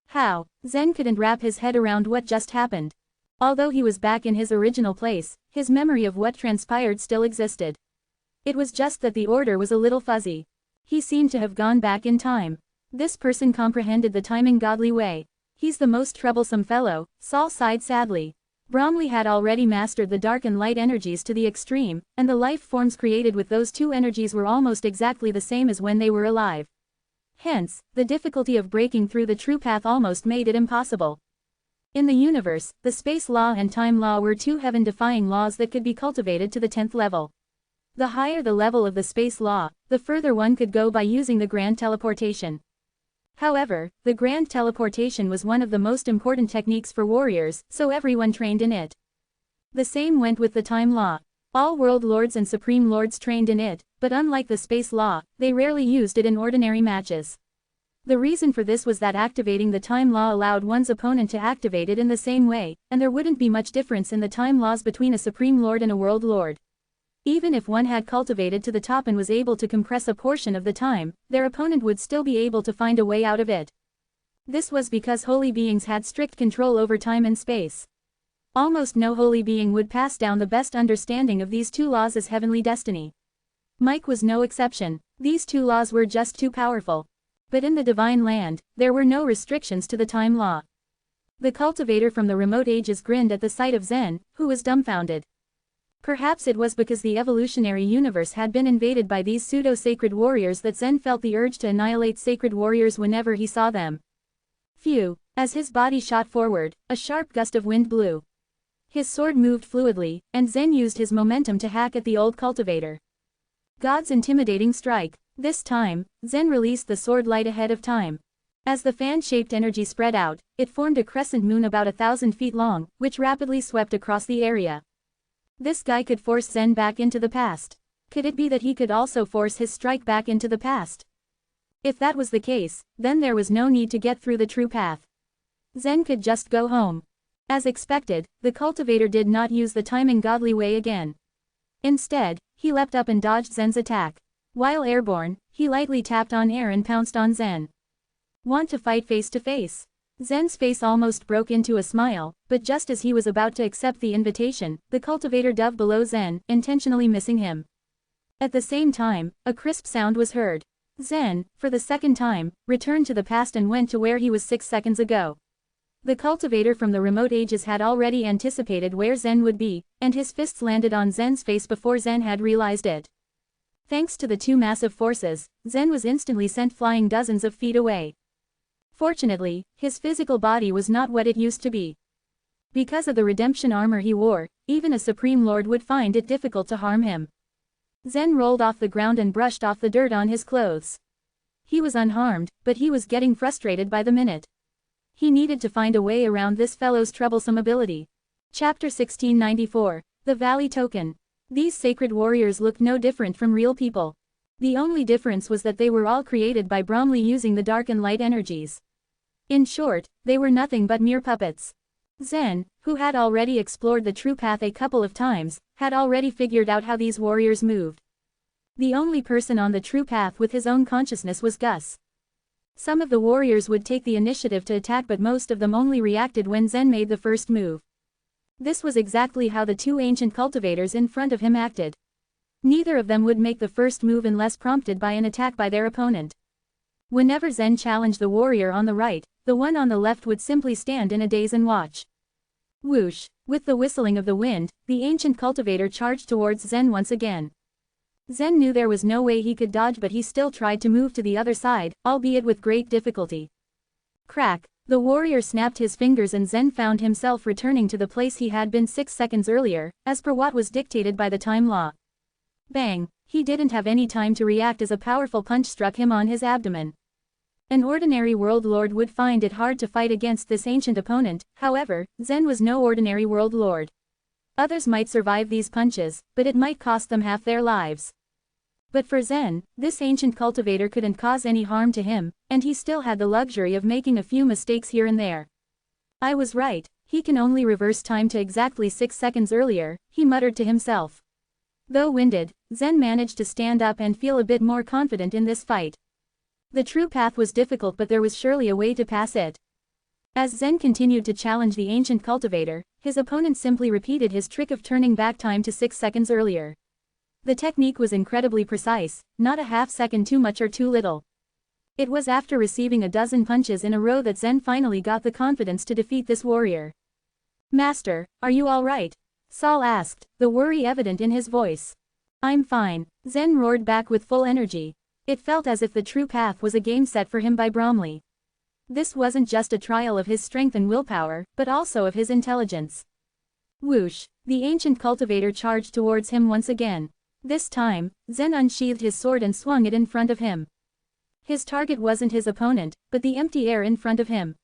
How? Zen couldn't wrap his head around what just happened. Although he was back in his original place, his memory of what transpired still existed. It was just that the order was a little fuzzy. He seemed to have gone back in time. This person comprehended the timing godly way. "He's the most troublesome fellow," Saul sighed sadly. Bromley had already mastered the dark and light energies to the extreme, and the life forms created with those 2 energies were almost exactly the same as when they were alive. Hence, the difficulty of breaking through the true path almost made it impossible. In the universe, the space law and time law were 2 heaven-defying laws that could be cultivated to the 10th level. The higher the level of the space law, the further one could go by using the grand teleportation. However, the grand teleportation was one of the most important techniques for warriors, so everyone trained in it. The same went with the time law. All world lords and supreme lords trained in it, but unlike the space law, they rarely used it in ordinary matches. The reason for this was that activating the time law allowed one's opponent to activate it in the same way, and there wouldn't be much difference in the time laws between a supreme lord and a world lord. Even if one had cultivated to the top and was able to compress a portion of the time, their opponent would still be able to find a way out of it. This was because holy beings had strict control over time and space. Almost no holy being would pass down the best understanding of these two laws as heavenly destiny. Mike was no exception. These two laws were just too powerful. But in the divine land, there were no restrictions to the time law. The cultivator from the remote ages grinned at the sight of Zen, who was dumbfounded. Perhaps it was because the evolutionary universe had been invaded by these pseudo-sacred warriors that Zen felt the urge to annihilate sacred warriors whenever he saw them. Phew! As his body shot forward, a sharp gust of wind blew. His sword moved fluidly, and Zen used his momentum to hack at the old cultivator. God's intimidating strike. This time, Zen released the sword light ahead of time. As the fan-shaped energy spread out, it formed a crescent moon about 1,000 feet long, which rapidly swept across the area. This guy could force Zen back into the past. Could it be that he could also force his strike back into the past? If that was the case, then there was no need to get through the true path. Zen could just go home. As expected, the cultivator did not use the timing godly way again. Instead, he leapt up and dodged Zen's attack. While airborne, he lightly tapped on air and pounced on Zen. Want to fight face to face? Zen's face almost broke into a smile, but just as he was about to accept the invitation, the cultivator dove below Zen, intentionally missing him. At the same time, a crisp sound was heard. Zen, for the second time, returned to the past and went to where he was 6 seconds ago. The cultivator from the remote ages had already anticipated where Zen would be, and his fists landed on Zen's face before Zen had realized it. Thanks to the two massive forces, Zen was instantly sent flying dozens of feet away. Fortunately, his physical body was not what it used to be. Because of the redemption armor he wore, even a Supreme Lord would find it difficult to harm him. Zen rolled off the ground and brushed off the dirt on his clothes. He was unharmed, but he was getting frustrated by the minute. He needed to find a way around this fellow's troublesome ability. Chapter 1694. The Valley Token. These sacred warriors looked no different from real people. The only difference was that they were all created by Bromley using the dark and light energies. In short, they were nothing but mere puppets. Zen, who had already explored the true path a couple of times, had already figured out how these warriors moved. The only person on the true path with his own consciousness was Gus. Some of the warriors would take the initiative to attack, but most of them only reacted when Zen made the first move. This was exactly how the two ancient cultivators in front of him acted. Neither of them would make the first move unless prompted by an attack by their opponent. Whenever Zen challenged the warrior on the right, the one on the left would simply stand in a daze and watch. Whoosh! With the whistling of the wind, the ancient cultivator charged towards Zen once again. Zen knew there was no way he could dodge, but he still tried to move to the other side, albeit with great difficulty. Crack! The warrior snapped his fingers and Zen found himself returning to the place he had been 6 seconds earlier, as per what was dictated by the time law. Bang! He didn't have any time to react as a powerful punch struck him on his abdomen. An ordinary world lord would find it hard to fight against this ancient opponent, however, Zen was no ordinary world lord. Others might survive these punches, but it might cost them half their lives. But for Zen, this ancient cultivator couldn't cause any harm to him, and he still had the luxury of making a few mistakes here and there. I was right, he can only reverse time to exactly 6 seconds earlier, he muttered to himself. Though winded, Zen managed to stand up and feel a bit more confident in this fight. The true path was difficult, but there was surely a way to pass it. As Zen continued to challenge the ancient cultivator, his opponent simply repeated his trick of turning back time to 6 seconds earlier. The technique was incredibly precise, not a half second too much or too little. It was after receiving a dozen punches in a row that Zen finally got the confidence to defeat this warrior. "Master, are you all right?" Saul asked, the worry evident in his voice. "I'm fine," Zen roared back with full energy. It felt as if the true path was a game set for him by Bromley. This wasn't just a trial of his strength and willpower, but also of his intelligence. Whoosh! The ancient cultivator charged towards him once again. This time, Zen unsheathed his sword and swung it in front of him. His target wasn't his opponent, but the empty air in front of him.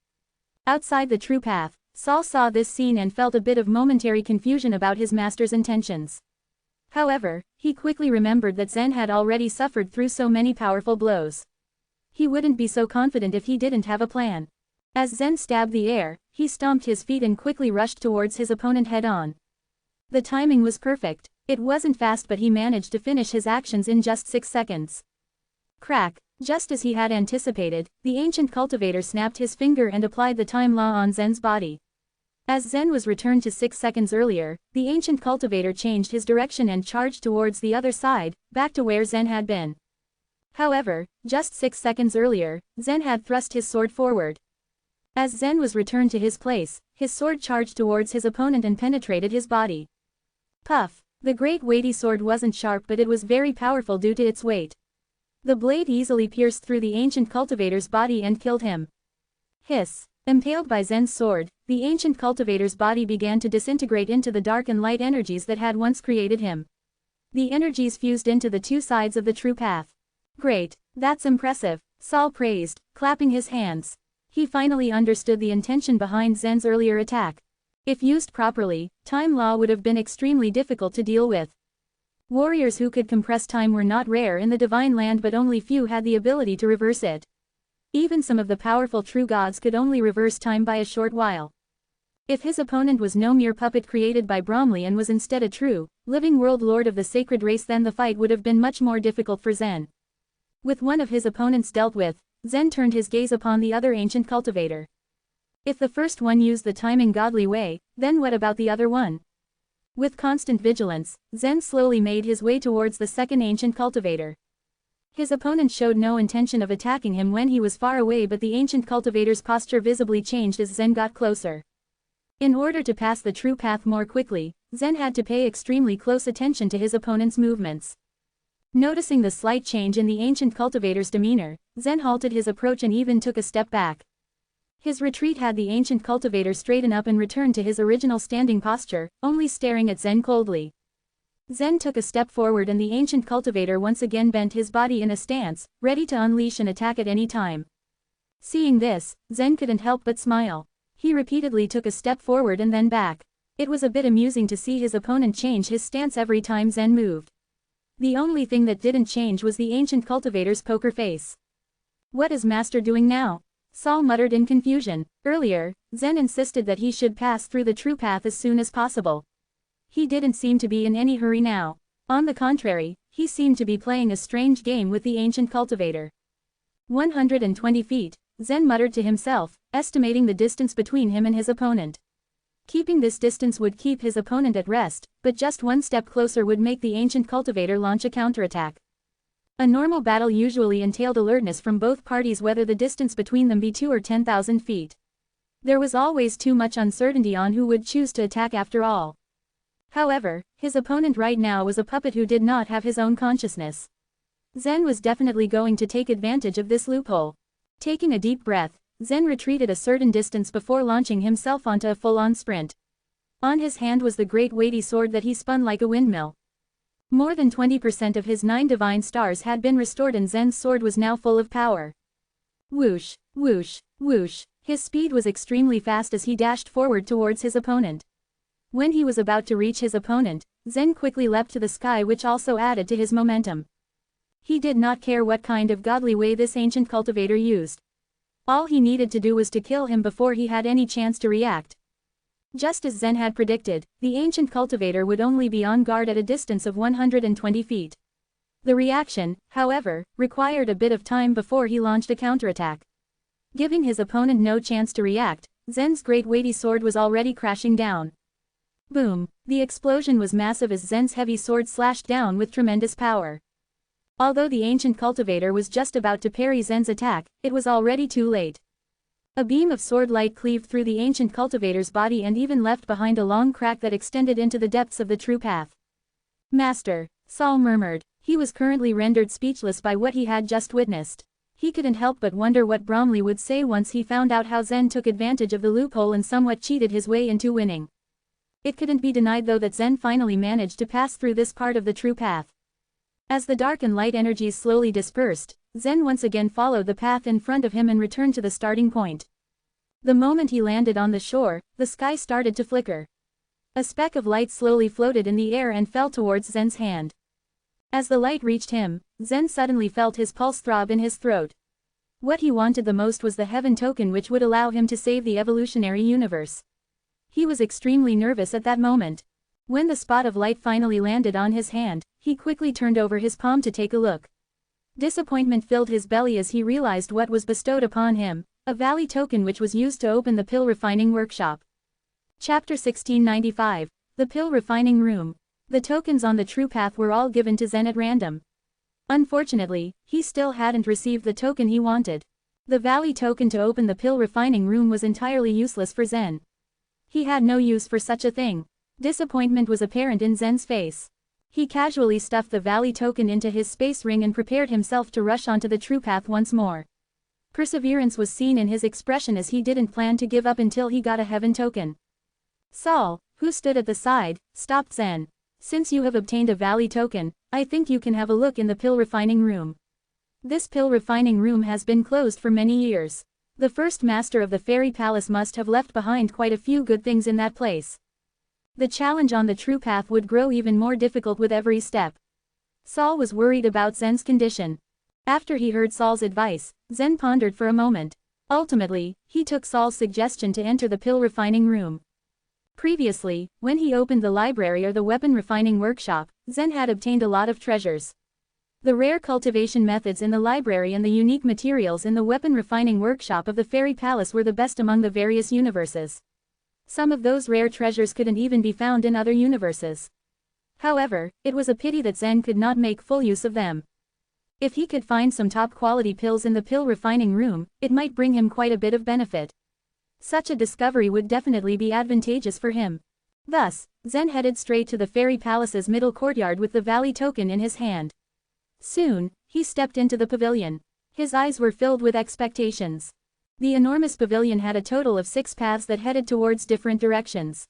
Outside the true path, Saul saw this scene and felt a bit of momentary confusion about his master's intentions. However, he quickly remembered that Zen had already suffered through so many powerful blows. He wouldn't be so confident if he didn't have a plan. As Zen stabbed the air, he stomped his feet and quickly rushed towards his opponent head-on. The timing was perfect. It wasn't fast, but he managed to finish his actions in just 6 seconds. Crack! Just as he had anticipated, the ancient cultivator snapped his finger and applied the time law on Zen's body. As Zen was returned to 6 seconds earlier, the ancient cultivator changed his direction and charged towards the other side, back to where Zen had been. However, just 6 seconds earlier, Zen had thrust his sword forward. As Zen was returned to his place, his sword charged towards his opponent and penetrated his body. Puff! The great weighty sword wasn't sharp, but it was very powerful due to its weight. The blade easily pierced through the ancient cultivator's body and killed him. Hiss! Impaled by Zen's sword, the ancient cultivator's body began to disintegrate into the dark and light energies that had once created him. The energies fused into the two sides of the true path. Great! That's impressive, Saul praised, clapping his hands. He finally understood the intention behind Zen's earlier attack. If used properly, time law would have been extremely difficult to deal with. Warriors who could compress time were not rare in the divine land, but only few had the ability to reverse it. Even some of the powerful true gods could only reverse time by a short while. If his opponent was no mere puppet created by Bromley and was instead a true, living world lord of the sacred race, then the fight would have been much more difficult for Zen. With one of his opponents dealt with, Zen turned his gaze upon the other ancient cultivator. If the first one used the time in godly way, then what about the other one? With constant vigilance, Zen slowly made his way towards the second ancient cultivator. His opponent showed no intention of attacking him when he was far away, but the ancient cultivator's posture visibly changed as Zen got closer. In order to pass the true path more quickly, Zen had to pay extremely close attention to his opponent's movements. Noticing the slight change in the ancient cultivator's demeanor, Zen halted his approach and even took a step back. His retreat had the ancient cultivator straighten up and return to his original standing posture, only staring at Zen coldly. Zen took a step forward and the ancient cultivator once again bent his body in a stance, ready to unleash an attack at any time. Seeing this, Zen couldn't help but smile. He repeatedly took a step forward and then back. It was a bit amusing to see his opponent change his stance every time Zen moved. The only thing that didn't change was the ancient cultivator's poker face. What is Master doing now? Saul muttered in confusion. Earlier, Zen insisted that he should pass through the true path as soon as possible. He didn't seem to be in any hurry now. On the contrary, he seemed to be playing a strange game with the ancient cultivator. 120 feet, Zen muttered to himself, estimating the distance between him and his opponent. Keeping this distance would keep his opponent at rest, but just one step closer would make the ancient cultivator launch a counterattack. A normal battle usually entailed alertness from both parties, whether the distance between them be 2 or 10,000 feet. There was always too much uncertainty on who would choose to attack after all. However, his opponent right now was a puppet who did not have his own consciousness. Zen was definitely going to take advantage of this loophole. Taking a deep breath, Zen retreated a certain distance before launching himself onto a full-on sprint. On his hand was the great weighty sword that he spun like a windmill. More than 20% of his 9 divine stars had been restored and Zen's sword was now full of power. Whoosh, whoosh, whoosh. His speed was extremely fast as he dashed forward towards his opponent. When he was about to reach his opponent, Zen quickly leapt to the sky, which also added to his momentum. He did not care what kind of godly way this ancient cultivator used. All he needed to do was to kill him before he had any chance to react. Just as Zen had predicted, the ancient cultivator would only be on guard at a distance of 120 feet. The reaction, however, required a bit of time before he launched a counterattack. Giving his opponent no chance to react, Zen's great weighty sword was already crashing down. Boom! The explosion was massive as Zen's heavy sword slashed down with tremendous power. Although the ancient cultivator was just about to parry Zen's attack, it was already too late. A beam of sword light cleaved through the ancient cultivator's body and even left behind a long crack that extended into the depths of the true path. Master, Saul murmured. He was currently rendered speechless by what he had just witnessed. He couldn't help but wonder what Bromley would say once he found out how Zen took advantage of the loophole and somewhat cheated his way into winning. It couldn't be denied though that Zen finally managed to pass through this part of the true path. As the dark and light energies slowly dispersed, Zen once again followed the path in front of him and returned to the starting point. The moment he landed on the shore, the sky started to flicker. A speck of light slowly floated in the air and fell towards Zen's hand. As the light reached him, Zen suddenly felt his pulse throb in his throat. What he wanted the most was the heaven token which would allow him to save the evolutionary universe. He was extremely nervous at that moment. When the spot of light finally landed on his hand, he quickly turned over his palm to take a look. Disappointment filled his belly as he realized what was bestowed upon him, a valley token which was used to open the pill refining workshop. Chapter 1695. The Pill Refining Room. The tokens on the true path were all given to Zen at random. Unfortunately, he still hadn't received the token he wanted. The Valley token to open the pill refining room was entirely useless for Zen. He had no use for such a thing. Disappointment was apparent in Zen's face. He casually stuffed the Valley token into his space ring and prepared himself to rush onto the true path once more. Perseverance was seen in his expression as he didn't plan to give up until he got a heaven token. Saul, who stood at the side, stopped Zen. Since you have obtained a Valley token, I think you can have a look in the pill refining room. This pill refining room has been closed for many years. The first master of the fairy palace must have left behind quite a few good things in that place. The challenge on the true path would grow even more difficult with every step. Saul was worried about Zen's condition. After he heard Saul's advice, Zen pondered for a moment. Ultimately, he took Saul's suggestion to enter the pill refining room. Previously, when he opened the library or the weapon refining workshop, Zen had obtained a lot of treasures. The rare cultivation methods in the library and the unique materials in the weapon refining workshop of the fairy palace were the best among the various universes. Some of those rare treasures couldn't even be found in other universes. However, it was a pity that Zen could not make full use of them. If he could find some top-quality pills in the pill refining room, it might bring him quite a bit of benefit. Such a discovery would definitely be advantageous for him. Thus, Zen headed straight to the fairy palace's middle courtyard with the Valley token in his hand. Soon, he stepped into the pavilion. His eyes were filled with expectations. The enormous pavilion had a total of 6 paths that headed towards different directions.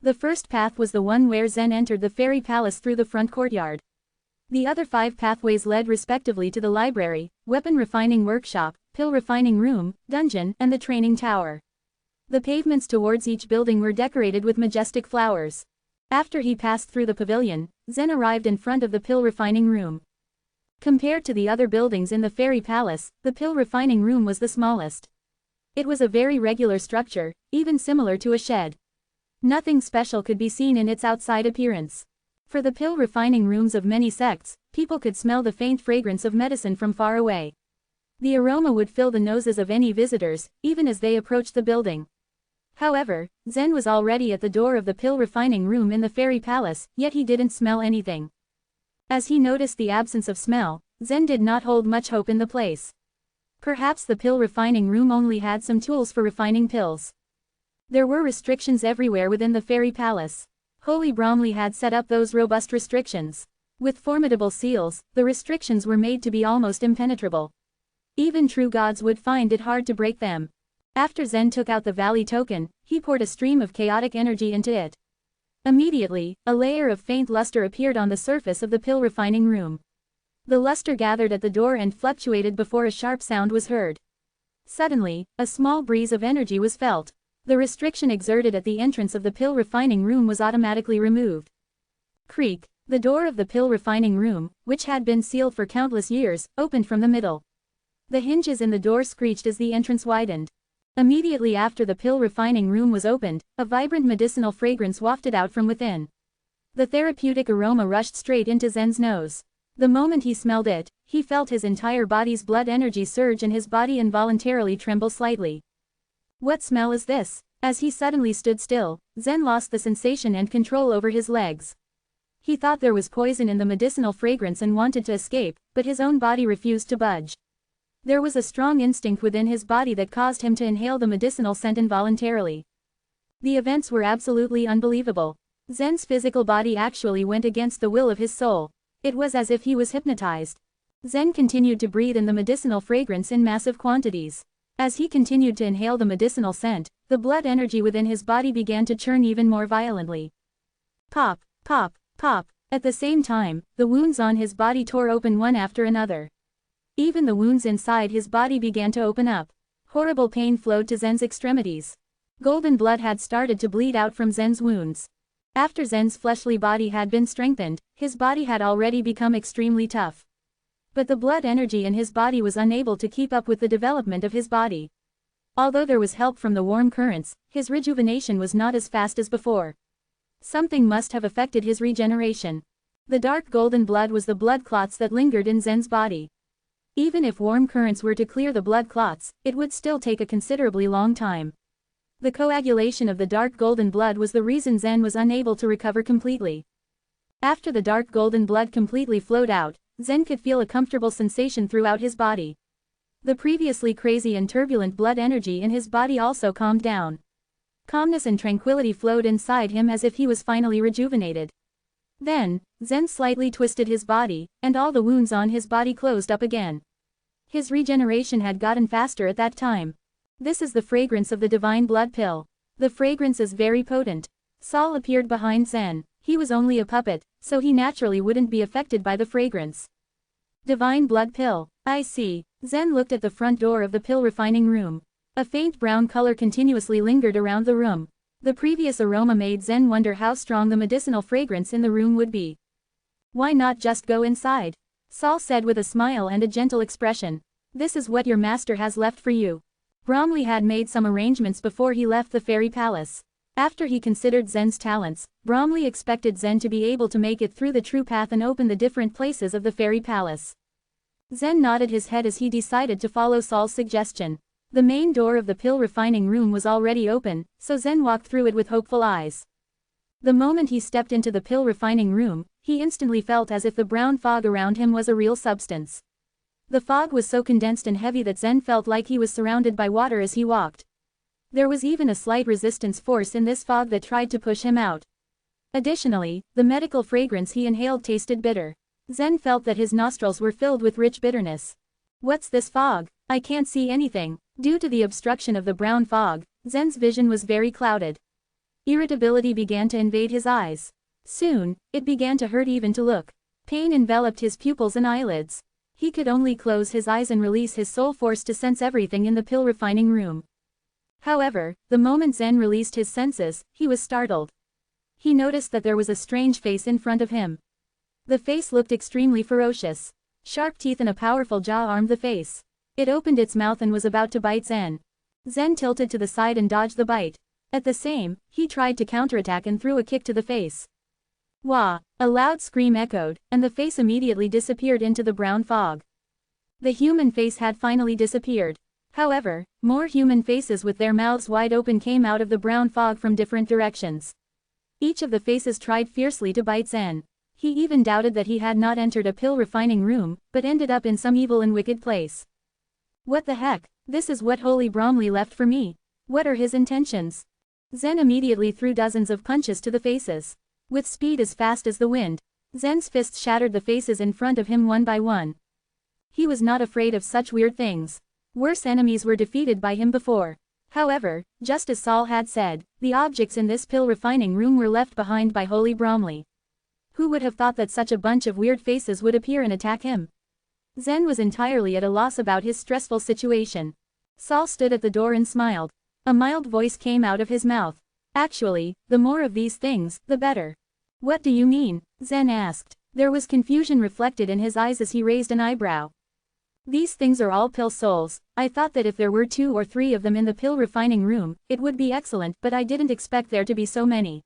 The first path was the one where Zen entered the fairy palace through the front courtyard. The other 5 pathways led respectively to the library, weapon refining workshop, pill refining room, dungeon, and the training tower. The pavements towards each building were decorated with majestic flowers. After he passed through the pavilion, Zen arrived in front of the pill refining room. Compared to the other buildings in the fairy palace, the pill refining room was the smallest. It was a very regular structure, even similar to a shed. Nothing special could be seen in its outside appearance. For the pill refining rooms of many sects, people could smell the faint fragrance of medicine from far away. The aroma would fill the noses of any visitors, even as they approached the building. However, Zen was already at the door of the pill refining room in the fairy palace, yet he didn't smell anything. As he noticed the absence of smell, Zen did not hold much hope in the place. Perhaps the pill refining room only had some tools for refining pills. There were restrictions everywhere within the fairy palace. Holy Bromley had set up those robust restrictions. With formidable seals, the restrictions were made to be almost impenetrable. Even true gods would find it hard to break them. After Zen took out the Valley token, he poured a stream of chaotic energy into it. Immediately, a layer of faint luster appeared on the surface of the pill refining room. The luster gathered at the door and fluctuated before a sharp sound was heard. Suddenly, a small breeze of energy was felt. The restriction exerted at the entrance of the pill refining room was automatically removed. Creak! The door of the pill refining room, which had been sealed for countless years, opened from the middle. The hinges in the door screeched as the entrance widened. Immediately after the pill refining room was opened, a vibrant medicinal fragrance wafted out from within. The therapeutic aroma rushed straight into Zen's nose. The moment he smelled it, he felt his entire body's blood energy surge and his body involuntarily tremble slightly. What smell is this? As he suddenly stood still, Zen lost the sensation and control over his legs. He thought there was poison in the medicinal fragrance and wanted to escape, but his own body refused to budge. There was a strong instinct within his body that caused him to inhale the medicinal scent involuntarily. The events were absolutely unbelievable. Zen's physical body actually went against the will of his soul. It was as if he was hypnotized. Zen continued to breathe in the medicinal fragrance in massive quantities. As he continued to inhale the medicinal scent, the blood energy within his body began to churn even more violently. Pop, pop, pop. At the same time, the wounds on his body tore open one after another. Even the wounds inside his body began to open up. Horrible pain flowed to Zen's extremities. Golden blood had started to bleed out from Zen's wounds. After Zen's fleshly body had been strengthened, his body had already become extremely tough. But the blood energy in his body was unable to keep up with the development of his body. Although there was help from the warm currents, his rejuvenation was not as fast as before. Something must have affected his regeneration. The dark golden blood was the blood clots that lingered in Zen's body. Even if warm currents were to clear the blood clots, it would still take a considerably long time. The coagulation of the dark golden blood was the reason Zen was unable to recover completely. After the dark golden blood completely flowed out, Zen could feel a comfortable sensation throughout his body. The previously crazy and turbulent blood energy in his body also calmed down. Calmness and tranquility flowed inside him as if he was finally rejuvenated. Then, Zen slightly twisted his body, and all the wounds on his body closed up again. His regeneration had gotten faster at that time. This is the fragrance of the divine blood pill. The fragrance is very potent. Saul appeared behind Zen. He was only a puppet, so he naturally wouldn't be affected by the fragrance. Divine blood pill. I see. Zen looked at the front door of the pill refining room. A faint brown color continuously lingered around the room. The previous aroma made Zen wonder how strong the medicinal fragrance in the room would be. Why not just go inside? Saul said with a smile and a gentle expression. This is what your master has left for you. Bromley had made some arrangements before he left the fairy palace. After he considered Zen's talents, Bromley expected Zen to be able to make it through the true path and open the different places of the fairy palace. Zen nodded his head as he decided to follow Saul's suggestion. The main door of the pill refining room was already open, so Zen walked through it with hopeful eyes. The moment he stepped into the pill refining room, he instantly felt as if the brown fog around him was a real substance. The fog was so condensed and heavy that Zen felt like he was surrounded by water as he walked. There was even a slight resistance force in this fog that tried to push him out. Additionally, the medical fragrance he inhaled tasted bitter. Zen felt that his nostrils were filled with rich bitterness. What's this fog? I can't see anything. Due to the obstruction of the brown fog, Zen's vision was very clouded. Irritability began to invade his eyes. Soon, it began to hurt even to look. Pain enveloped his pupils and eyelids. He could only close his eyes and release his soul force to sense everything in the pill refining room. However, the moment Zen released his senses, he was startled. He noticed that there was a strange face in front of him. The face looked extremely ferocious. Sharp teeth and a powerful jaw armed the face. It opened its mouth and was about to bite Zen. Zen tilted to the side and dodged the bite. At the same, he tried to counterattack and threw a kick to the face. Wah! A loud scream echoed, and the face immediately disappeared into the brown fog. The human face had finally disappeared. However, more human faces with their mouths wide open came out of the brown fog from different directions. Each of the faces tried fiercely to bite Zen. He even doubted that he had not entered a pill refining room, but ended up in some evil and wicked place. What the heck? This is what Holy Bromley left for me. What are his intentions? Zen immediately threw dozens of punches to the faces. With speed as fast as the wind, Zen's fists shattered the faces in front of him one by one. He was not afraid of such weird things. Worse enemies were defeated by him before. However, just as Saul had said, the objects in this pill refining room were left behind by Holy Bromley. Who would have thought that such a bunch of weird faces would appear and attack him? Zen was entirely at a loss about his stressful situation. Saul stood at the door and smiled. A mild voice came out of his mouth. Actually, the more of these things, the better. What do you mean? Zen asked. There was confusion reflected in his eyes as he raised an eyebrow. These things are all pill souls. I thought that if there were 2 or 3 of them in the pill refining room, it would be excellent, but I didn't expect there to be so many.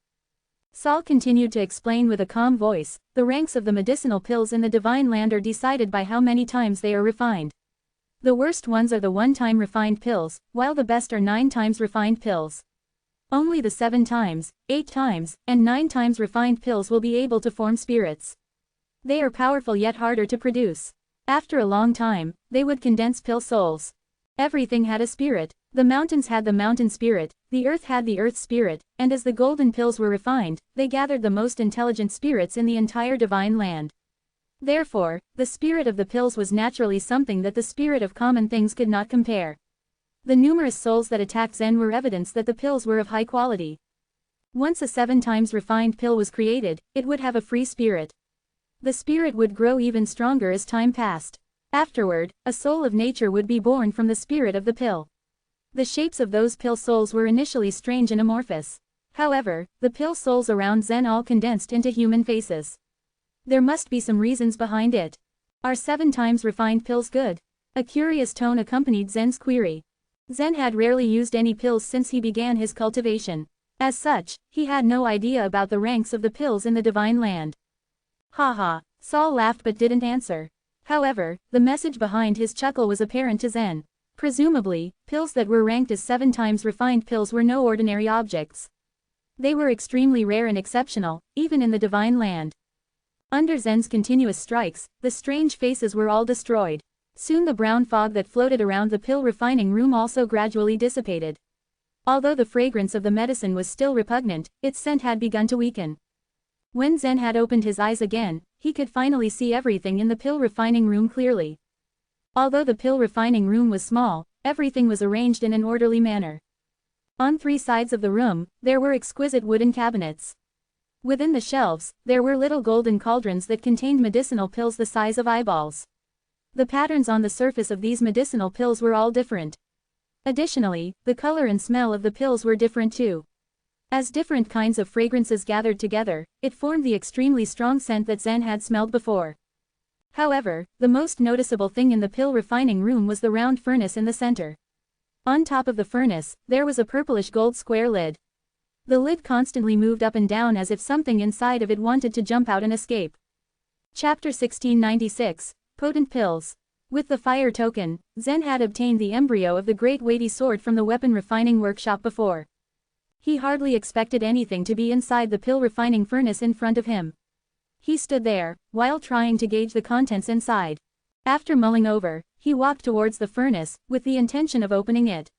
Saul continued to explain with a calm voice, the ranks of the medicinal pills in the divine land are decided by how many times they are refined. The worst ones are the 1-time refined pills, while the best are 9 times refined pills. Only the 7 times, 8 times, and 9 times refined pills will be able to form spirits. They are powerful yet harder to produce. After a long time, they would condense pill souls. Everything had a spirit. The mountains had the mountain spirit, the earth had the earth spirit, and as the golden pills were refined, they gathered the most intelligent spirits in the entire divine land. Therefore, the spirit of the pills was naturally something that the spirit of common things could not compare. The numerous souls that attacked Zen were evidence that the pills were of high quality. Once a 7 times refined pill was created, it would have a free spirit. The spirit would grow even stronger as time passed. Afterward, a soul of nature would be born from the spirit of the pill. The shapes of those pill souls were initially strange and amorphous. However, the pill souls around Zen all condensed into human faces. There must be some reasons behind it. Are 7 times refined pills good? A curious tone accompanied Zen's query. Zen had rarely used any pills since he began his cultivation. As such, he had no idea about the ranks of the pills in the divine land. Haha, Saul laughed but didn't answer. However, the message behind his chuckle was apparent to Zen. Presumably, pills that were ranked as 7 times refined pills were no ordinary objects. They were extremely rare and exceptional, even in the divine land. Under Zen's continuous strikes, the strange faces were all destroyed. Soon the brown fog that floated around the pill refining room also gradually dissipated. Although the fragrance of the medicine was still repugnant, its scent had begun to weaken. When Zen had opened his eyes again, he could finally see everything in the pill refining room clearly. Although the pill refining room was small, everything was arranged in an orderly manner. On 3 sides of the room, there were exquisite wooden cabinets. Within the shelves, there were little golden cauldrons that contained medicinal pills the size of eyeballs. The patterns on the surface of these medicinal pills were all different. Additionally, the color and smell of the pills were different too. As different kinds of fragrances gathered together, it formed the extremely strong scent that Zen had smelled before. However, the most noticeable thing in the pill refining room was the round furnace in the center. On top of the furnace, there was a purplish gold square lid. The lid constantly moved up and down as if something inside of it wanted to jump out and escape. Chapter 1696, Potent Pills. With the fire token, Zen had obtained the embryo of the great weighty sword from the weapon refining workshop before. He hardly expected anything to be inside the pill refining furnace in front of him. He stood there, while trying to gauge the contents inside. After mulling over, he walked towards the furnace, with the intention of opening it.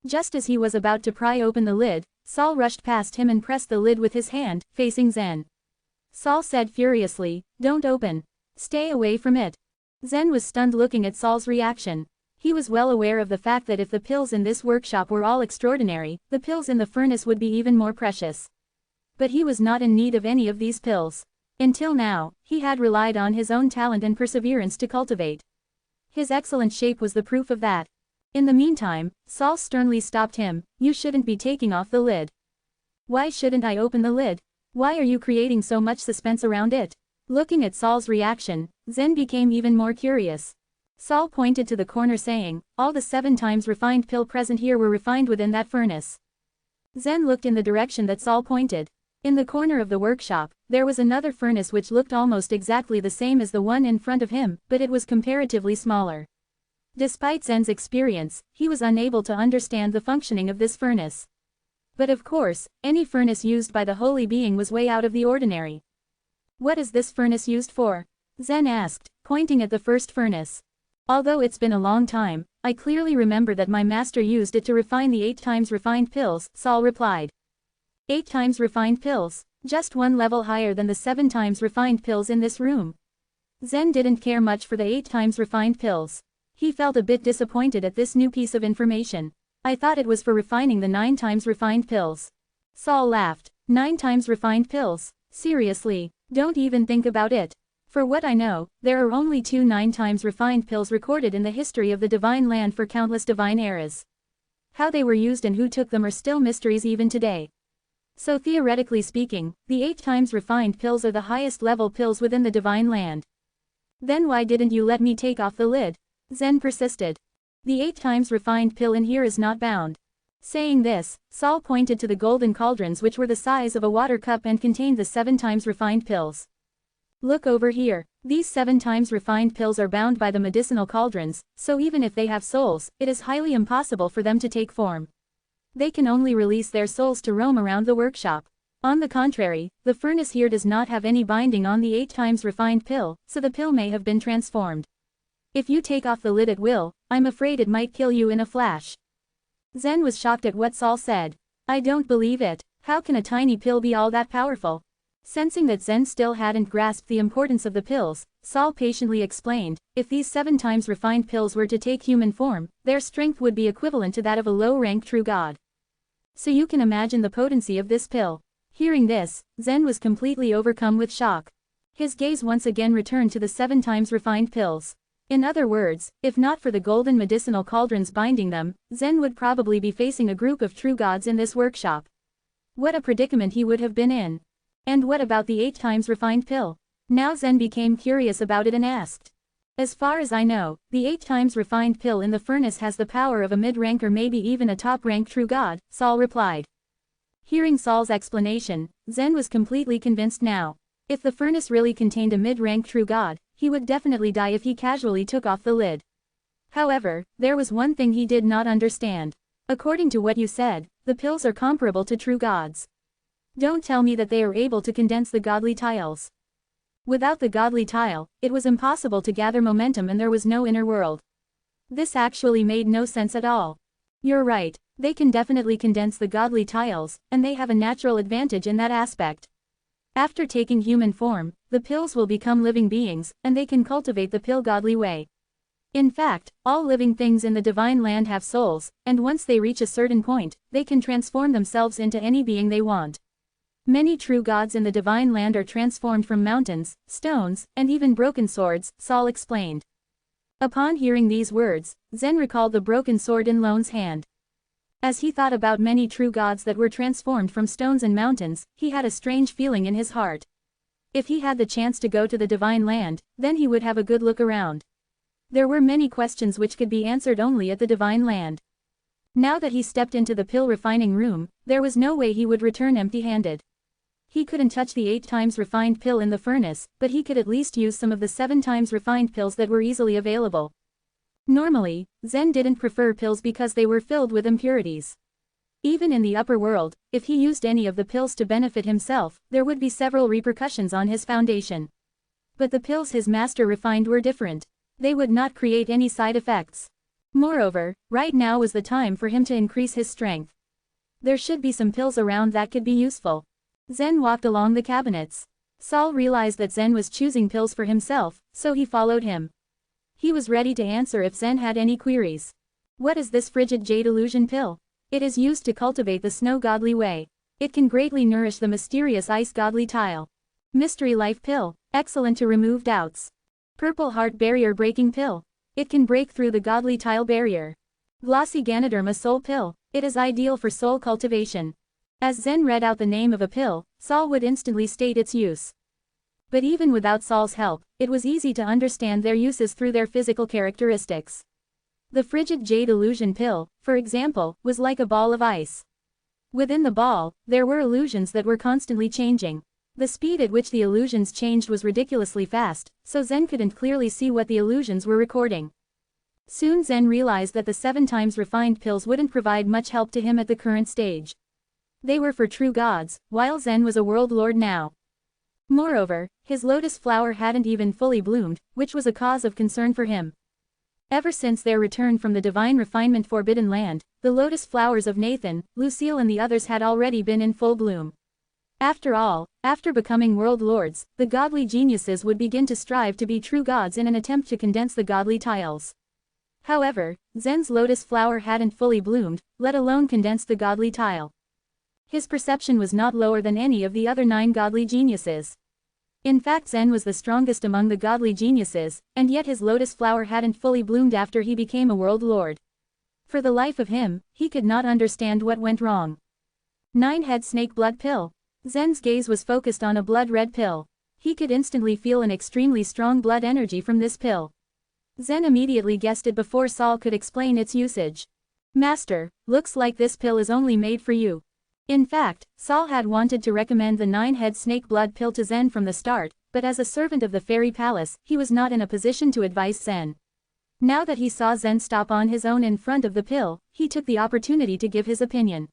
Just as he was about to pry open the lid, Saul rushed past him and pressed the lid with his hand, facing Zen. Saul said furiously, "Don't open. Stay away from it." Zen was stunned looking at Saul's reaction. He was well aware of the fact that if the pills in this workshop were all extraordinary, the pills in the furnace would be even more precious. But he was not in need of any of these pills. Until now, he had relied on his own talent and perseverance to cultivate. His excellent shape was the proof of that. In the meantime, Saul sternly stopped him. "You shouldn't be taking off the lid." "Why shouldn't I open the lid? Why are you creating so much suspense around it?" Looking at Saul's reaction, Zen became even more curious. Saul pointed to the corner saying, "All the 7 times refined pill present here were refined within that furnace." Zen looked in the direction that Saul pointed. In the corner of the workshop, there was another furnace which looked almost exactly the same as the one in front of him, but it was comparatively smaller. Despite Zen's experience, he was unable to understand the functioning of this furnace. But of course, any furnace used by the holy being was way out of the ordinary. "What is this furnace used for?" Zen asked, pointing at the first furnace. "Although it's been a long time, I clearly remember that my master used it to refine the 8 times refined pills," Saul replied. 8 times refined pills, just one level higher than the 7 times refined pills in this room. Zen didn't care much for the 8 times refined pills. He felt a bit disappointed at this new piece of information. "I thought it was for refining the 9 times refined pills." Saul laughed. 9 times refined pills? Seriously, don't even think about it. For what I know, there are only 2 9 times refined pills recorded in the history of the divine land for countless divine eras. How they were used and who took them are still mysteries even today. So theoretically speaking, the 8 times refined pills are the highest level pills within the divine land. Then why didn't you let me take off the lid? Zen persisted. The 8 times refined pill in here is not bound. Saying this, Saul pointed to the golden cauldrons which were the size of a water cup and contained the 7 times refined pills. "Look over here. These 7 times refined pills are bound by the medicinal cauldrons, so even if they have souls, it is highly impossible for them to take form. They can only release their souls to roam around the workshop. On the contrary, the furnace here does not have any binding on the 8 times refined pill, so the pill may have been transformed. If you take off the lid at will, I'm afraid it might kill you in a flash." Zen was shocked at what Saul said. "I don't believe it. How can a tiny pill be all that powerful?" Sensing that Zen still hadn't grasped the importance of the pills, Saul patiently explained, "If these 7 times refined pills were to take human form, their strength would be equivalent to that of a low-rank true god. So you can imagine the potency of this pill." Hearing this, Zen was completely overcome with shock. His gaze once again returned to the 7 times refined pills. In other words, if not for the golden medicinal cauldrons binding them, Zen would probably be facing a group of true gods in this workshop. What a predicament he would have been in. And what about the 8 times refined pill? Now Zen became curious about it and asked. "As far as I know, the 8 times refined pill in the furnace has the power of a mid-rank or maybe even a top-rank true god," Saul replied. Hearing Saul's explanation, Zen was completely convinced now. If the furnace really contained a mid-rank true god, he would definitely die if he casually took off the lid. However, there was one thing he did not understand. According to what you said, the pills are comparable to true gods. Don't tell me that they are able to condense the godly tiles. Without the godly tile, it was impossible to gather momentum and there was no inner world. This actually made no sense at all. You're right, they can definitely condense the godly tiles, and they have a natural advantage in that aspect. After taking human form, the pills will become living beings, and they can cultivate the pill godly way. In fact, all living things in the divine land have souls, and once they reach a certain point, they can transform themselves into any being they want. Many true gods in the divine land are transformed from mountains, stones, and even broken swords, Saul explained. Upon hearing these words, Zen recalled the broken sword in Lone's hand. As he thought about many true gods that were transformed from stones and mountains, he had a strange feeling in his heart. If he had the chance to go to the divine land, then he would have a good look around. There were many questions which could be answered only at the divine land. Now that he stepped into the pill refining room, there was no way he would return empty-handed. He couldn't touch the 8 times refined pill in the furnace, but he could at least use some of the 7 times refined pills that were easily available. Normally, Zen didn't prefer pills because they were filled with impurities. Even in the upper world, if he used any of the pills to benefit himself, there would be several repercussions on his foundation. But the pills his master refined were different. They would not create any side effects. Moreover, right now was the time for him to increase his strength. There should be some pills around that could be useful. Zen walked along the cabinets. Saul realized that Zen was choosing pills for himself, so he followed him. He was ready to answer if Zen had any queries. What is this frigid jade illusion pill? It is used to cultivate the snow godly way. It can greatly nourish the mysterious ice godly tile. Mystery life pill, excellent to remove doubts. Purple heart barrier breaking pill. It can break through the godly tile barrier. Glossy Ganoderma soul pill. It is ideal for soul cultivation. As Zen read out the name of a pill, Saul would instantly state its use. But even without Saul's help, it was easy to understand their uses through their physical characteristics. The frigid jade illusion pill, for example, was like a ball of ice. Within the ball, there were illusions that were constantly changing. The speed at which the illusions changed was ridiculously fast, so Zen couldn't clearly see what the illusions were recording. Soon Zen realized that the 7 times refined pills wouldn't provide much help to him at the current stage. They were for true gods, while Zen was a world lord now. Moreover, his lotus flower hadn't even fully bloomed, which was a cause of concern for him. Ever since their return from the divine refinement forbidden land, the lotus flowers of Nathan, Lucille and the others had already been in full bloom. After all, after becoming world lords, the godly geniuses would begin to strive to be true gods in an attempt to condense the godly tiles. However, Zen's lotus flower hadn't fully bloomed, let alone condensed the godly tile. His perception was not lower than any of the other 9 godly geniuses. In fact, Zen was the strongest among the godly geniuses, and yet his lotus flower hadn't fully bloomed after he became a world lord. For the life of him, he could not understand what went wrong. 9-head snake blood pill. Zen's gaze was focused on a blood-red pill. He could instantly feel an extremely strong blood energy from this pill. Zen immediately guessed it before Saul could explain its usage. Master, looks like this pill is only made for you. In fact, Saul had wanted to recommend the 9-head snake blood pill to Zen from the start, but as a servant of the fairy palace, he was not in a position to advise Zen. Now that he saw Zen stop on his own in front of the pill, he took the opportunity to give his opinion.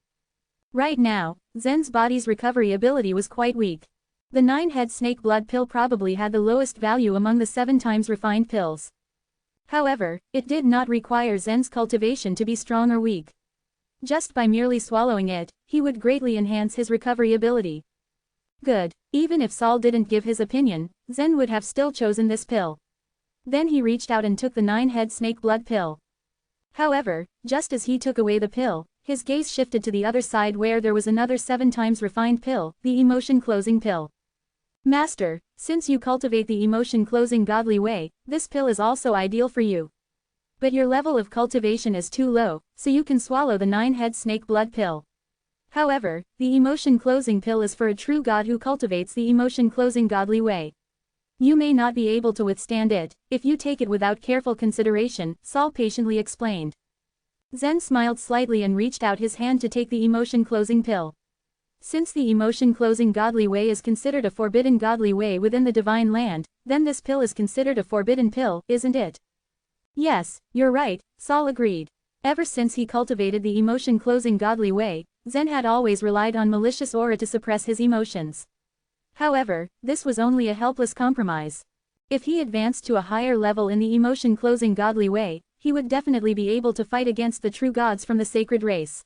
Right now, Zen's body's recovery ability was quite weak. The 9-head snake blood pill probably had the lowest value among the 7 times refined pills. However, it did not require Zen's cultivation to be strong or weak. Just by merely swallowing it, he would greatly enhance his recovery ability. Good. Even if Saul didn't give his opinion, Zen would have still chosen this pill. Then he reached out and took the 9-head snake blood pill. However, just as he took away the pill, his gaze shifted to the other side where there was another 7 times refined pill, the emotion closing pill. Master, since you cultivate the emotion closing godly way, this pill is also ideal for you. But your level of cultivation is too low, so you can swallow the 9-head snake blood pill. However, the emotion closing pill is for a true god who cultivates the emotion closing godly way. You may not be able to withstand it, if you take it without careful consideration, Saul patiently explained. Zen smiled slightly and reached out his hand to take the emotion closing pill. Since the emotion closing godly way is considered a forbidden godly way within the divine land, then this pill is considered a forbidden pill, isn't it? Yes, you're right, Saul agreed. Ever since he cultivated the emotion-closing godly way, Zen had always relied on malicious aura to suppress his emotions. However, this was only a helpless compromise. If he advanced to a higher level in the emotion-closing godly way, he would definitely be able to fight against the true gods from the sacred race.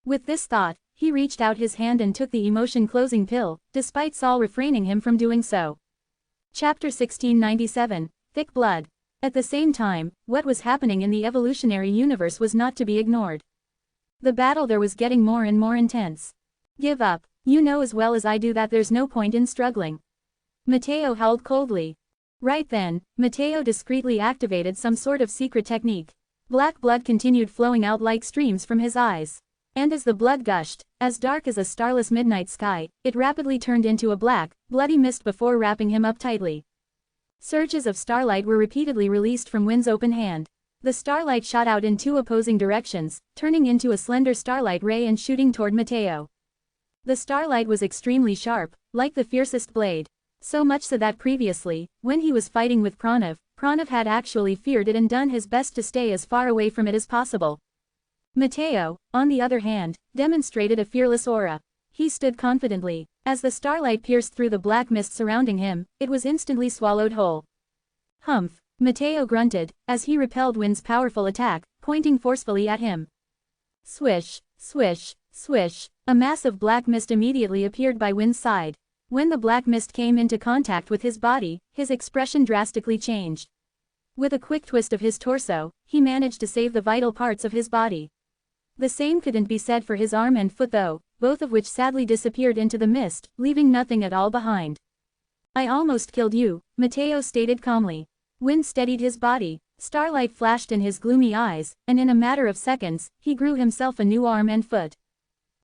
With this thought, he reached out his hand and took the emotion-closing pill, despite Saul refraining him from doing so. Chapter 1697, Thick Blood. At the same time, what was happening in the evolutionary universe was not to be ignored. The battle there was getting more and more intense. Give up. You know as well as I do that there's no point in struggling. Mateo howled coldly. Right then, Mateo discreetly activated some sort of secret technique. Black blood continued flowing out like streams from his eyes. And as the blood gushed, as dark as a starless midnight sky, it rapidly turned into a black, bloody mist before wrapping him up tightly. Surges of starlight were repeatedly released from Wyn's open hand. The starlight shot out in two opposing directions, turning into a slender starlight ray and shooting toward Mateo. The starlight was extremely sharp, like the fiercest blade. So much so that previously, when he was fighting with Pranav had actually feared it and done his best to stay as far away from it as possible. Mateo, on the other hand, demonstrated a fearless aura. He stood confidently. As the starlight pierced through the black mist surrounding him, it was instantly swallowed whole. Humph, Mateo grunted, as he repelled Wyn's powerful attack, pointing forcefully at him. Swish, swish, swish, a mass of black mist immediately appeared by Wyn's side. When the black mist came into contact with his body, his expression drastically changed. With a quick twist of his torso, he managed to save the vital parts of his body. The same couldn't be said for his arm and foot though, both of which sadly disappeared into the mist, leaving nothing at all behind. I almost killed you, Mateo stated calmly. Wyn steadied his body, starlight flashed in his gloomy eyes, and in a matter of seconds, he grew himself a new arm and foot.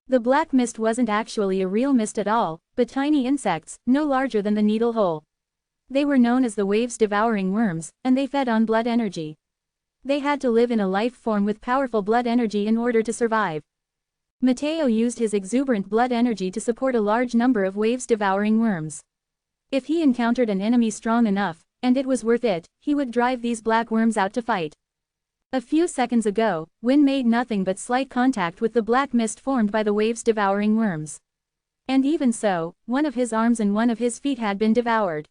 The black mist wasn't actually a real mist at all, but tiny insects, no larger than the needle hole. They were known as the waves devouring worms, and they fed on blood energy. They had to live in a life form with powerful blood energy in order to survive. Mateo used his exuberant blood energy to support a large number of waves devouring worms. If he encountered an enemy strong enough, and it was worth it, he would drive these black worms out to fight. A few seconds ago, Wyn made nothing but slight contact with the black mist formed by the waves devouring worms. And even so, one of his arms and one of his feet had been devoured.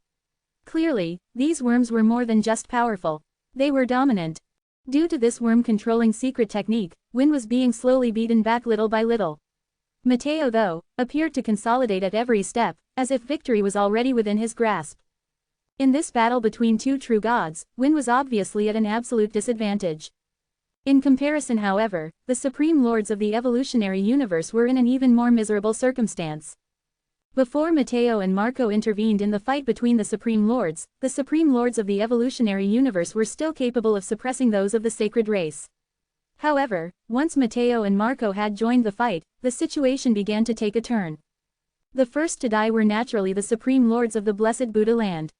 Clearly, these worms were more than just powerful. They were dominant. Due to this worm-controlling secret technique, Wyn was being slowly beaten back little by little. Mateo, though, appeared to consolidate at every step, as if victory was already within his grasp. In this battle between two true gods, Wyn was obviously at an absolute disadvantage. In comparison, however, the Supreme Lords of the evolutionary universe were in an even more miserable circumstance. Before Mateo and Marco intervened in the fight between the Supreme Lords of the evolutionary universe were still capable of suppressing those of the sacred race. However, once Mateo and Marco had joined the fight, the situation began to take a turn. The first to die were naturally the Supreme Lords of the Blessed Buddha land.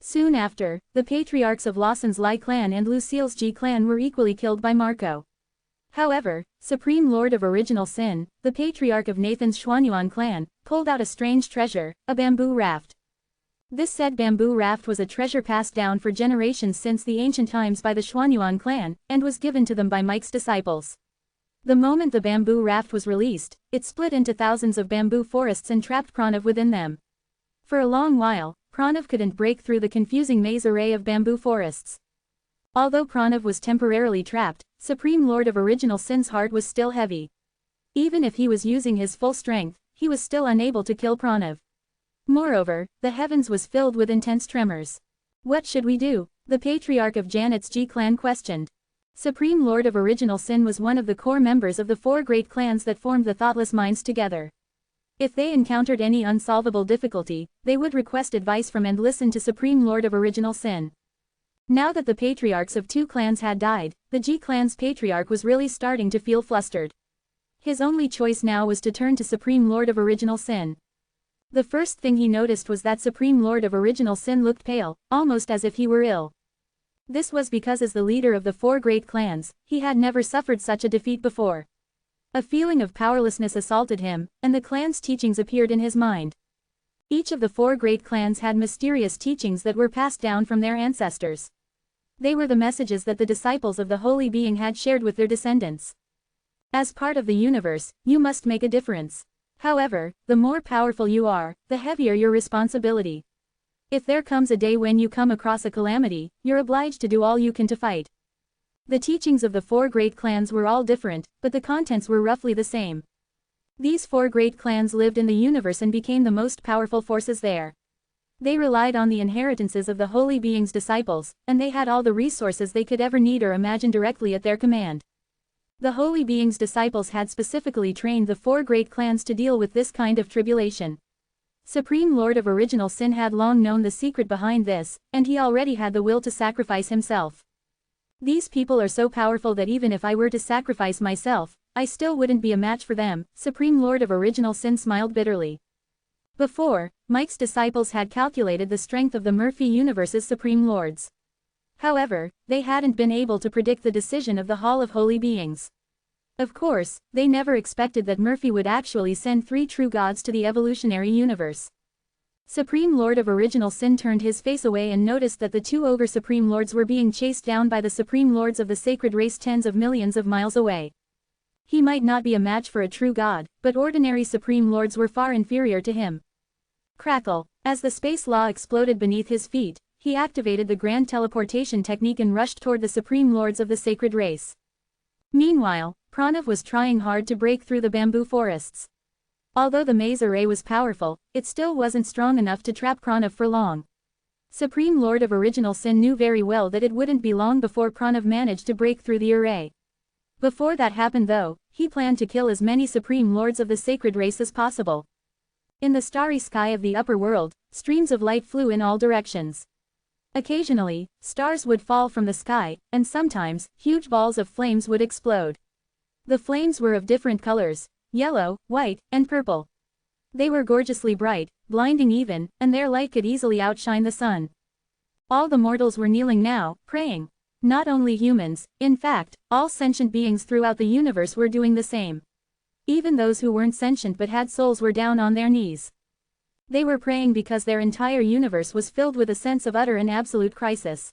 Soon after, the patriarchs of Lawson's Lai clan and Lucille's Ji clan were equally killed by Marco. However, Supreme Lord of Original Sin, the patriarch of Nathan's Xuanyuan clan, pulled out a strange treasure, a bamboo raft. This said bamboo raft was a treasure passed down for generations since the ancient times by the Xuanyuan clan, and was given to them by Mike's disciples. The moment the bamboo raft was released, it split into thousands of bamboo forests and trapped Pranav within them. For a long while, Pranav couldn't break through the confusing maze array of bamboo forests. Although Pranav was temporarily trapped, Supreme Lord of Original Sin's heart was still heavy. Even if he was using his full strength, he was still unable to kill Pranav. Moreover, the heavens was filled with intense tremors. What should we do? The patriarch of Janet's Ji clan questioned. Supreme Lord of Original Sin was one of the core members of the four great clans that formed the Thoughtless Minds together. If they encountered any unsolvable difficulty, they would request advice from and listen to Supreme Lord of Original Sin. Now that the patriarchs of two clans had died, the Ji clan's patriarch was really starting to feel flustered. His only choice now was to turn to Supreme Lord of Original Sin. The first thing he noticed was that Supreme Lord of Original Sin looked pale, almost as if he were ill. This was because as the leader of the four great clans, he had never suffered such a defeat before. A feeling of powerlessness assaulted him, and the clan's teachings appeared in his mind. Each of the four great clans had mysterious teachings that were passed down from their ancestors. They were the messages that the disciples of the Holy Being had shared with their descendants. As part of the universe, you must make a difference. However, the more powerful you are, the heavier your responsibility. If there comes a day when you come across a calamity, you're obliged to do all you can to fight. The teachings of the four great clans were all different, but the contents were roughly the same. These four great clans lived in the universe and became the most powerful forces there. They relied on the inheritances of the Holy Being's disciples, and they had all the resources they could ever need or imagine directly at their command. The Holy Being's disciples had specifically trained the four great clans to deal with this kind of tribulation. Supreme Lord of Original Sin had long known the secret behind this, and he already had the will to sacrifice himself. These people are so powerful that even if I were to sacrifice myself, I still wouldn't be a match for them, Supreme Lord of Original Sin smiled bitterly. Before, Mike's disciples had calculated the strength of the Murphy Universe's Supreme Lords. However, they hadn't been able to predict the decision of the Hall of Holy Beings. Of course, they never expected that Murphy would actually send three true gods to the evolutionary universe. Supreme Lord of Original Sin turned his face away and noticed that the two ogre Supreme Lords were being chased down by the Supreme Lords of the sacred race tens of millions of miles away. He might not be a match for a true god, but ordinary Supreme Lords were far inferior to him. Crackle. As the space law exploded beneath his feet, he activated the grand teleportation technique and rushed toward the Supreme Lords of the sacred race. Meanwhile, Pranav was trying hard to break through the bamboo forests. Although the maze array was powerful, it still wasn't strong enough to trap Pranav for long. Supreme Lord of Original Sin knew very well that it wouldn't be long before Pranav managed to break through the array. Before that happened though, he planned to kill as many Supreme Lords of the sacred race as possible. In the starry sky of the upper world, streams of light flew in all directions. Occasionally, stars would fall from the sky, and sometimes, huge balls of flames would explode. The flames were of different colors: yellow, white, and purple. They were gorgeously bright, blinding even, and their light could easily outshine the sun. All the mortals were kneeling now, praying. Not only humans, in fact, all sentient beings throughout the universe were doing the same. Even those who weren't sentient but had souls were down on their knees. They were praying because their entire universe was filled with a sense of utter and absolute crisis.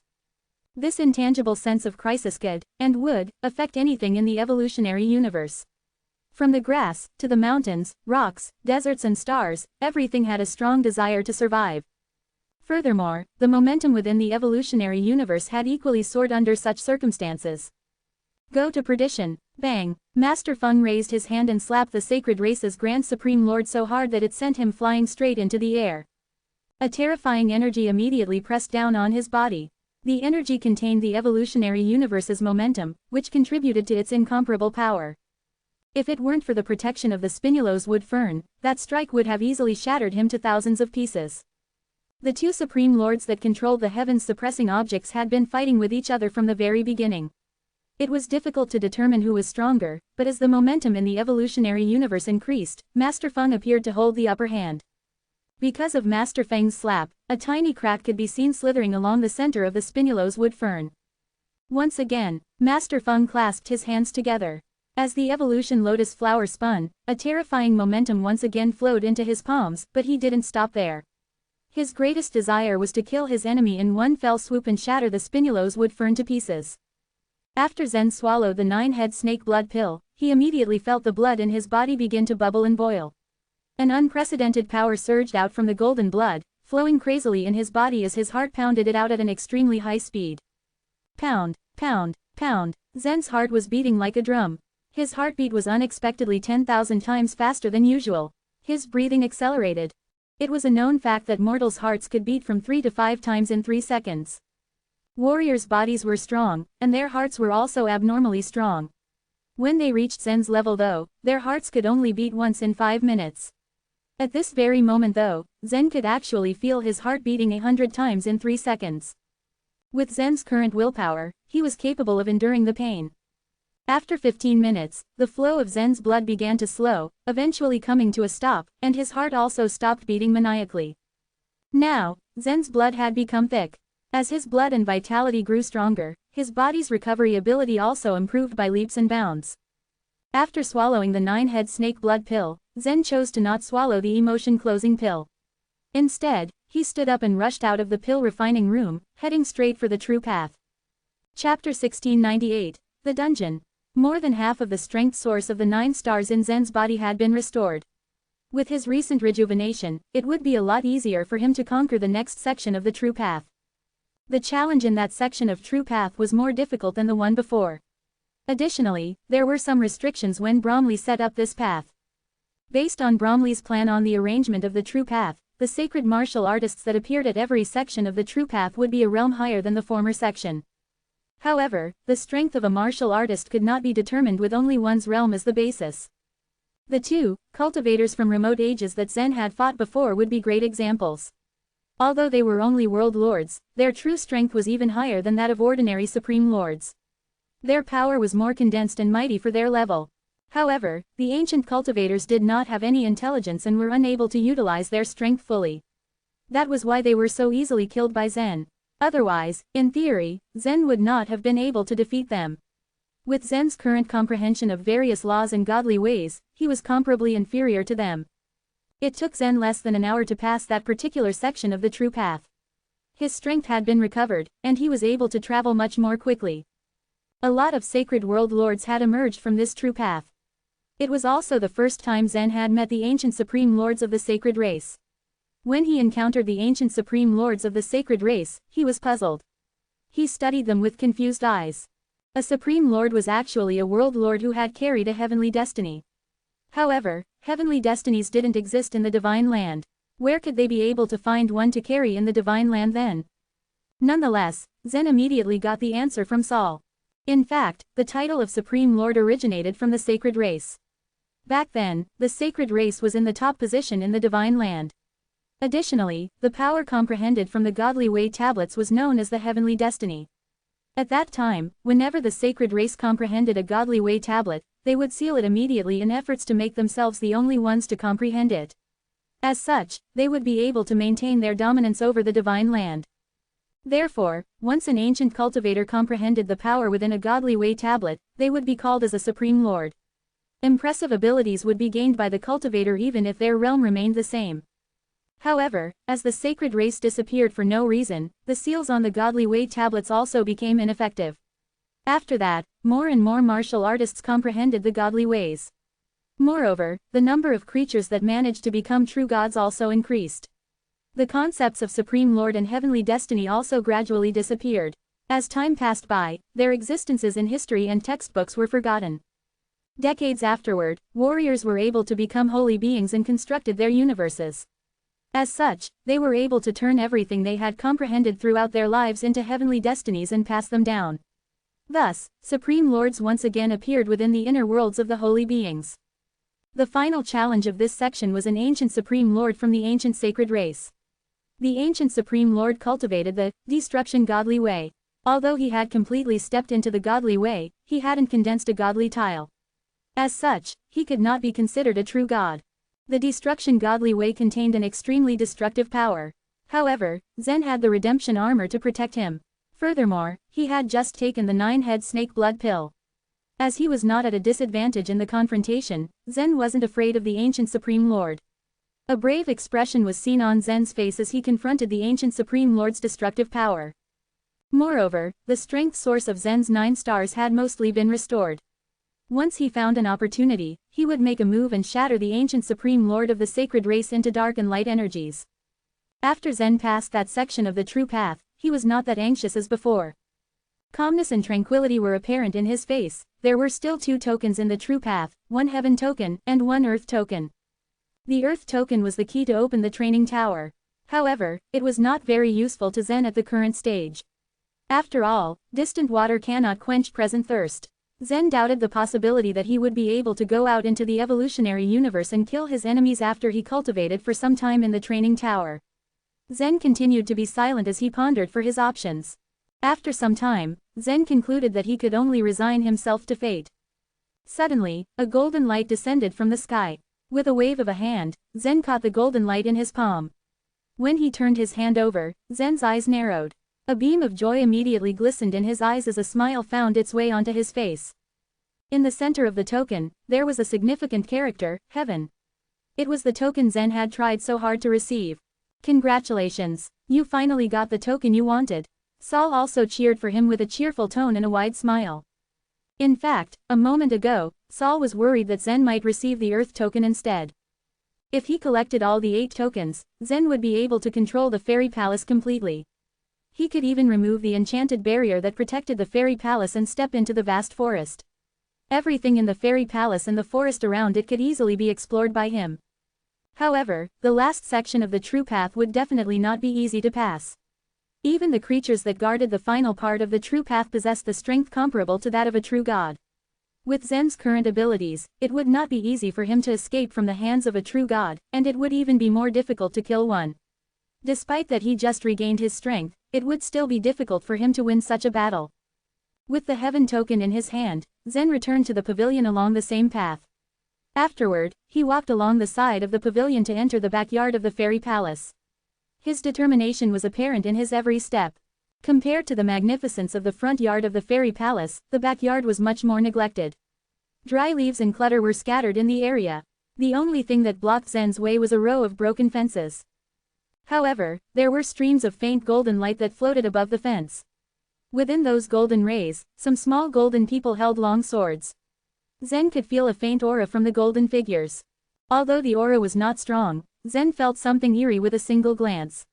This intangible sense of crisis could, and would, affect anything in the evolutionary universe. From the grass, to the mountains, rocks, deserts and stars, everything had a strong desire to survive. Furthermore, the momentum within the evolutionary universe had equally soared under such circumstances. Go to perdition. Bang! Master Feng raised his hand and slapped the sacred race's Grand Supreme Lord so hard that it sent him flying straight into the air. A terrifying energy immediately pressed down on his body. The energy contained the evolutionary universe's momentum, which contributed to its incomparable power. If it weren't for the protection of the Spinulose wood fern, that strike would have easily shattered him to thousands of pieces. The two Supreme Lords that controlled the heavens suppressing objects had been fighting with each other from the very beginning. It was difficult to determine who was stronger, but as the momentum in the evolutionary universe increased, Master Feng appeared to hold the upper hand. Because of Master Feng's slap, a tiny crack could be seen slithering along the center of the Spinulose wood fern. Once again, Master Feng clasped his hands together. As the evolution lotus flower spun, a terrifying momentum once again flowed into his palms, but he didn't stop there. His greatest desire was to kill his enemy in one fell swoop and shatter the Spinulose wood fern to pieces. After Zen swallowed the 9-head snake blood pill, he immediately felt the blood in his body begin to bubble and boil. An unprecedented power surged out from the golden blood, flowing crazily in his body as his heart pounded it out at an extremely high speed. Pound, pound, pound. Zen's heart was beating like a drum. His heartbeat was unexpectedly 10,000 times faster than usual. His breathing accelerated. It was a known fact that mortals' hearts could beat from 3 to 5 times in 3 seconds. Warriors' bodies were strong, and their hearts were also abnormally strong. When they reached Zen's level though, their hearts could only beat once in 5 minutes. At this very moment though, Zen could actually feel his heart beating 100 times in 3 seconds. With Zen's current willpower, he was capable of enduring the pain. After 15 minutes, the flow of Zen's blood began to slow, eventually coming to a stop, and his heart also stopped beating maniacally. Now, Zen's blood had become thick. As his blood and vitality grew stronger, his body's recovery ability also improved by leaps and bounds. After swallowing the 9-head snake blood pill, Zen chose to not swallow the emotion-closing pill. Instead, he stood up and rushed out of the pill refining room, heading straight for the true path. Chapter 1698. The Dungeon. More than half of the strength source of the 9 stars in Zen's body had been restored. With his recent rejuvenation, it would be a lot easier for him to conquer the next section of the true path. The challenge in that section of true path was more difficult than the one before. Additionally, there were some restrictions when Bromley set up this path. Based on Bromley's plan on the arrangement of the true path, the sacred martial artists that appeared at every section of the true path would be a realm higher than the former section. However, the strength of a martial artist could not be determined with only one's realm as the basis. The 2 cultivators from remote ages that Zen had fought before would be great examples. Although they were only world lords, their true strength was even higher than that of ordinary supreme lords. Their power was more condensed and mighty for their level. However, the ancient cultivators did not have any intelligence and were unable to utilize their strength fully. That was why they were so easily killed by Zen. Otherwise, in theory, Zen would not have been able to defeat them. With Zen's current comprehension of various laws and godly ways, he was comparably inferior to them. It took Zen less than an hour to pass that particular section of the true path. His strength had been recovered, and he was able to travel much more quickly. A lot of sacred world lords had emerged from this true path. It was also the first time Zen had met the ancient supreme lords of the sacred race. When he encountered the ancient supreme lords of the sacred race, he was puzzled. He studied them with confused eyes. A supreme lord was actually a world lord who had carried a heavenly destiny. However, heavenly destinies didn't exist in the divine land. Where could they be able to find one to carry in the divine land then? Nonetheless, Zen immediately got the answer from Saul. In fact, the title of supreme lord originated from the sacred race. Back then, the sacred race was in the top position in the divine land. Additionally, the power comprehended from the godly way tablets was known as the heavenly destiny. At that time, whenever the sacred race comprehended a godly way tablet, they would seal it immediately in efforts to make themselves the only ones to comprehend it. As such, they would be able to maintain their dominance over the divine land. Therefore, once an ancient cultivator comprehended the power within a godly way tablet, they would be called as a supreme lord. Impressive abilities would be gained by the cultivator even if their realm remained the same. However, as the sacred race disappeared for no reason, the seals on the godly way tablets also became ineffective. After that, more and more martial artists comprehended the godly ways. Moreover, the number of creatures that managed to become true gods also increased. The concepts of Supreme Lord and Heavenly Destiny also gradually disappeared. As time passed by, their existences in history and textbooks were forgotten. Decades afterward, warriors were able to become holy beings and constructed their universes. As such, they were able to turn everything they had comprehended throughout their lives into heavenly destinies and pass them down. Thus, Supreme Lords once again appeared within the inner worlds of the holy beings. The final challenge of this section was an ancient Supreme Lord from the ancient sacred race. The ancient Supreme Lord cultivated the destruction godly way. Although he had completely stepped into the godly way, he hadn't condensed a godly tile. As such, he could not be considered a true god. The destruction godly way contained an extremely destructive power. However, Zen had the redemption armor to protect him. Furthermore, he had just taken the 9-head snake blood pill. As he was not at a disadvantage in the confrontation, Zen wasn't afraid of the ancient Supreme Lord. A brave expression was seen on Zen's face as he confronted the ancient Supreme Lord's destructive power. Moreover, the strength source of Zen's 9 stars had mostly been restored. Once he found an opportunity, he would make a move and shatter the ancient Supreme Lord of the sacred race into dark and light energies. After Zen passed that section of the true path, he was not that anxious as before. Calmness and tranquility were apparent in his face. There were still 2 tokens in the true path, 1 heaven token, and 1 earth token. The earth token was the key to open the training tower. However, it was not very useful to Zen at the current stage. After all, distant water cannot quench present thirst. Zen doubted the possibility that he would be able to go out into the evolutionary universe and kill his enemies after he cultivated for some time in the training tower. Zen continued to be silent as he pondered for his options. After some time, Zen concluded that he could only resign himself to fate. Suddenly, a golden light descended from the sky. With a wave of a hand, Zen caught the golden light in his palm. When he turned his hand over, Zen's eyes narrowed. A beam of joy immediately glistened in his eyes as a smile found its way onto his face. In the center of the token, there was a significant character, heaven. It was the token Zen had tried so hard to receive. Congratulations! You finally got the token you wanted. Saul also cheered for him with a cheerful tone and a wide smile. In fact, a moment ago, Saul was worried that Zen might receive the Earth token instead. If he collected all the 8 tokens, Zen would be able to control the fairy palace completely. He could even remove the enchanted barrier that protected the fairy palace and step into the vast forest. Everything in the fairy palace and the forest around it could easily be explored by him. However, the last section of the true path would definitely not be easy to pass. Even the creatures that guarded the final part of the true path possessed the strength comparable to that of a true god. With Zen's current abilities, it would not be easy for him to escape from the hands of a true god, and it would even be more difficult to kill one. Despite that he just regained his strength, it would still be difficult for him to win such a battle. With the heaven token in his hand, Zen returned to the pavilion along the same path. Afterward, he walked along the side of the pavilion to enter the backyard of the fairy palace. His determination was apparent in his every step. Compared to the magnificence of the front yard of the fairy palace, the backyard was much more neglected. Dry leaves and clutter were scattered in the area. The only thing that blocked Zen's way was a row of broken fences. However, there were streams of faint golden light that floated above the fence. Within those golden rays, some small golden people held long swords. Zen could feel a faint aura from the golden figures. Although the aura was not strong, Zen felt something eerie with a single glance.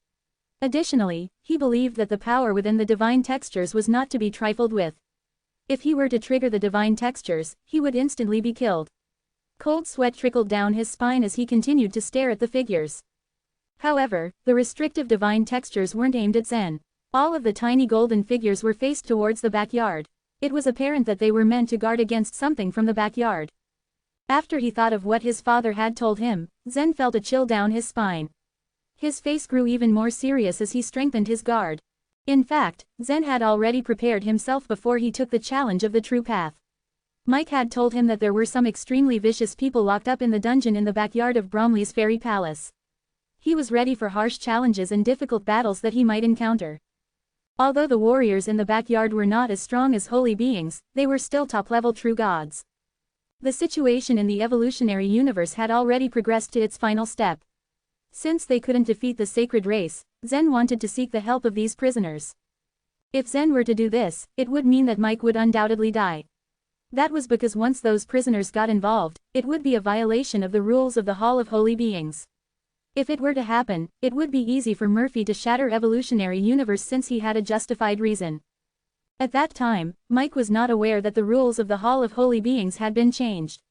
Additionally, he believed that the power within the divine textures was not to be trifled with. If he were to trigger the divine textures, he would instantly be killed. Cold sweat trickled down his spine as he continued to stare at the figures. However, the restrictive divine textures weren't aimed at Zen. All of the tiny golden figures were faced towards the backyard. It was apparent that they were meant to guard against something from the backyard. After he thought of what his father had told him, Zen felt a chill down his spine. His face grew even more serious as he strengthened his guard. In fact, Zen had already prepared himself before he took the challenge of the true path. Mike had told him that there were some extremely vicious people locked up in the dungeon in the backyard of Bromley's fairy palace. He was ready for harsh challenges and difficult battles that he might encounter. Although the warriors in the backyard were not as strong as holy beings, they were still top-level true gods. The situation in the evolutionary universe had already progressed to its final step. Since they couldn't defeat the sacred race, Zen wanted to seek the help of these prisoners. If Zen were to do this, it would mean that Mike would undoubtedly die. That was because once those prisoners got involved, it would be a violation of the rules of the Hall of Holy Beings. If it were to happen, it would be easy for Murphy to shatter evolutionary universe since he had a justified reason. At that time, Mike was not aware that the rules of the Hall of Holy Beings had been changed.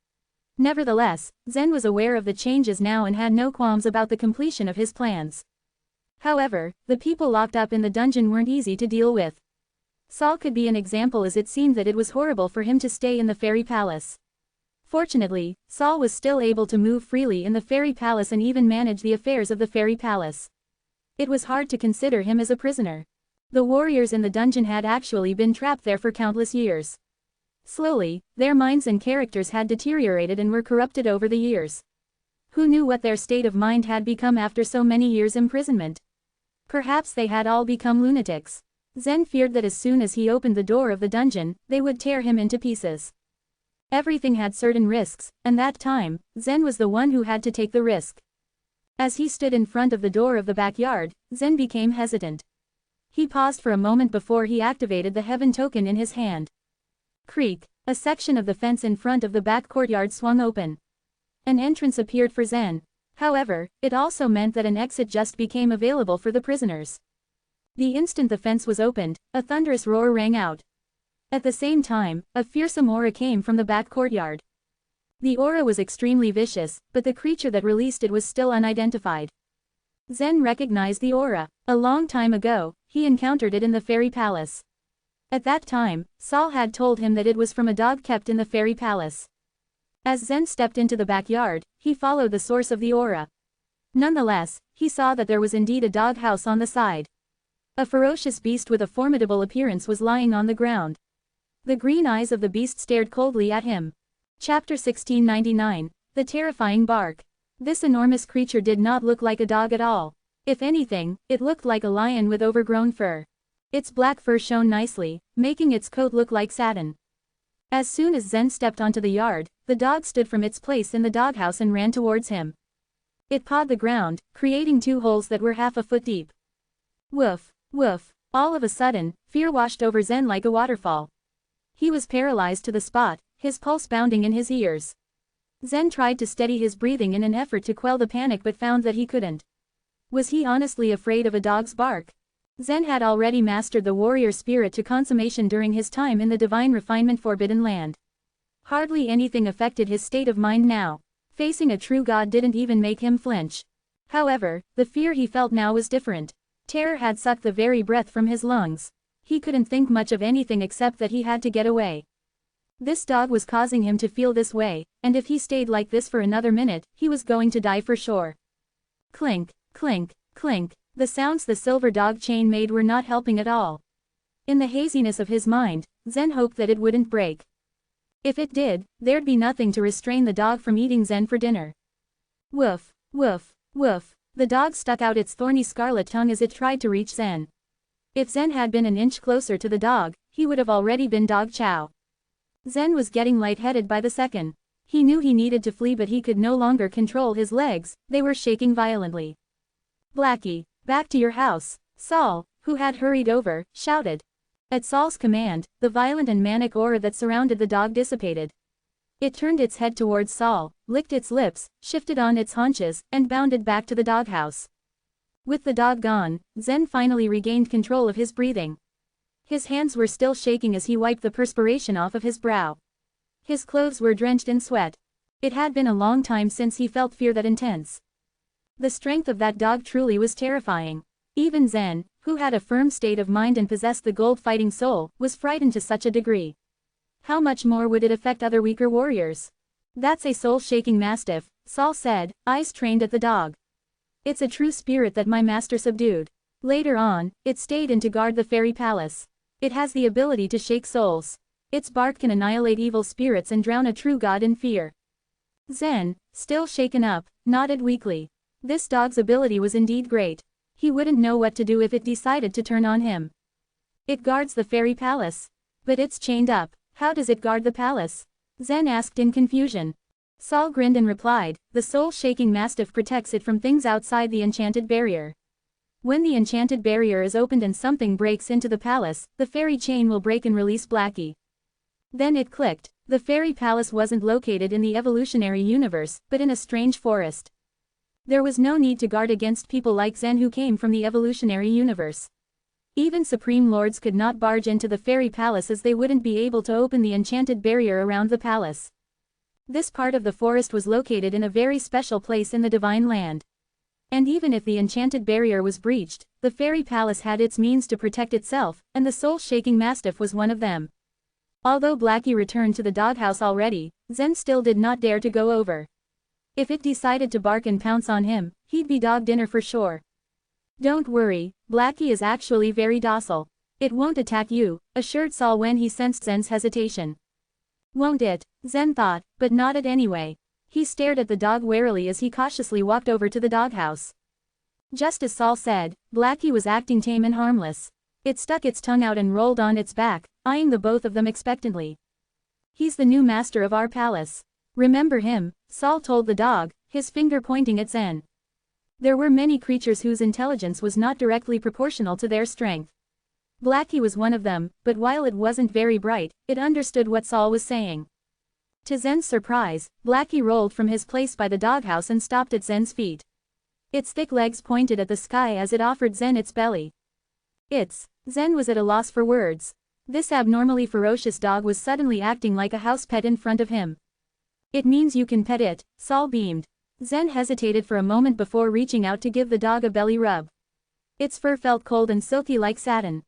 Nevertheless, Zen was aware of the changes now and had no qualms about the completion of his plans. However, the people locked up in the dungeon weren't easy to deal with. Saul could be an example as it seemed that it was horrible for him to stay in the fairy palace. Fortunately, Saul was still able to move freely in the fairy palace and even manage the affairs of the fairy palace. It was hard to consider him as a prisoner. The warriors in the dungeon had actually been trapped there for countless years. Slowly, their minds and characters had deteriorated and were corrupted over the years. Who knew what their state of mind had become after so many years' imprisonment? Perhaps they had all become lunatics. Zen feared that as soon as he opened the door of the dungeon, they would tear him into pieces. Everything had certain risks, and that time, Zen was the one who had to take the risk. As he stood in front of the door of the backyard, Zen became hesitant. He paused for a moment before he activated the heaven token in his hand. Creak, a section of the fence in front of the back courtyard swung open. An entrance appeared for Zen. However, it also meant that an exit just became available for the prisoners. The instant the fence was opened, a thunderous roar rang out. At the same time, a fearsome aura came from the back courtyard. The aura was extremely vicious, but the creature that released it was still unidentified. Zen recognized the aura. A long time ago, he encountered it in the fairy palace. At that time, Saul had told him that it was from a dog kept in the fairy palace. As Zen stepped into the backyard, he followed the source of the aura. Nonetheless, he saw that there was indeed a dog house on the side. A ferocious beast with a formidable appearance was lying on the ground. The green eyes of the beast stared coldly at him. Chapter 1699, The Terrifying Bark. This enormous creature did not look like a dog at all. If anything, it looked like a lion with overgrown fur. Its black fur shone nicely, making its coat look like satin. As soon as Zen stepped onto the yard, the dog stood from its place in the doghouse and ran towards him. It pawed the ground, creating 2 holes that were half a foot deep. Woof, woof. All of a sudden, fear washed over Zen like a waterfall. He was paralyzed to the spot, his pulse bounding in his ears. Zen tried to steady his breathing in an effort to quell the panic but found that he couldn't. Was he honestly afraid of a dog's bark? Zen had already mastered the warrior spirit to consummation during his time in the divine refinement forbidden land. Hardly anything affected his state of mind now. Facing a true god didn't even make him flinch. However, the fear he felt now was different. Terror had sucked the very breath from his lungs. He couldn't think much of anything except that he had to get away. This dog was causing him to feel this way, and if he stayed like this for another minute, he was going to die for sure. Clink, clink, clink, the sounds the silver dog chain made were not helping at all. In the haziness of his mind, Zen hoped that it wouldn't break. If it did, there'd be nothing to restrain the dog from eating Zen for dinner. Woof, woof, woof. The dog stuck out its thorny scarlet tongue as it tried to reach Zen. If Zen had been an inch closer to the dog, he would have already been dog chow. Zen was getting lightheaded by the second. He knew he needed to flee but he could no longer control his legs, they were shaking violently. Blackie, back to your house, Saul, who had hurried over, shouted. At Saul's command, the violent and manic aura that surrounded the dog dissipated. It turned its head towards Saul, licked its lips, shifted on its haunches, and bounded back to the doghouse. With the dog gone, Zen finally regained control of his breathing. His hands were still shaking as he wiped the perspiration off of his brow. His clothes were drenched in sweat. It had been a long time since he felt fear that intense. The strength of that dog truly was terrifying. Even Zen, who had a firm state of mind and possessed the gold-fighting soul, was frightened to such a degree. How much more would it affect other weaker warriors? That's a soul-shaking mastiff, Saul said, eyes trained at the dog. It's a true spirit that my master subdued. Later on, it stayed in to guard the fairy palace. It has the ability to shake souls. Its bark can annihilate evil spirits and drown a true god in fear. Zen, still shaken up, nodded weakly. This dog's ability was indeed great. He wouldn't know what to do if it decided to turn on him. It guards the fairy palace. But it's chained up. How does it guard the palace? Zen asked in confusion. Saul grinned and replied, the soul-shaking mastiff protects it from things outside the enchanted barrier. When the enchanted barrier is opened and something breaks into the palace, the fairy chain will break and release Blackie. Then it clicked. The fairy palace wasn't located in the evolutionary universe, but in a strange forest. There was no need to guard against people like Zen who came from the evolutionary universe. Even supreme lords could not barge into the fairy palace as they wouldn't be able to open the enchanted barrier around the palace. This part of the forest was located in a very special place in the divine land. And even if the enchanted barrier was breached, the fairy palace had its means to protect itself, and the soul-shaking mastiff was one of them. Although Blackie returned to the doghouse already, Zen still did not dare to go over. If it decided to bark and pounce on him, he'd be dog dinner for sure. Don't worry, Blackie is actually very docile. It won't attack you, assured Saul when he sensed Zen's hesitation. Won't it? Zen thought, but nodded anyway. He stared at the dog warily as he cautiously walked over to the doghouse. Just as Saul said, Blackie was acting tame and harmless. It stuck its tongue out and rolled on its back, eyeing the both of them expectantly. He's the new master of our palace. Remember him, Saul told the dog, his finger pointing at Zen. There were many creatures whose intelligence was not directly proportional to their strength. Blackie was one of them, but while it wasn't very bright, it understood what Saul was saying. To Zen's surprise, Blackie rolled from his place by the doghouse and stopped at Zen's feet. Its thick legs pointed at the sky as it offered Zen its belly. Zen was at a loss for words. This abnormally ferocious dog was suddenly acting like a house pet in front of him. It means you can pet it, Saul beamed. Zen hesitated for a moment before reaching out to give the dog a belly rub. Its fur felt cold and silky like satin.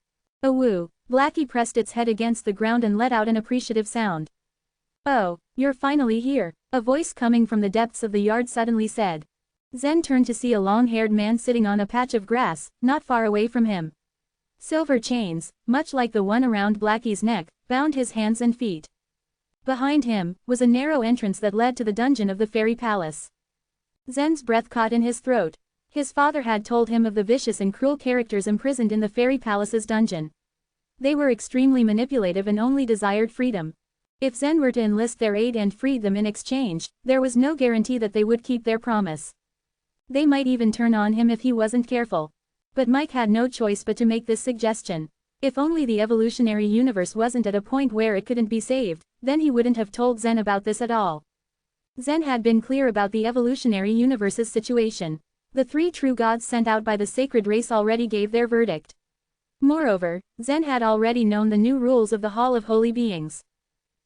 Awoo, Blackie pressed its head against the ground and let out an appreciative sound. Oh, you're finally here, a voice coming from the depths of the yard suddenly said. Zen turned to see a long-haired man sitting on a patch of grass, not far away from him. Silver chains, much like the one around Blackie's neck, bound his hands and feet. Behind him was a narrow entrance that led to the dungeon of the fairy palace. Zen's breath caught in his throat. His father had told him of the vicious and cruel characters imprisoned in the fairy palace's dungeon. They were extremely manipulative and only desired freedom. If Zen were to enlist their aid and free them in exchange, there was no guarantee that they would keep their promise. They might even turn on him if he wasn't careful. But Mike had no choice but to make this suggestion. If only the evolutionary universe wasn't at a point where it couldn't be saved, then he wouldn't have told Zen about this at all. Zen had been clear about the evolutionary universe's situation. The three true gods sent out by the sacred race already gave their verdict. Moreover, Zen had already known the new rules of the Hall of Holy Beings.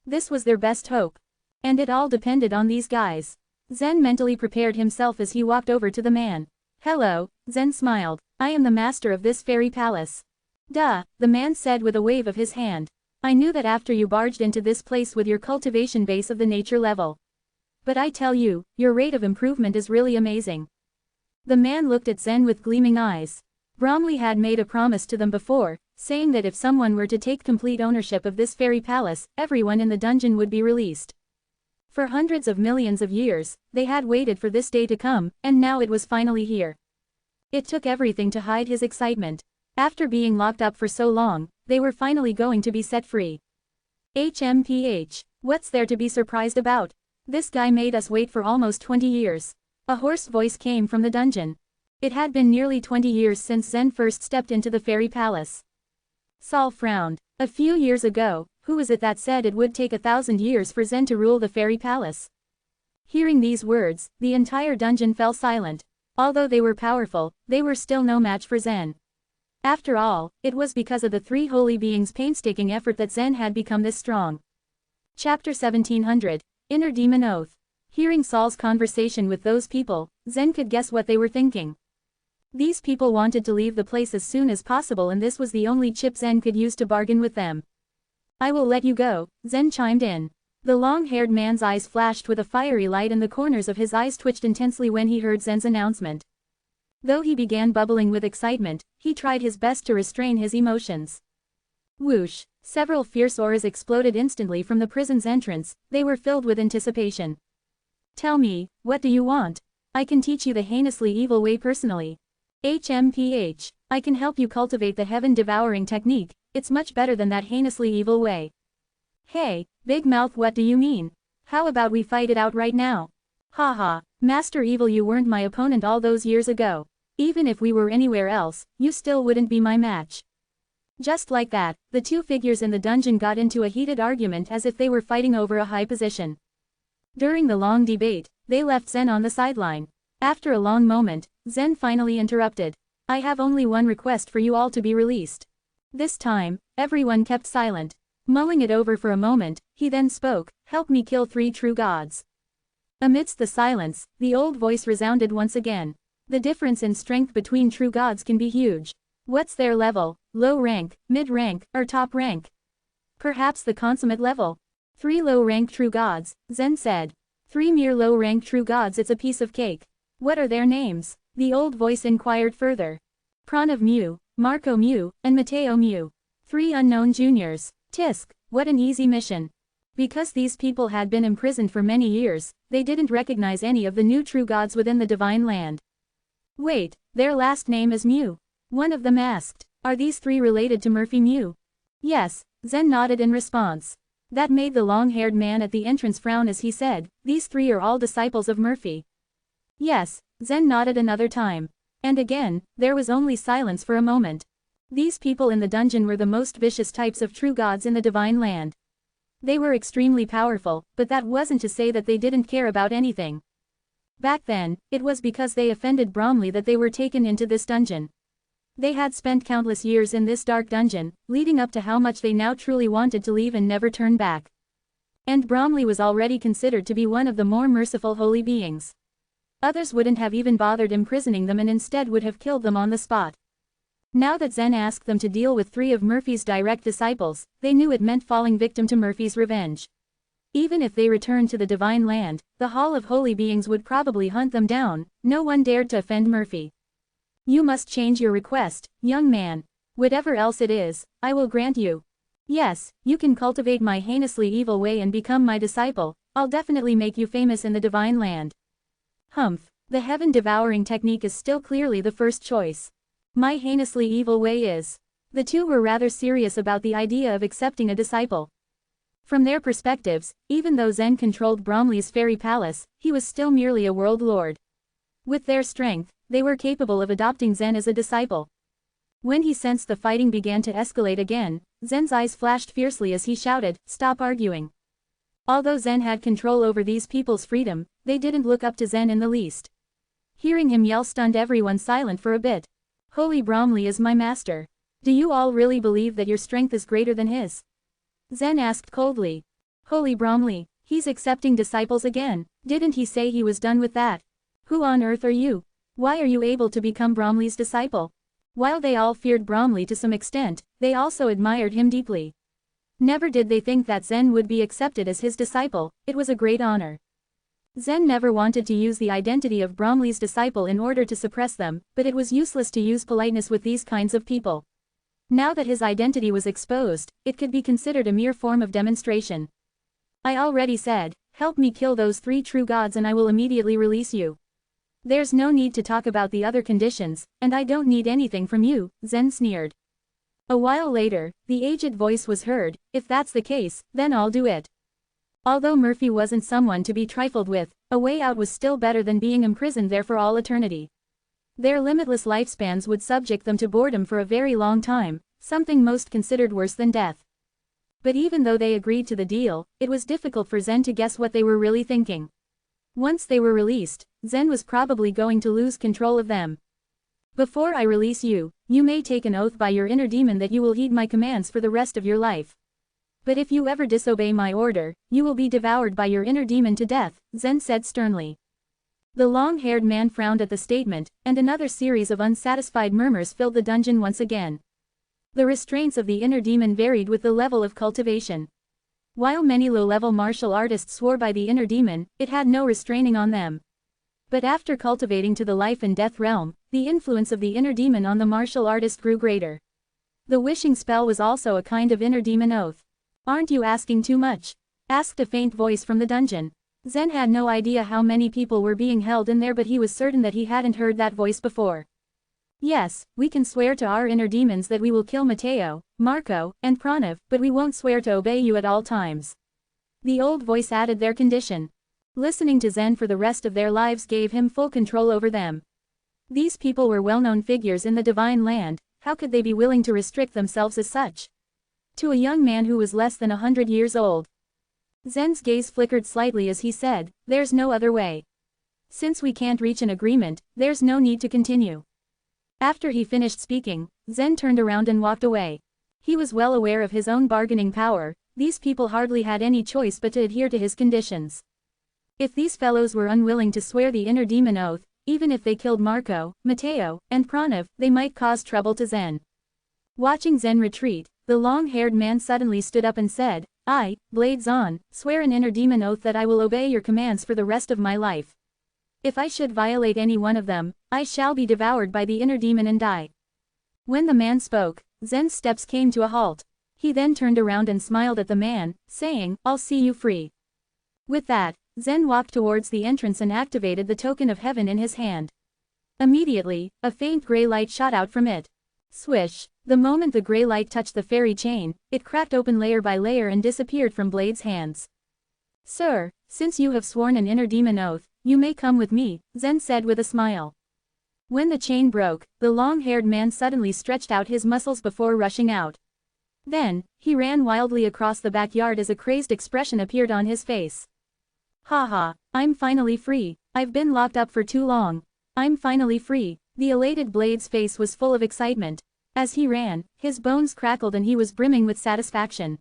This was their best hope. And it all depended on these guys. Zen mentally prepared himself as he walked over to the man. "Hello," Zen smiled. "I am the master of this fairy palace." "Duh," the man said with a wave of his hand. "I knew that after you barged into this place with your cultivation base of the nature level. But I tell you, your rate of improvement is really amazing." The man looked at Zen with gleaming eyes. Bromley had made a promise to them before, saying that if someone were to take complete ownership of this fairy palace, everyone in the dungeon would be released. For hundreds of millions of years, they had waited for this day to come, and now it was finally here. It took everything to hide his excitement. After being locked up for so long, they were finally going to be set free. HMPH. What's there to be surprised about? This guy made us wait for almost 20 years. A hoarse voice came from the dungeon. It had been nearly 20 years since Zen first stepped into the fairy palace. Saul frowned. A few years ago, who was it that said it would take 1,000 years for Zen to rule the fairy palace? Hearing these words, the entire dungeon fell silent. Although they were powerful, they were still no match for Zen. After all, it was because of the three holy beings' painstaking effort that Zen had become this strong. Chapter 1700. Inner Demon Oath. Hearing Saul's conversation with those people, Zen could guess what they were thinking. These people wanted to leave the place as soon as possible, and this was the only chip Zen could use to bargain with them. "I will let you go," Zen chimed in. The long-haired man's eyes flashed with a fiery light and the corners of his eyes twitched intensely when he heard Zen's announcement. Though he began bubbling with excitement, he tried his best to restrain his emotions. Whoosh! Several fierce auras exploded instantly from the prison's entrance. They were filled with anticipation. "Tell me, what do you want? I can teach you the heinously evil way personally. HMPH. I can help you cultivate the heaven-devouring technique. It's much better than that heinously evil way." "Hey, big mouth, what do you mean? How about we fight it out right now?" "Haha, Master Evil, you weren't my opponent all those years ago. Even if we were anywhere else, you still wouldn't be my match." Just like that, the two figures in the dungeon got into a heated argument as if they were fighting over a high position. During the long debate, they left Zen on the sideline. After a long moment, Zen finally interrupted. "I have only one request for you all to be released." This time, everyone kept silent. Mulling it over for a moment, he then spoke, "Help me kill 3 true gods." Amidst the silence, the old voice resounded once again. "The difference in strength between true gods can be huge. What's their level? Low rank, mid rank, or top rank? Perhaps the consummate level?" 3 low-rank true gods, Zen said. 3 mere low-rank true gods, it's a piece of cake. What are their names? The old voice inquired further. Pranav Mu, Marco Mu, and Matteo Mu. 3 unknown juniors. Tisk, what an easy mission. Because these people had been imprisoned for many years, they didn't recognize any of the new true gods within the divine land. "Wait, their last name is Mu?" One of them asked. "Are these 3 related to Murphy Mu?" "Yes," Zen nodded in response. That made the long-haired man at the entrance frown as he said, "These 3 are all disciples of Murphy." "Yes," Zen nodded another time. And again, there was only silence for a moment. These people in the dungeon were the most vicious types of true gods in the divine land. They were extremely powerful, but that wasn't to say that they didn't care about anything. Back then, it was because they offended Bromley that they were taken into this dungeon. They had spent countless years in this dark dungeon, leading up to how much they now truly wanted to leave and never turn back. And Bromley was already considered to be one of the more merciful holy beings. Others wouldn't have even bothered imprisoning them and instead would have killed them on the spot. Now that Zen asked them to deal with 3 of Murphy's direct disciples, they knew it meant falling victim to Murphy's revenge. Even if they returned to the divine land, the Hall of Holy Beings would probably hunt them down. No one dared to offend Murphy. "You must change your request, young man. Whatever else it is, I will grant you. Yes, you can cultivate my heinously evil way and become my disciple. I'll definitely make you famous in the divine land." Humph, the heaven-devouring technique is still clearly the first choice. My heinously evil way is. The two were rather serious about the idea of accepting a disciple. From their perspectives, even though Zen controlled Bromley's fairy palace, he was still merely a world lord. With their strength, they were capable of adopting Zen as a disciple. When he sensed the fighting began to escalate again, Zen's eyes flashed fiercely as he shouted, "Stop arguing." Although Zen had control over these people's freedom, they didn't look up to Zen in the least. Hearing him yell stunned everyone silent for a bit. "Holy Bromley is my master. Do you all really believe that your strength is greater than his?" Zen asked coldly. "Holy Bromley, he's accepting disciples again. Didn't he say he was done with that? Who on earth are you? Why are you able to become Bromley's disciple?" While they all feared Bromley to some extent, they also admired him deeply. Never did they think that Zen would be accepted as his disciple. It was a great honor. Zen never wanted to use the identity of Bromley's disciple in order to suppress them, but it was useless to use politeness with these kinds of people. Now that his identity was exposed, it could be considered a mere form of demonstration. "I already said, help me kill those 3 true gods and I will immediately release you. There's no need to talk about the other conditions, and I don't need anything from you," Zen sneered. A while later, the aged voice was heard, "If that's the case, then I'll do it." Although Murphy wasn't someone to be trifled with, a way out was still better than being imprisoned there for all eternity. Their limitless lifespans would subject them to boredom for a very long time, something most considered worse than death. But even though they agreed to the deal, it was difficult for Zen to guess what they were really thinking. Once they were released, Zen was probably going to lose control of them. "Before I release you, you may take an oath by your inner demon that you will heed my commands for the rest of your life. But if you ever disobey my order, you will be devoured by your inner demon to death," Zen said sternly. The long-haired man frowned at the statement, and another series of unsatisfied murmurs filled the dungeon once again. The restraints of the inner demon varied with the level of cultivation. While many low-level martial artists swore by the inner demon, it had no restraining on them. But after cultivating to the life and death realm, the influence of the inner demon on the martial artist grew greater. The wishing spell was also a kind of inner demon oath. "Aren't you asking too much?" asked a faint voice from the dungeon. Zen had no idea how many people were being held in there, but he was certain that he hadn't heard that voice before. "Yes, we can swear to our inner demons that we will kill Mateo, Marco, and Pranav, but we won't swear to obey you at all times." The old voice added their condition. Listening to Zen for the rest of their lives gave him full control over them. These people were well-known figures in the divine land, how could they be willing to restrict themselves as such? To a young man who was less than 100 years old. Zen's gaze flickered slightly as he said, "There's no other way. Since we can't reach an agreement, there's no need to continue." After he finished speaking, Zen turned around and walked away. He was well aware of his own bargaining power. These people hardly had any choice but to adhere to his conditions. If these fellows were unwilling to swear the inner demon oath, even if they killed Marco, Mateo, and Pranav, they might cause trouble to Zen. Watching Zen retreat, the long-haired man suddenly stood up and said, "I, Blades On, swear an inner demon oath that I will obey your commands for the rest of my life. If I should violate any one of them, I shall be devoured by the inner demon and die." When the man spoke, Zen's steps came to a halt. He then turned around and smiled at the man, saying, "I'll see you free." With that, Zen walked towards the entrance and activated the token of heaven in his hand. Immediately, a faint gray light shot out from it. Swish! The moment the gray light touched the fairy chain, it cracked open layer by layer and disappeared from Blade's hands. "Sir, since you have sworn an inner demon oath, you may come with me," Zen said with a smile. When the chain broke, the long-haired man suddenly stretched out his muscles before rushing out. Then, he ran wildly across the backyard as a crazed expression appeared on his face. "Ha, I'm finally free. I've been locked up for too long. I'm finally free." The elated Blade's face was full of excitement. As he ran, his bones crackled and he was brimming with satisfaction.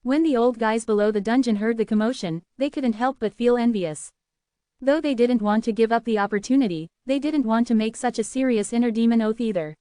When the old guys below the dungeon heard the commotion, they couldn't help but feel envious. Though they didn't want to give up the opportunity, they didn't want to make such a serious inner demon oath either.